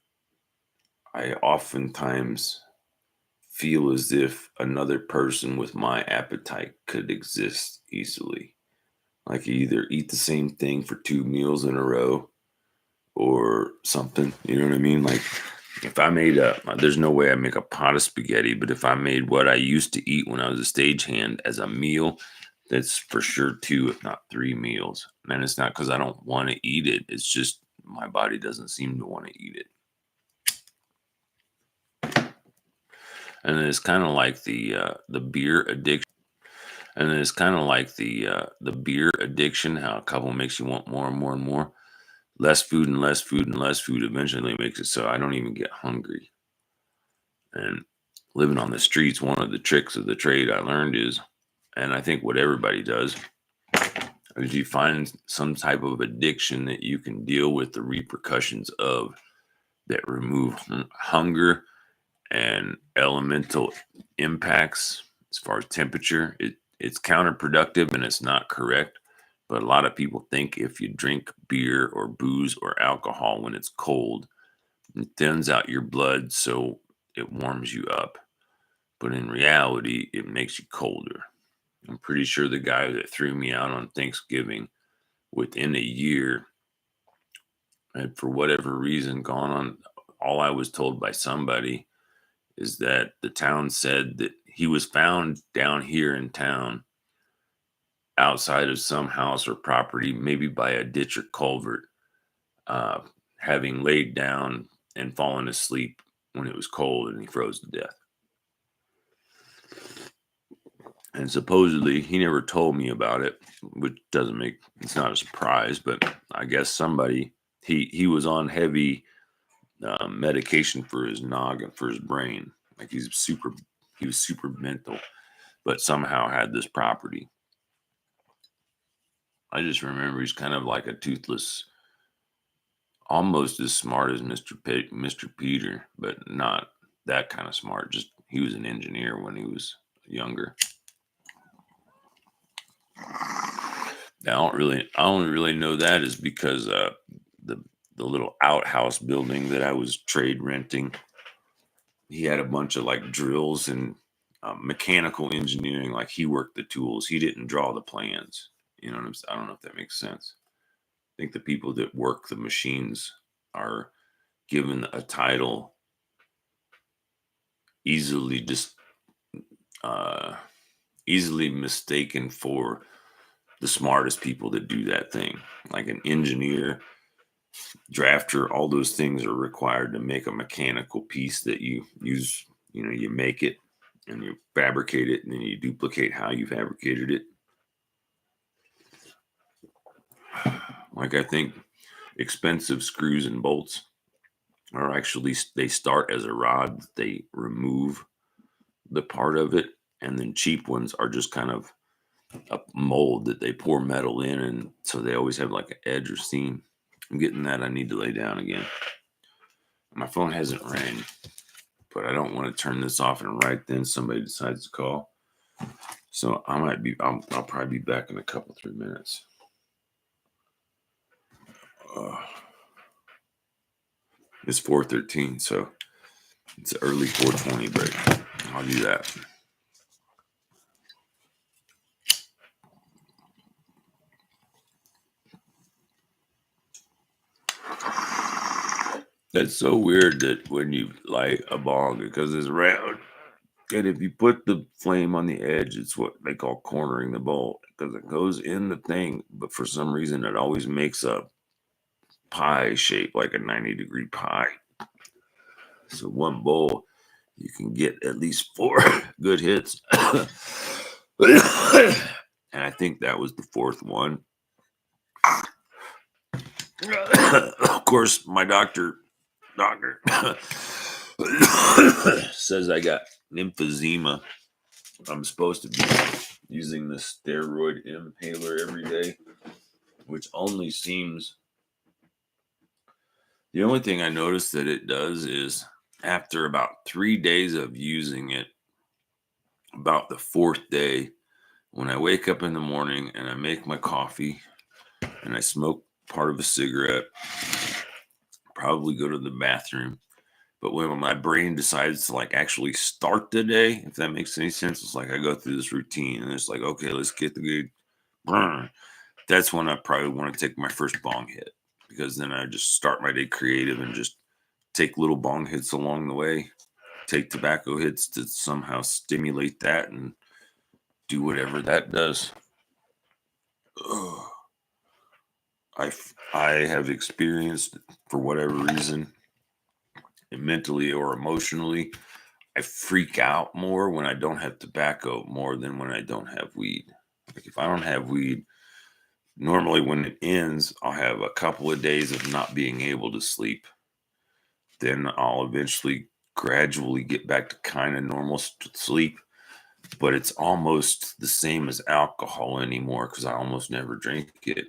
I oftentimes feel as if another person with my appetite could exist easily. Like either eat the same thing for 2 meals in a row or something. You know what I mean? Like if I made there's no way I make a pot of spaghetti, but if I made what I used to eat when I was a stagehand as a meal, That's for sure 2, if not 3 meals. And it's not because I don't want to eat it. It's just my body doesn't seem to want to eat it. And then it's kind of like the beer addiction. And then it's kind of like the beer addiction, how a couple makes you want more and more and more. Less food and less food and less food eventually makes it so I don't even get hungry. And living on the streets, one of the tricks of the trade I learned is, and I think what everybody does, is you find some type of addiction that you can deal with the repercussions of, that remove hunger and elemental impacts as far as temperature. It's counterproductive and it's not correct. But a lot of people think if you drink beer or booze or alcohol when it's cold, it thins out your blood so it warms you up. But in reality, it makes you colder. I'm pretty sure the guy that threw me out on Thanksgiving, within a year, had for whatever reason gone on. All I was told by somebody is that the town said that he was found down here in town outside of some house or property, maybe by a ditch or culvert, uh, having laid down and fallen asleep when it was cold and he froze to death. And supposedly he never told me about it, which doesn't make, it's not a surprise, but I guess somebody, he was on heavy medication for his noggin, for his brain. Like he was super mental, but somehow had this property. I just remember he's kind of like a toothless, almost as smart as Mr. Peter, but not that kind of smart. Just he was an engineer when he was younger. I only really know that is because the the little outhouse building that I was trade renting, he had a bunch of like drills and mechanical engineering. Like he worked the tools, he didn't draw the plans. You know what I'm saying? I don't know if that makes sense. I think the people that work the machines are given a title easily just uh, easily mistaken for the smartest people that do that thing. Like an engineer, drafter, all those things are required to make a mechanical piece that you use. You know, you make it and you fabricate it and then you duplicate how you fabricated it. Like I think expensive screws and bolts are actually, they start as a rod, they remove the part of it, and then cheap ones are just kind of a mold that they pour metal in, and so they always have like an edge or seam. I'm getting that. I need to lay down again. My phone hasn't rang, but I don't want to turn this off and right then somebody decides to call. So I'll probably be back in a couple 3 minutes. It's 4:13, so it's early 4:20, but I'll do that. That's so weird that when you light a bong, because it's round, and if you put the flame on the edge, it's what they call cornering the bowl, because it goes in the thing, but for some reason it always makes a pie shape, like a 90-degree pie. So one bowl, you can get at least 4 good hits. And I think that was the 4th one. Of course, my doctor says I got emphysema. I'm supposed to be using the steroid inhaler every day, which only seems, the only thing I noticed that it does is after about 3 days of using it, about the 4th day, when I wake up in the morning and I make my coffee and I smoke part of a cigarette, probably go to the bathroom. But when my brain decides to like actually start the day, if that makes any sense, it's like I go through this routine and it's like, okay, let's get the good burn. That's when I probably want to take my first bong hit, because then I just start my day creative and just take little bong hits along the way, take tobacco hits to somehow stimulate that and do whatever that does. I have experienced, for whatever reason, mentally or emotionally, I freak out more when I don't have tobacco more than when I don't have weed. Like if I don't have weed, normally when it ends, I'll have a couple of days of not being able to sleep. Then I'll eventually gradually get back to kind of normal sleep, but it's almost the same as alcohol anymore because I almost never drink it.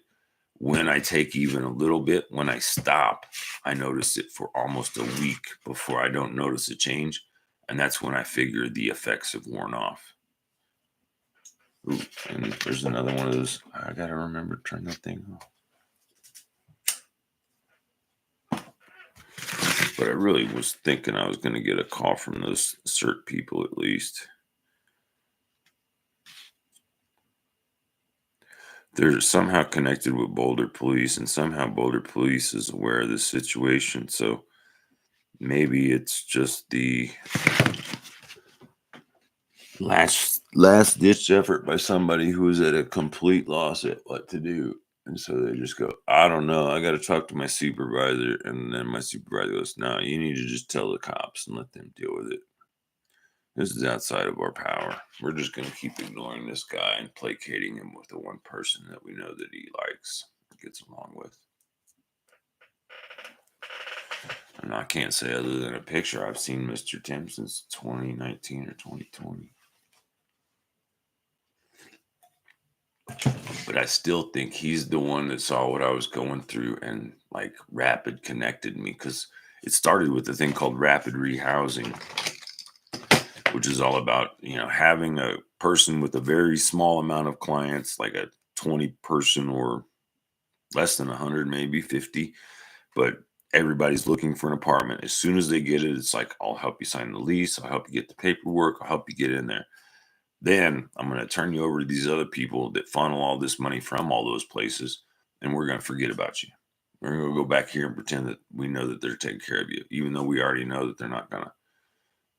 When I take even a little bit, when I stop, I notice it for almost a week before I don't notice a change. And that's when I figure the effects have worn off. Ooh, and there's another one of those. I got to remember to turn that thing off. But I really was thinking I was going to get a call from those CERT people at least. They're somehow connected with Boulder Police, and somehow Boulder Police is aware of this situation. So maybe it's just the last ditch effort by somebody who is at a complete loss at what to do. And so they just go, I don't know. I got to talk to my supervisor. And then my supervisor goes, no, you need to just tell the cops and let them deal with it. This is outside of our power. We're just going to keep ignoring this guy and placating him with the one person that we know that he likes, gets along with. And I can't say other than a picture. I've seen Mr. Tim since 2019 or 2020. But I still think he's the one that saw what I was going through and like rapid connected me, because it started with a thing called rapid rehousing, which is all about, having a person with a very small amount of clients, like a 20 person or less than 100, maybe 50, but everybody's looking for an apartment. As soon as they get it, it's like, I'll help you sign the lease. I'll help you get the paperwork. I'll help you get in there. Then I'm going to turn you over to these other people that funnel all this money from all those places, and we're going to forget about you. We're going to go back here and pretend that we know that they're taking care of you, even though we already know that they're not going to.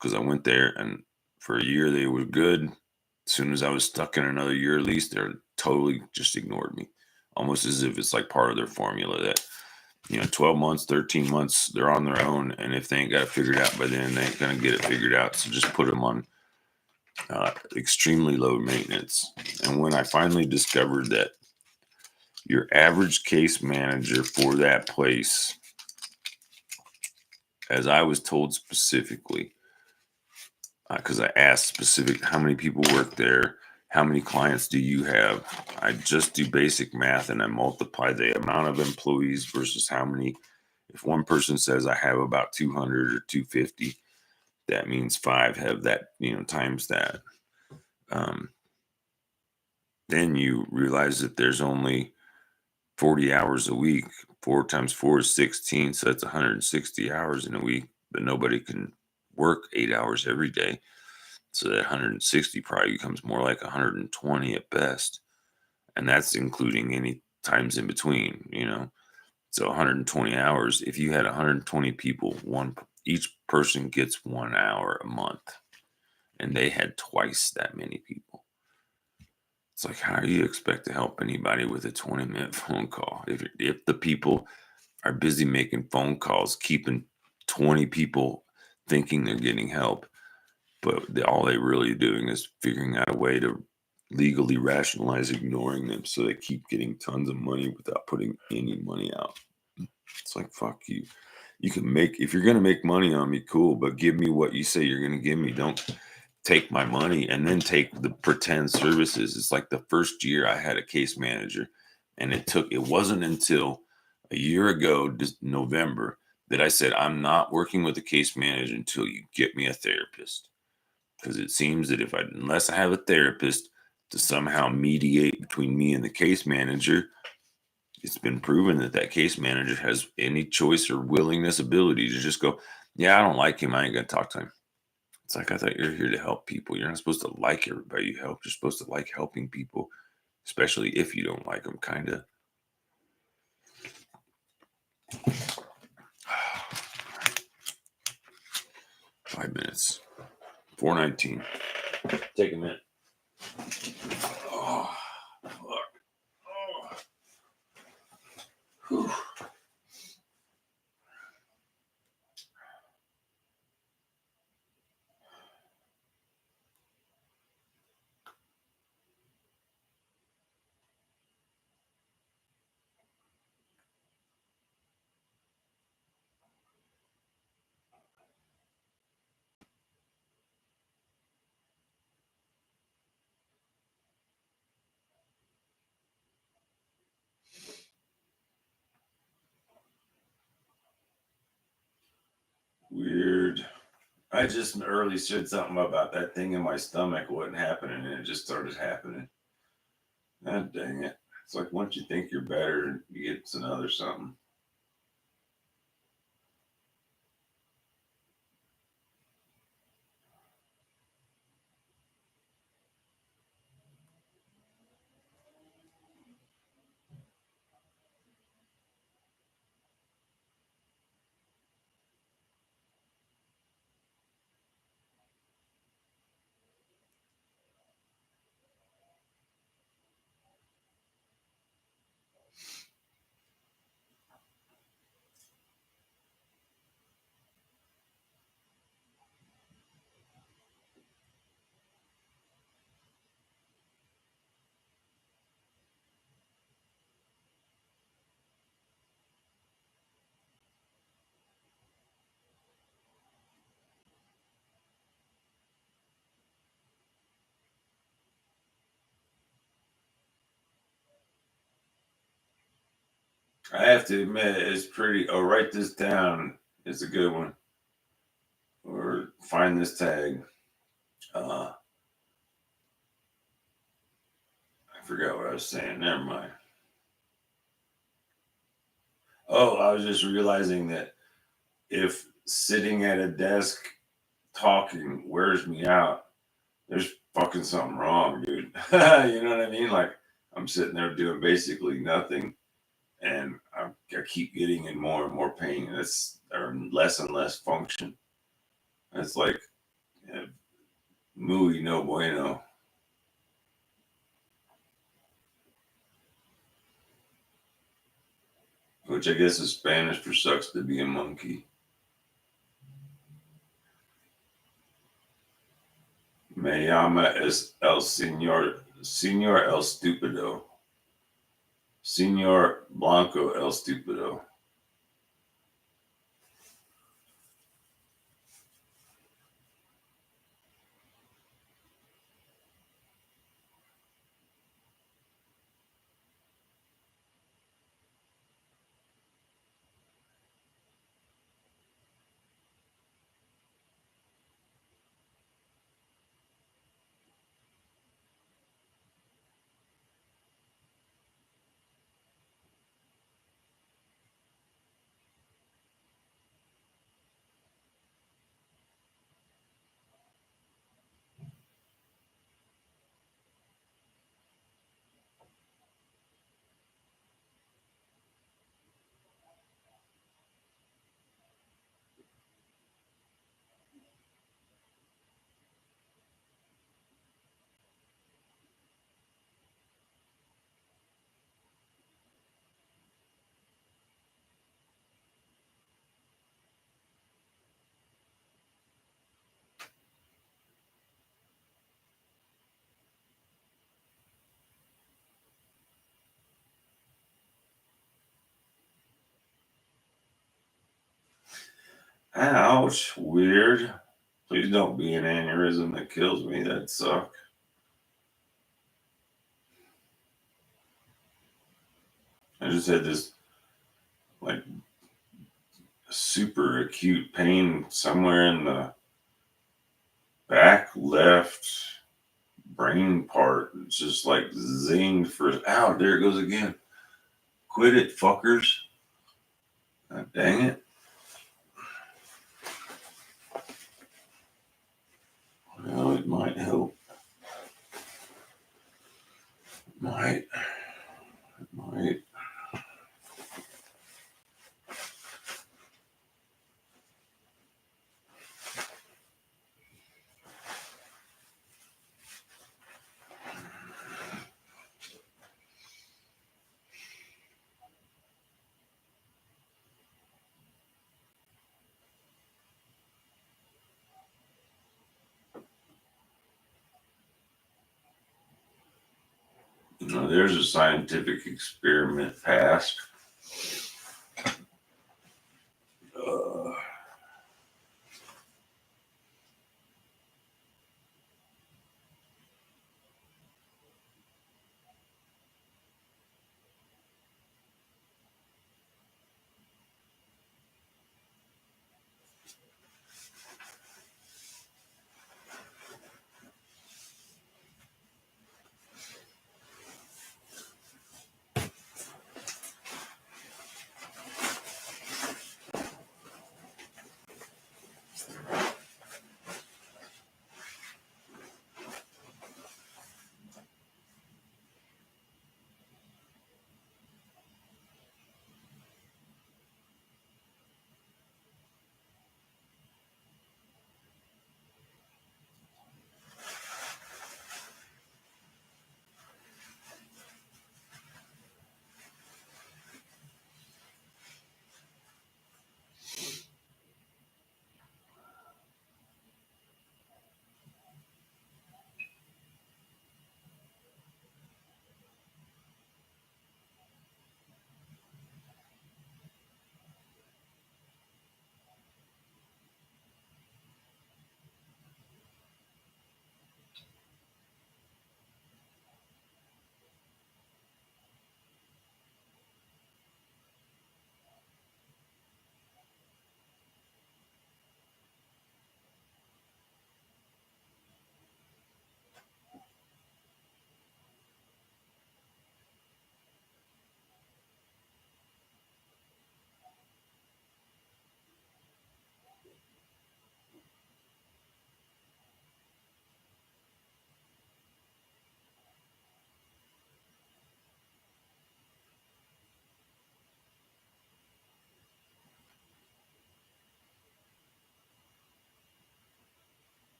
Because I went there, and for a year they were good. As soon as I was stuck in another year lease, they're totally just ignored me, almost as if it's like part of their formula that 12 months, 13 months, they're on their own, and if they ain't got it figured out by then, they ain't going to get it figured out. So just put them on extremely low maintenance. And when I finally discovered that your average case manager for that place, as I was told specifically, because I asked specific, how many people work there? How many clients do you have? I just do basic math and I multiply the amount of employees versus how many. If one person says I have about 200 or 250, that means 5 have that, times that. Then you realize that there's only 40 hours a week. 4 times 4 is 16. So that's 160 hours in a week, but nobody can work 8 hours every day. So that 160 probably becomes more like 120 at best. And that's including any times in between, So 120 hours, if you had 120 people, each person gets 1 hour a month. And they had twice that many people. It's like, how do you expect to help anybody with a 20-minute phone call? If the people are busy making phone calls, keeping 20 people thinking they're getting help, but all they're really doing is figuring out a way to legally rationalize ignoring them, so they keep getting tons of money without putting any money out. It's like, fuck you. You can if you're going to make money on me, cool, but give me what you say you're going to give me. Don't take my money and then take the pretend services. It's like the first year I had a case manager, and it wasn't until a year ago, November, that I said, I'm not working with a case manager until you get me a therapist. Because it seems that unless I have a therapist to somehow mediate between me and the case manager, it's been proven that case manager has any choice or willingness, ability to just go, yeah, I don't like him, I ain't going to talk to him. It's like, I thought you're here to help people. You're not supposed to like everybody you help. You're supposed to like helping people, especially if you don't like them, kind of. 5 minutes. 4:19. Take a minute. Oh, fuck. Weird. I just early said something about that thing in my stomach wasn't happening, and it just started happening. God dang it. It's like once you think you're better, you get another something. I have to admit, it's pretty. Oh, write this down. It's a good one. Or find this tag. I forgot what I was saying. Never mind. Oh, I was just realizing that if sitting at a desk talking wears me out, there's fucking something wrong, dude. You know what I mean? Like I'm sitting there doing basically nothing, and I keep getting in more and more pain. It's or less and less function. It's like muy no bueno, which I guess is Spanish for sucks to be a monkey. Me llama es el señor el estúpido. Señor Blanco el estúpido. Ouch, weird. Please don't be an aneurysm that kills me. That'd suck. I just had this like super acute pain somewhere in the back left brain part. It's just like zinged for. Ow, there it goes again. Quit it, fuckers. God dang it. Well, it might help. It might. It might. Now, there's a scientific experiment passed. Uh,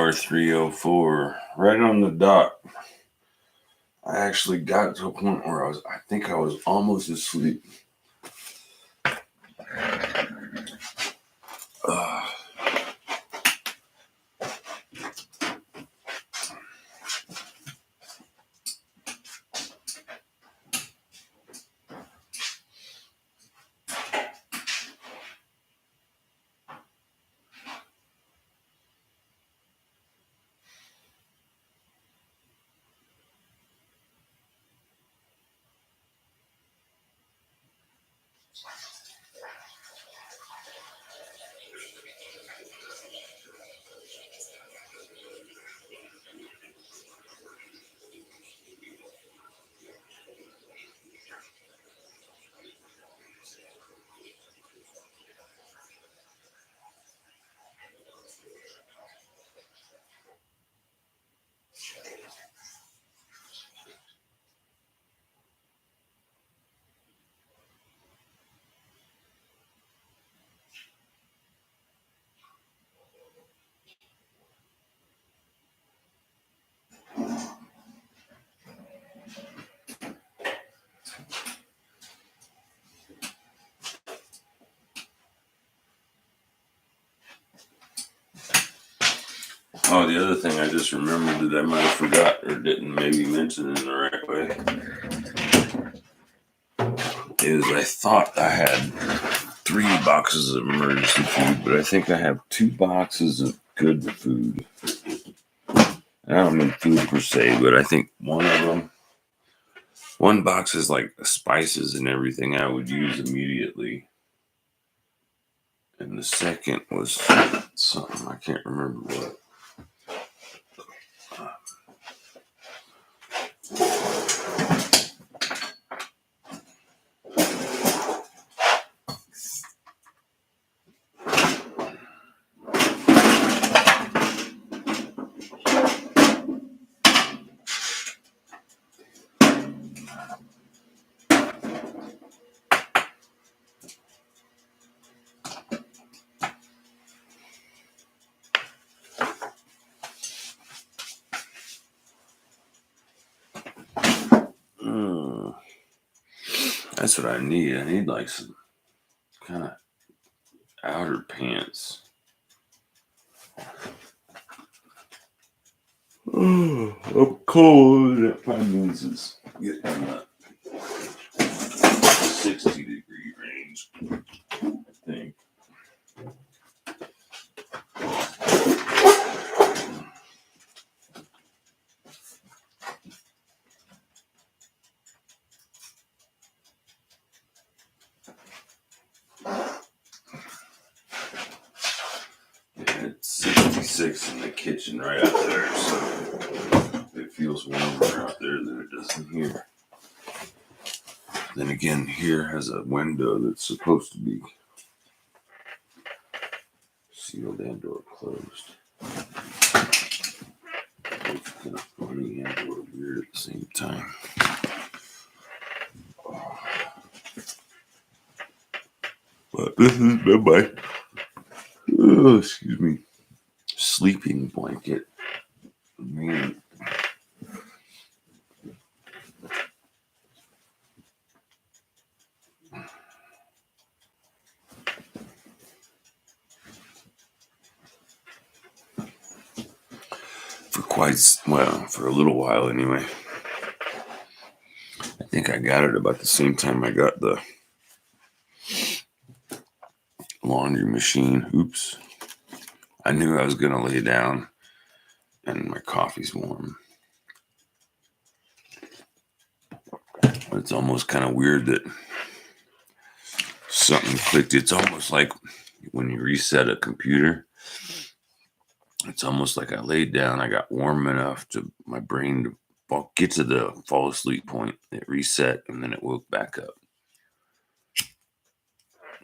hour 3:04, right on the dot. I actually got to a point where I think I was almost asleep. Oh, the other thing I just remembered that I might have forgot or didn't maybe mention in the right way is I thought I had 3 boxes of emergency food, but I think I have 2 boxes of good food. I don't mean food per se, but I think one box is like spices and everything I would use immediately. And the second was something I can't remember what. That's what I need. I need like some kind of outer pants. I'm cold. That probably means it's getting in the 60-degree range, I think. It's 66 in the kitchen right out there, so it feels warmer out there than it does in here. Then again, here has a window that's supposed to be sealed and or closed. It's kind of funny and or weird at the same time. But this is my excuse me, sleeping blanket. Man. For a little while anyway. I think I got it about the same time I got the laundry machine. Oops. I knew I was going to lay down and my coffee's warm. But it's almost kind of weird that something clicked. It's almost like when you reset a computer. It's almost like I laid down, I got warm enough to my brain to get to the fall asleep point. It reset and then it woke back up.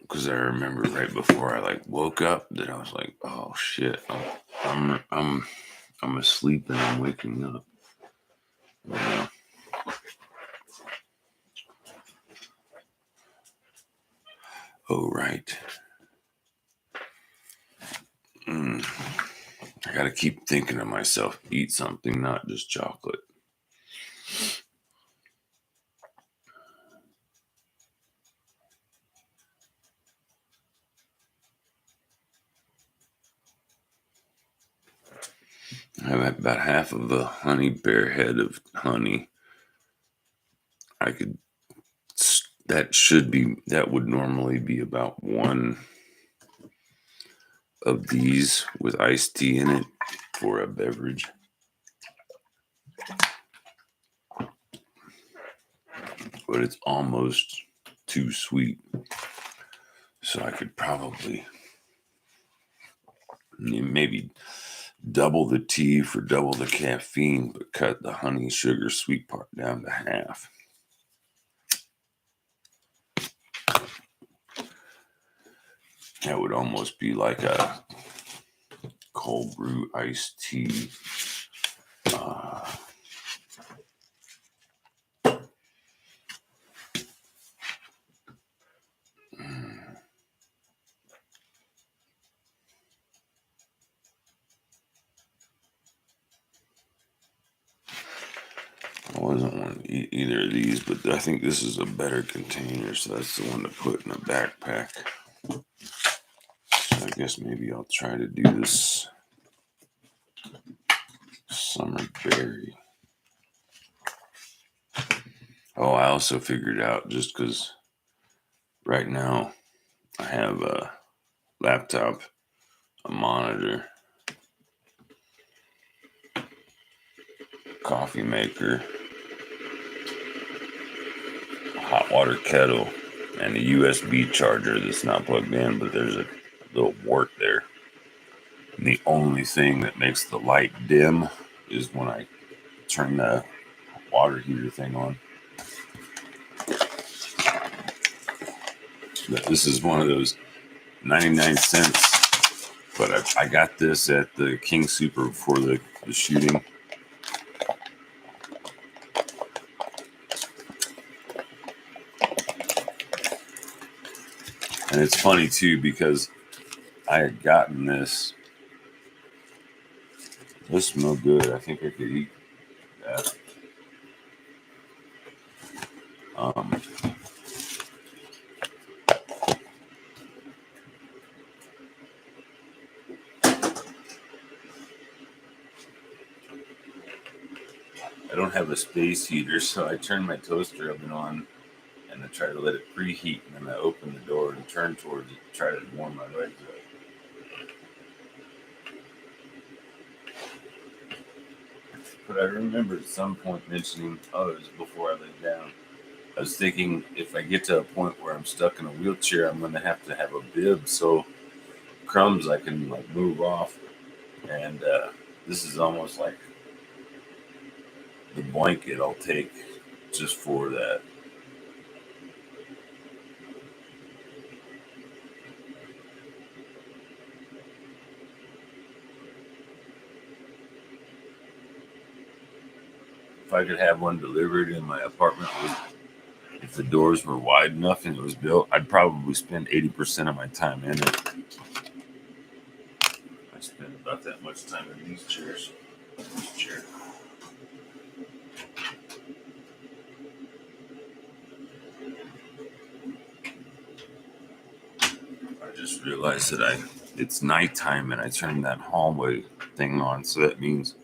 Because I remember right before I woke up that I was like, "Oh shit, I'm asleep and I'm waking up." Yeah. Oh right. I got to keep thinking to myself, eat something, not just chocolate. I have about half of a honey bear head of honey. That would normally be about one of these with iced tea in it for a beverage. But it's almost too sweet. So I could probably maybe double the tea for double the caffeine, but cut the honey sugar sweet part down to half. That would almost be like a cold brew iced tea. I wasn't wanting to eat either of these, but I think this is a better container, so that's the one to put in a backpack. So I guess maybe I'll try to do this summer berry. Oh, I also figured out, just because right now I have a laptop, a monitor, coffee maker, a hot water kettle, and a USB charger that's not plugged in, but there's a little wart there. And the only thing that makes the light dim is when I turn the water heater thing on. This is one of those 99 cents, but I got this at the King Super before the shooting. And it's funny too, because I had gotten this. This smelled good. I think I could eat that. I don't have a space heater, so I turn my toaster oven on and I try to let it preheat, and then I open the door and turn towards it to try to warm my legs up. But I remember at some point mentioning, it was before I laid down, I was thinking if I get to a point where I'm stuck in a wheelchair, I'm going to have a bib so crumbs I can move off. And this is almost like the blanket I'll take just for that. If I could have one delivered in my apartment, if the doors were wide enough and it was built, I'd probably spend 80% of my time in it. I spend about that much time in these chairs. This chair. I just realized that it's nighttime and I turned that hallway thing on, so that means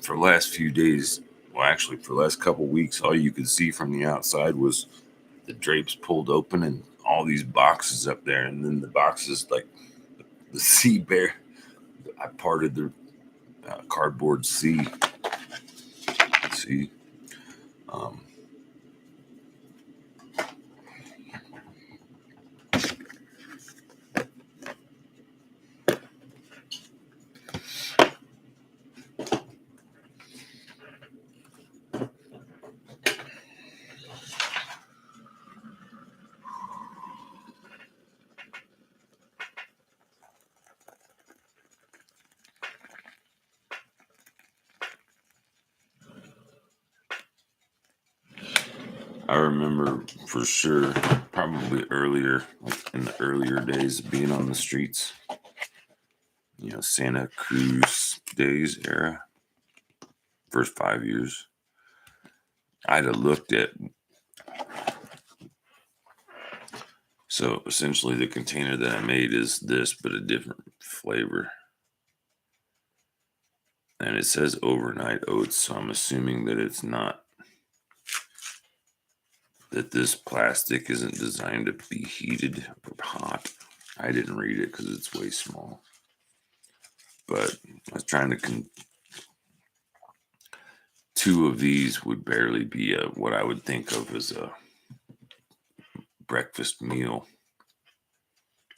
for the last few days, well, actually for the last couple weeks, all you could see from the outside was the drapes pulled open and all these boxes up there, and then the boxes, like the sea bear, I parted the cardboard sea. See, I remember for sure, probably earlier, like in the earlier days of being on the streets, Santa Cruz days era, first 5 years. I'd have looked at, so essentially the container that I made is this, but a different flavor. And it says overnight oats, so I'm assuming that it's not, that this plastic isn't designed to be heated or hot. I didn't read it because it's way small. But I was trying to, 2 of these would barely be what I would think of as a breakfast meal.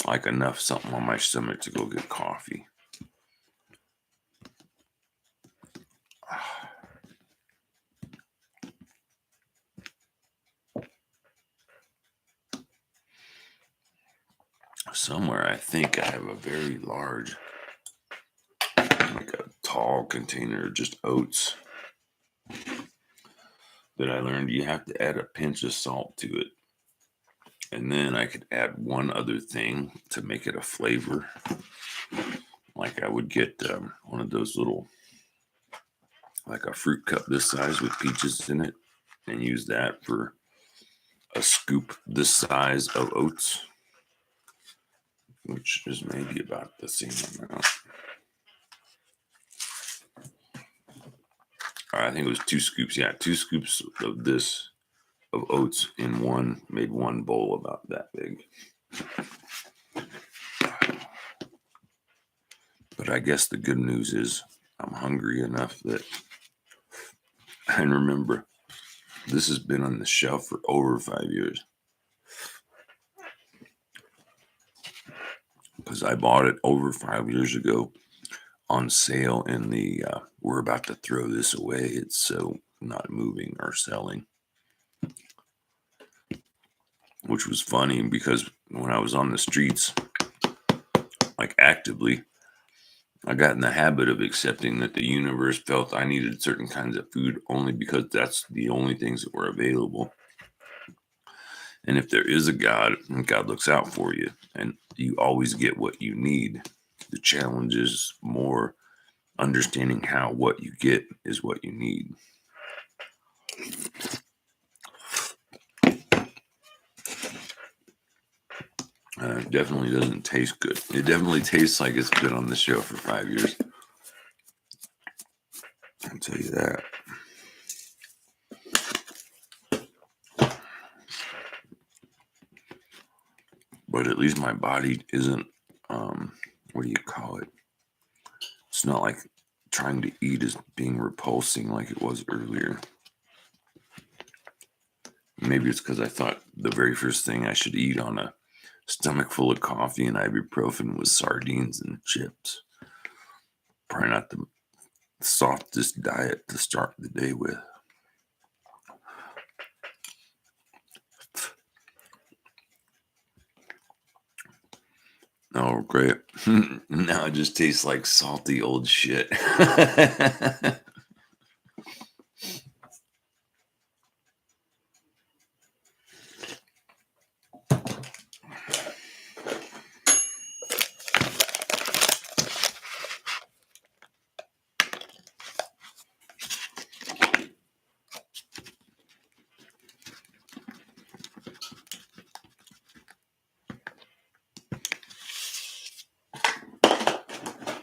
Like enough something on my stomach to go get coffee. Somewhere I think I have a very large, like a tall container of just oats that I learned you have to add a pinch of salt to it. And then I could add one other thing to make it a flavor. Like I would get one of those little, like a fruit cup this size with peaches in it, and use that for a scoop this size of oats, which is maybe about the same amount. I think it was 2 scoops. Yeah, 2 scoops of this, of oats in one, made one bowl about that big. But I guess the good news is I'm hungry enough that, and remember, this has been on the shelf for over 5 years. Because I bought it over 5 years ago on sale in the, we're about to throw this away. It's so not moving or selling. Which was funny because when I was on the streets, like actively, I got in the habit of accepting that the universe felt I needed certain kinds of food only because that's the only things that were available. And if there is a God, God looks out for you and you always get what you need. The challenge is more understanding how what you get is what you need. It definitely doesn't taste good. It definitely tastes like it's been on the show for 5 years. I'll tell you that. But at least my body isn't, what do you call it? It's not like trying to eat is being repulsing like it was earlier. Maybe it's because I thought the very first thing I should eat on a stomach full of coffee and ibuprofen was sardines and chips. Probably not the softest diet to start the day with. Oh, great. Now it just tastes like salty old shit.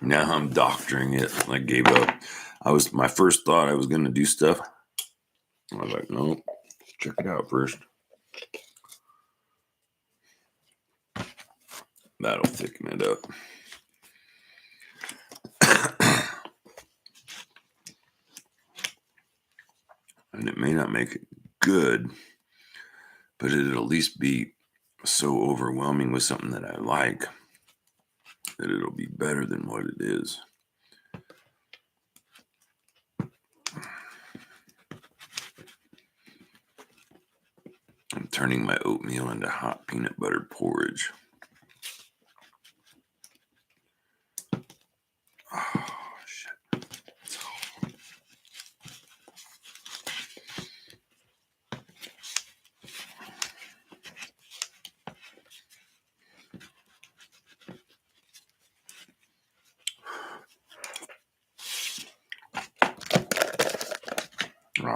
Now I'm doctoring it. I gave up. My first thought I was going to do stuff. I was like, no, check it out first. That'll thicken it up. And it may not make it good, but it'll at least be so overwhelming with something that I like that it'll be better than what it is. I'm turning my oatmeal into hot peanut butter porridge. Oh, shit.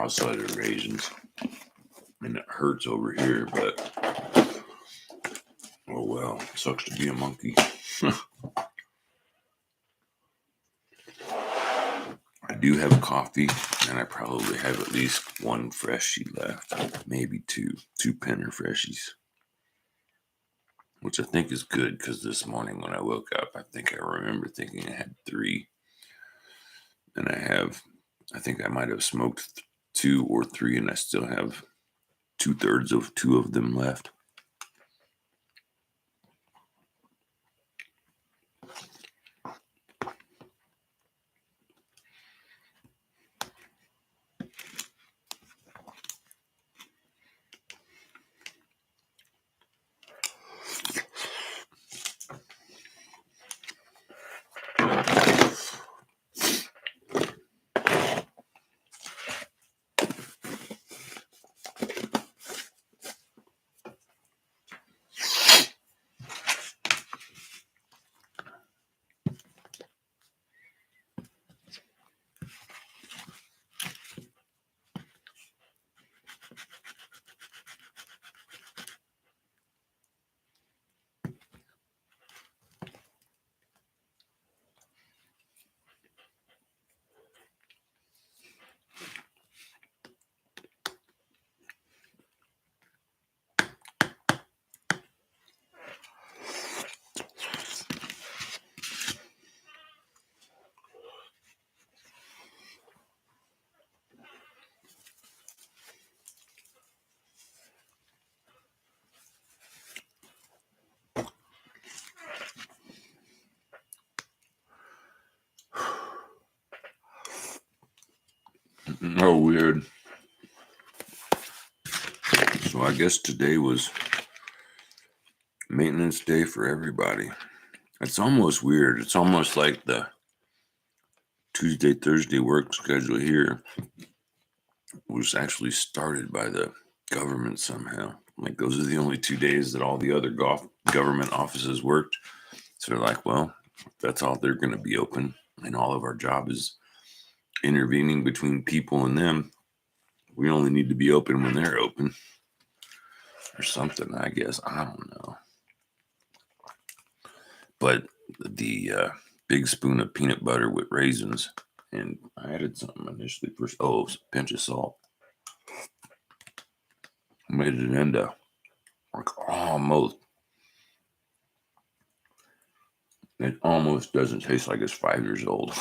outside of raisins. And it hurts over here, but oh well, it sucks to be a monkey. I do have coffee, and I probably have at least one freshie left, maybe two Penner freshies, which I think is good because this morning when I woke up, I think I remember thinking I had 3, and I think I might have smoked 2 or 3, and I still have 2/3 of 2 of them left. Oh, weird. So I guess today was maintenance day for everybody. It's almost weird. It's almost like the Tuesday, Thursday work schedule here was actually started by the government somehow. Like those are the only 2 days that all the other government offices worked. So they're like, well, that's all they're going to be open. And all of our job is intervening between people and them. We only need to be open when they're open or something, I guess. I don't know. But the big spoon of peanut butter with raisins, and I added something initially first. Oh, a pinch of salt. Made it into like almost. It almost doesn't taste like it's 5 years old.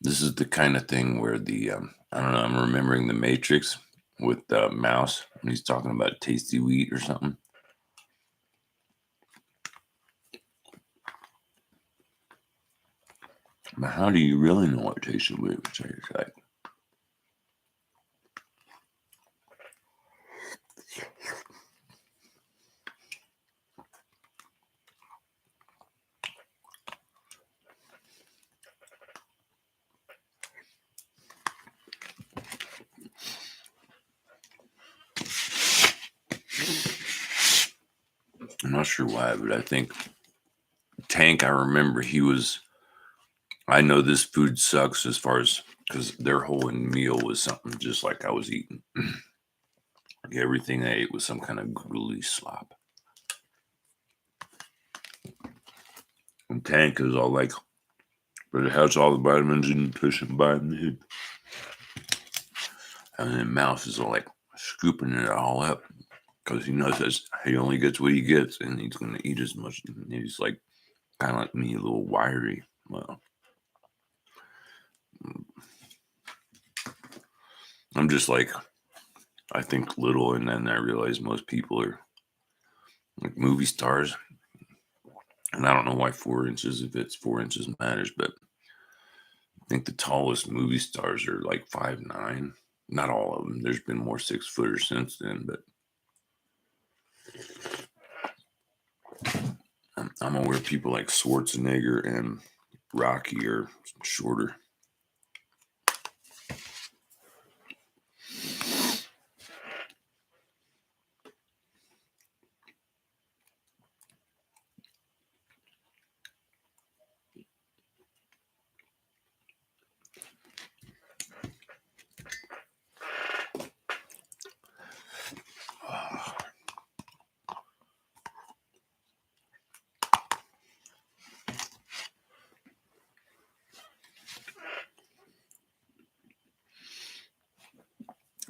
This is the kind of thing where I don't know, I'm remembering The Matrix with the mouse when he's talking about tasty wheat or something. But how do you really know what tasty wheat tastes like? I'm not sure why, but I think Tank, I remember I know this food sucks as far as, because their whole meal was something just like I was eating. Like everything I ate was some kind of gruely slop. And Tank is all like, but it has all the vitamins and nutrition by need. And then Mouse is all like scooping it all up because he knows that he only gets what he gets and he's going to eat as much. And he's like, kind of like me, a little wiry. Well, I'm just like, I think little, and then I realize most people are like movie stars. And I don't know why 4 inches, if it's 4 inches matters, but I think the tallest movie stars are like 5'9". Not all of them. There's been more 6-footers since then, but I'm aware people like Schwarzenegger and Rocky are shorter.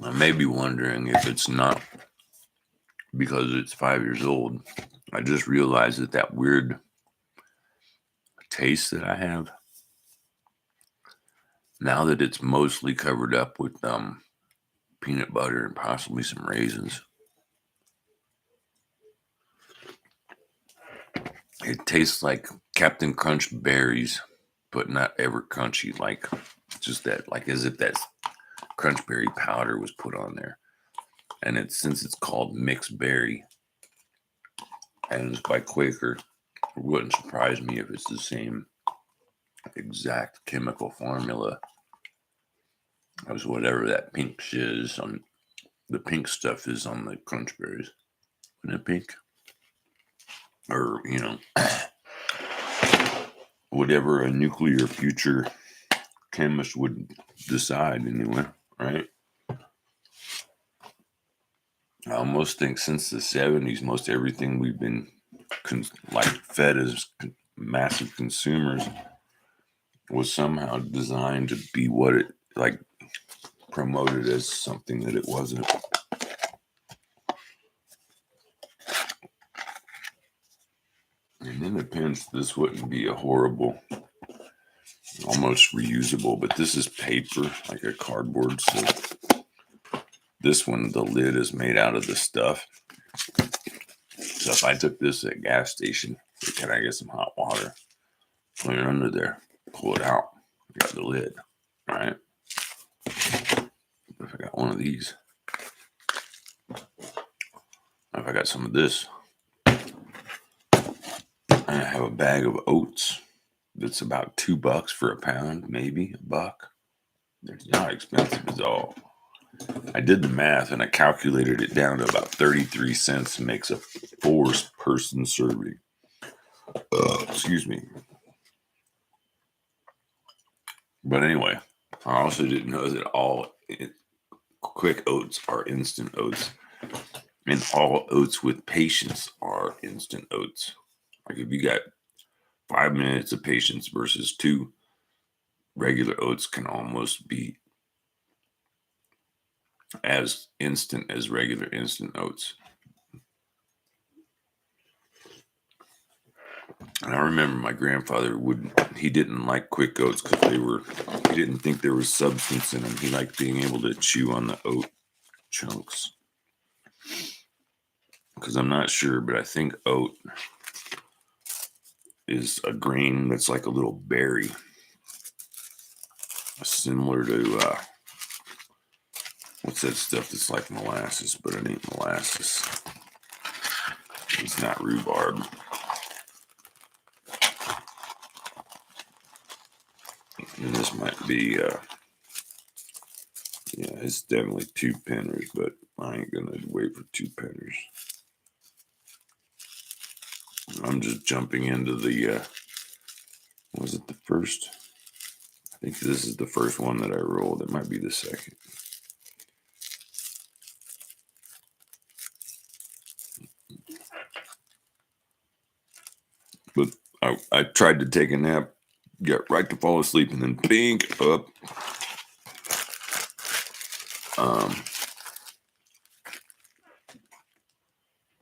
I may be wondering if it's not because it's 5 years old. I just realized that weird taste that I have, now that it's mostly covered up with peanut butter and possibly some raisins, it tastes like Captain Crunch berries, but not ever crunchy. Like just that, like as if that crunch berry powder was put on there. And since it's called mixed berry and it's by Quaker, it wouldn't surprise me if it's the same exact chemical formula as whatever that pink shit is on the pink stuff is on the crunch berries. Isn't it pink? Or, whatever a nuclear future chemist would decide anyway, right? I almost think since the 70s, most everything we've been fed as massive consumers was somehow designed to be what it promoted as something that it wasn't. And in a pinch, this wouldn't be a horrible, almost reusable, but this is paper, like a cardboard. So this one, the lid is made out of the stuff. So if I took this at a gas station, can I get some hot water? Put it under there, pull it out, got the lid, all right? If I got one of these, if I got some of this, I have a bag of oats that's about $2 for a pound, maybe $1. They're not expensive at all. I did the math and I calculated it down to about 33 cents. Makes a 4-person serving. Excuse me. But anyway, I also didn't know that all quick oats are instant oats. And all oats with patience are instant oats. Like if you got 5 minutes of patience versus 2, regular oats can almost be as instant as regular instant oats. And I remember my grandfather he didn't like quick oats because he didn't think there was substance in them. He liked being able to chew on the oat chunks. Because I'm not sure, but I think oat is a grain that's like a little berry. Similar to, what's that stuff that's like molasses, but it ain't molasses. It's not rhubarb. And this might be, it's definitely 2 penners, but I ain't gonna wait for 2 penners. I'm just jumping into the, was it the first? I think this is the first one that I rolled. It might be the second. But I tried to take a nap, get right to fall asleep, and then bing up.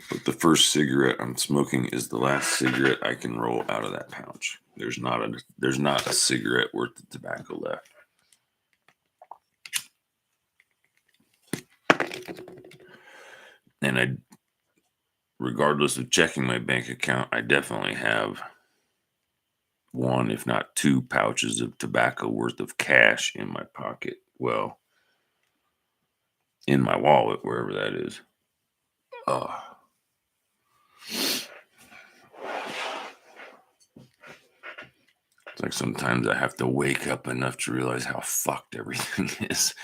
But the first cigarette I'm smoking is the last cigarette I can roll out of that pouch. There's not a cigarette worth of tobacco left. And regardless of checking my bank account, I definitely have 1, if not 2 pouches of tobacco worth of cash in my pocket. Well, in my wallet, wherever that is. It's like sometimes I have to wake up enough to realize how fucked everything is.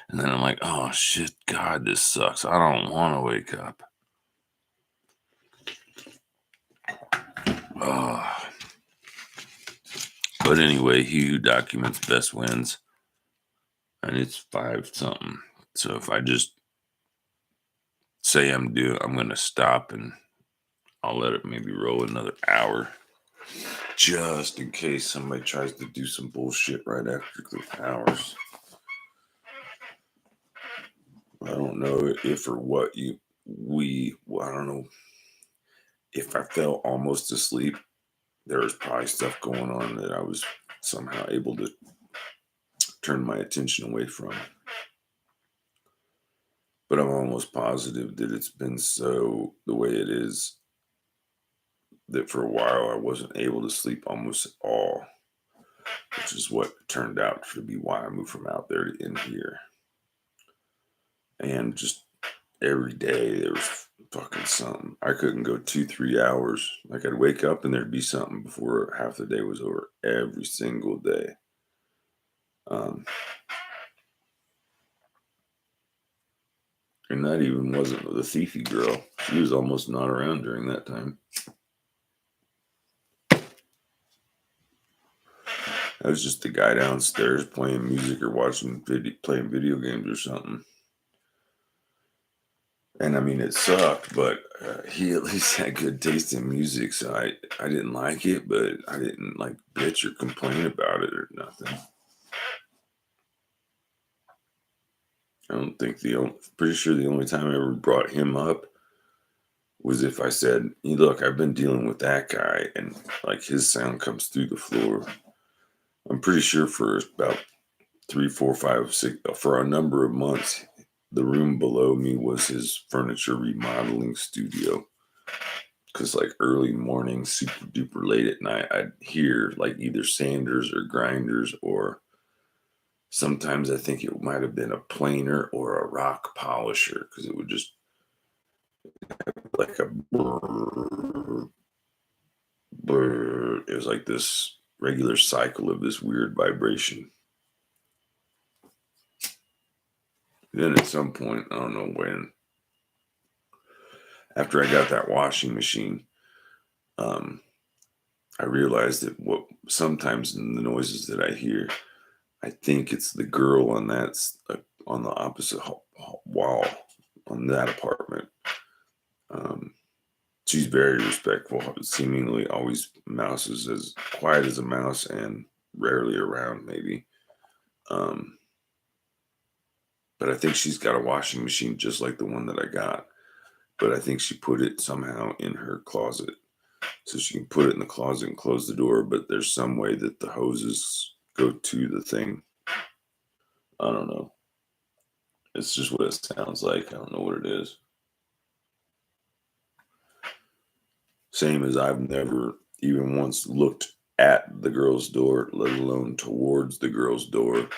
And then I'm like, oh shit, God, this sucks. I don't want to wake up. But anyway, he who documents best wins. And it's 5 something. So if I just say I'm going to stop and I'll let it maybe roll another hour. Just in case somebody tries to do some bullshit right after the hours. I don't know if or what I don't know if I fell almost asleep. There was probably stuff going on that I was somehow able to turn my attention away from. But I'm almost positive that it's been so the way it is that for a while I wasn't able to sleep almost at all, which is what turned out to be why I moved from out there to in here. And just every day there was fucking something. I couldn't go 2-3 hours. Like I'd wake up and there'd be something before half the day was over every single day. And that even wasn't the thiefy girl. She was almost not around during that time. I was just the guy downstairs playing music or playing video games or something. And I mean, it sucked, but he at least had good taste in music, so I didn't like it, but I didn't like bitch or complain about it or nothing. I don't think pretty sure the only time I ever brought him up was if I said, hey, look, I've been dealing with that guy, and like his sound comes through the floor. I'm pretty sure for about 3, 4, 5, 6, for a number of months, the room below me was his furniture remodeling studio. Because like early morning, super duper late at night, I'd hear like either sanders or grinders, or sometimes I think it might have been a planer or a rock polisher, because it would just like a brrr, brrr. It was like this regular cycle of this weird vibration. Then at some point, I don't know when, after I got that washing machine, I realized that what sometimes in the noises that I hear, I think it's the girl on on the opposite wall on that apartment. She's very respectful, seemingly always mouses as quiet as a mouse and rarely around, maybe. But I think she's got a washing machine just like the one that I got. But I think she put it somehow in her closet. So she can put it in the closet and close the door, but there's some way that the hoses go to the thing. I don't know. It's just what it sounds like. I don't know what it is. Same as I've never even once looked at the girl's door, let alone towards the girl's door.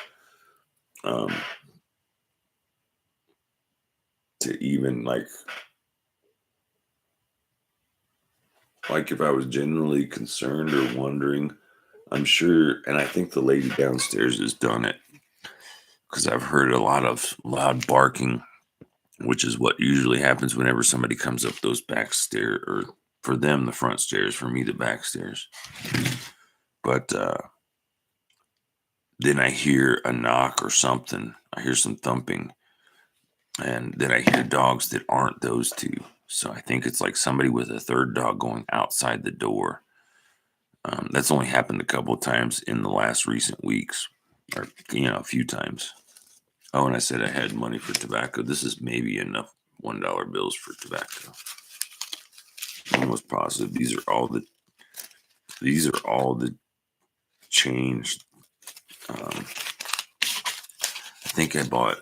To even like if I was genuinely concerned or wondering, I'm sure, and I think the lady downstairs has done it, because I've heard a lot of loud barking, which is what usually happens whenever somebody comes up those back stairs, or for them, the front stairs, for me, the back stairs. But then I hear a knock or something. I hear some thumping, and then I hear dogs that aren't those two. So I think it's like somebody with a third dog going outside the door. That's only happened a couple of times in the last recent weeks, or a few times. Oh, and I said I had money for tobacco. This is maybe enough $1 bills for tobacco. I'm almost positive these are all the change. I think I bought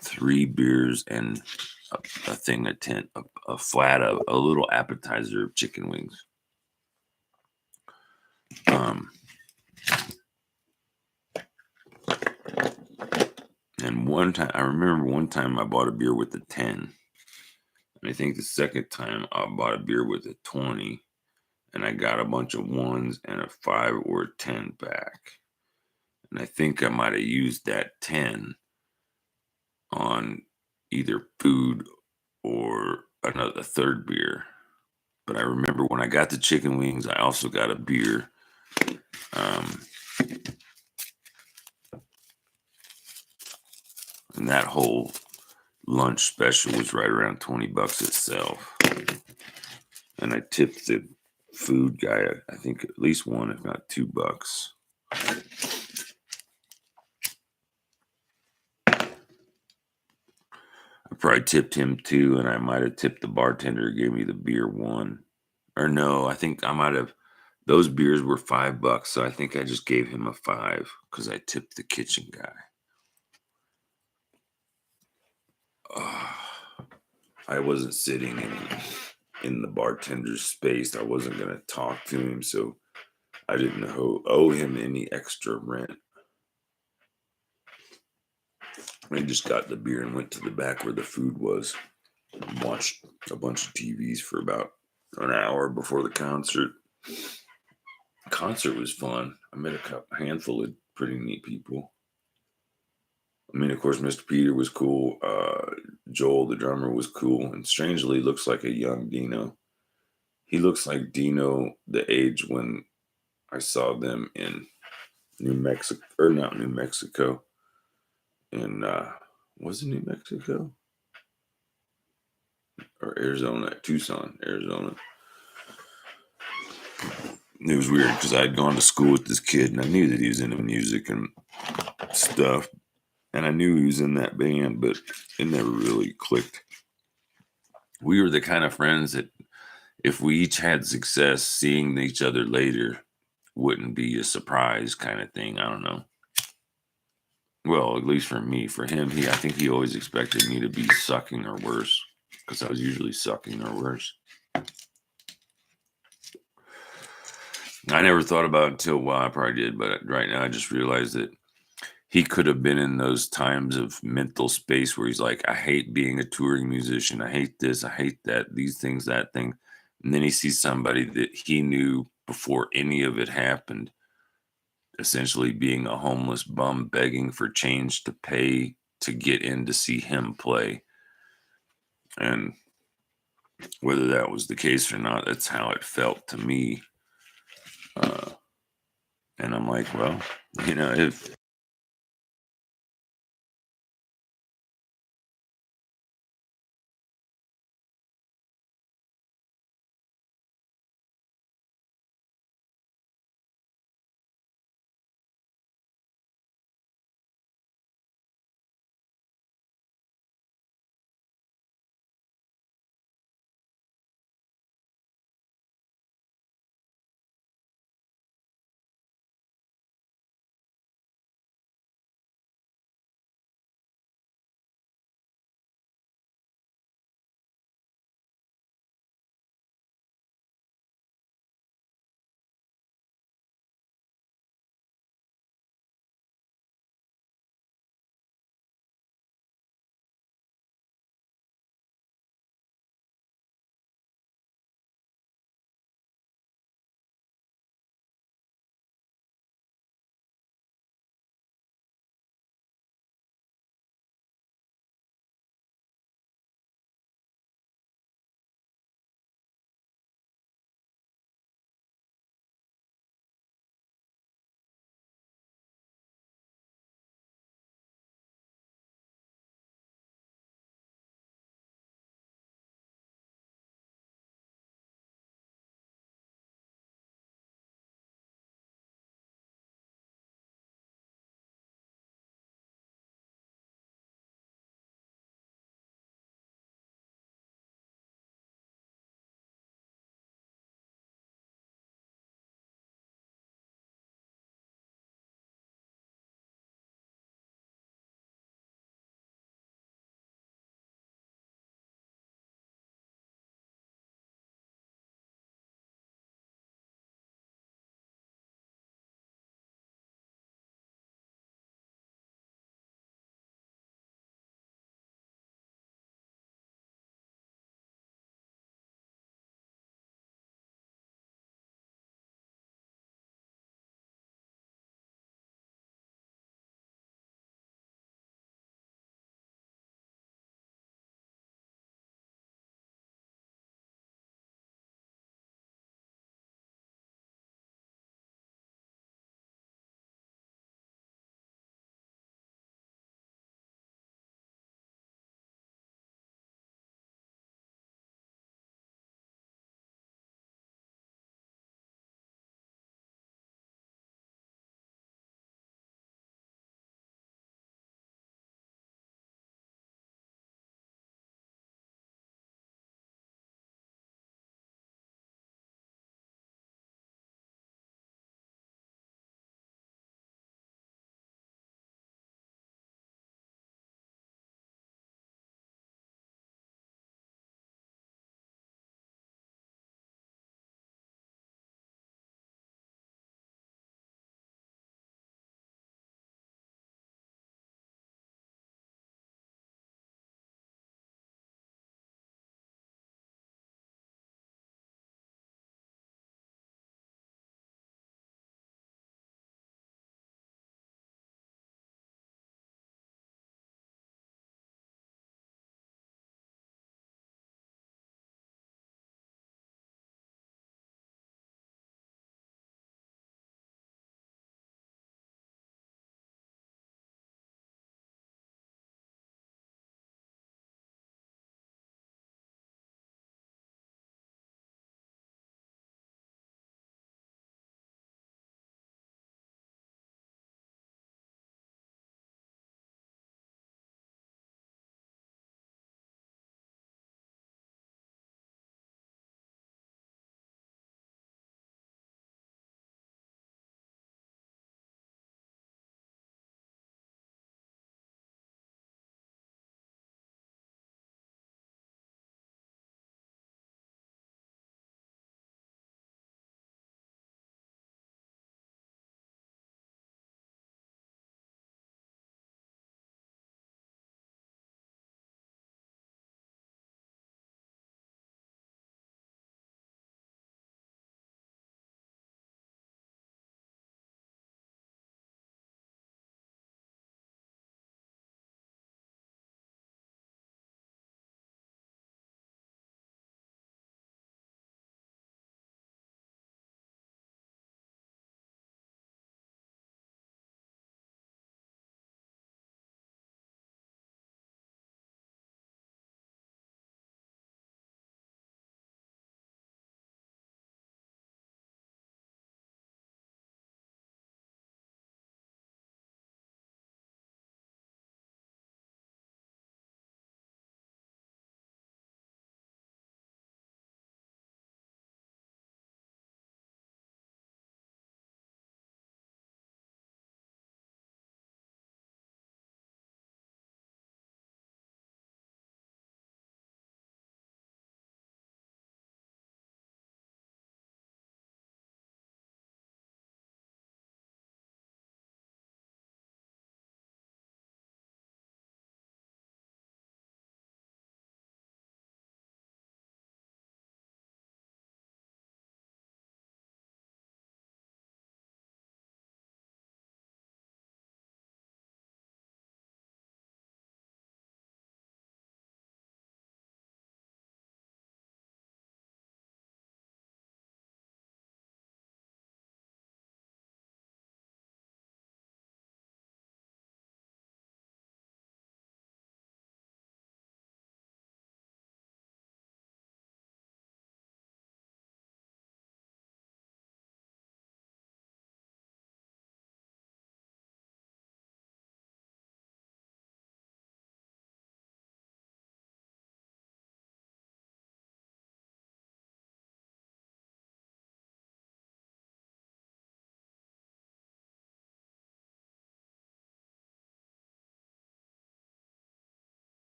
3 beers and a thing of a flat of a little appetizer of chicken wings. And I remember one time I bought a beer with a 10. And I think the second time I bought a beer with a 20. And I got a bunch of 1s and a 5 or a 10 back. And I think I might have used that 10 on either food or a third beer. But I remember when I got the chicken wings, I also got a beer. And that whole lunch special was right around $20 itself. And I tipped the food guy, I think at least 1, if not $2. probably tipped him 2, and I might have tipped the bartender who gave me the beer 1. Or no, I think I might have. Those beers were $5, so I think I just gave him a 5 because I tipped the kitchen guy. I wasn't sitting in the bartender's space. I wasn't going to talk to him, so I didn't owe him any extra rent. I just got the beer and went to the back where the food was and watched a bunch of TVs for about an hour before the concert. The concert was fun. I met a handful of pretty neat people. I mean, of course, Mr. Peter was cool. Joel, the drummer, was cool, and strangely looks like a young Dino. He looks like Dino the age when I saw them in New Mexico, or not New Mexico. In was it New Mexico or Arizona? Tucson, Arizona. It was weird because I had gone to school with this kid, and I knew that he was into music and stuff, and I knew he was in that band, but it never really clicked. We were the kind of friends that if we each had success, seeing each other later wouldn't be a surprise kind of thing. I don't know. Well, at least for me. For him, I think he always expected me to be sucking or worse, because I was usually sucking or worse. I never thought about it until, well, I probably did, but right now I just realized that he could have been in those times of mental space where he's like, I hate being a touring musician. I hate this. I hate that, these things, that thing. And then he sees somebody that he knew before any of it happened, essentially being a homeless bum begging for change to pay to get in to see him play. And whether that was the case or not, that's how it felt to me. And I'm like, well, if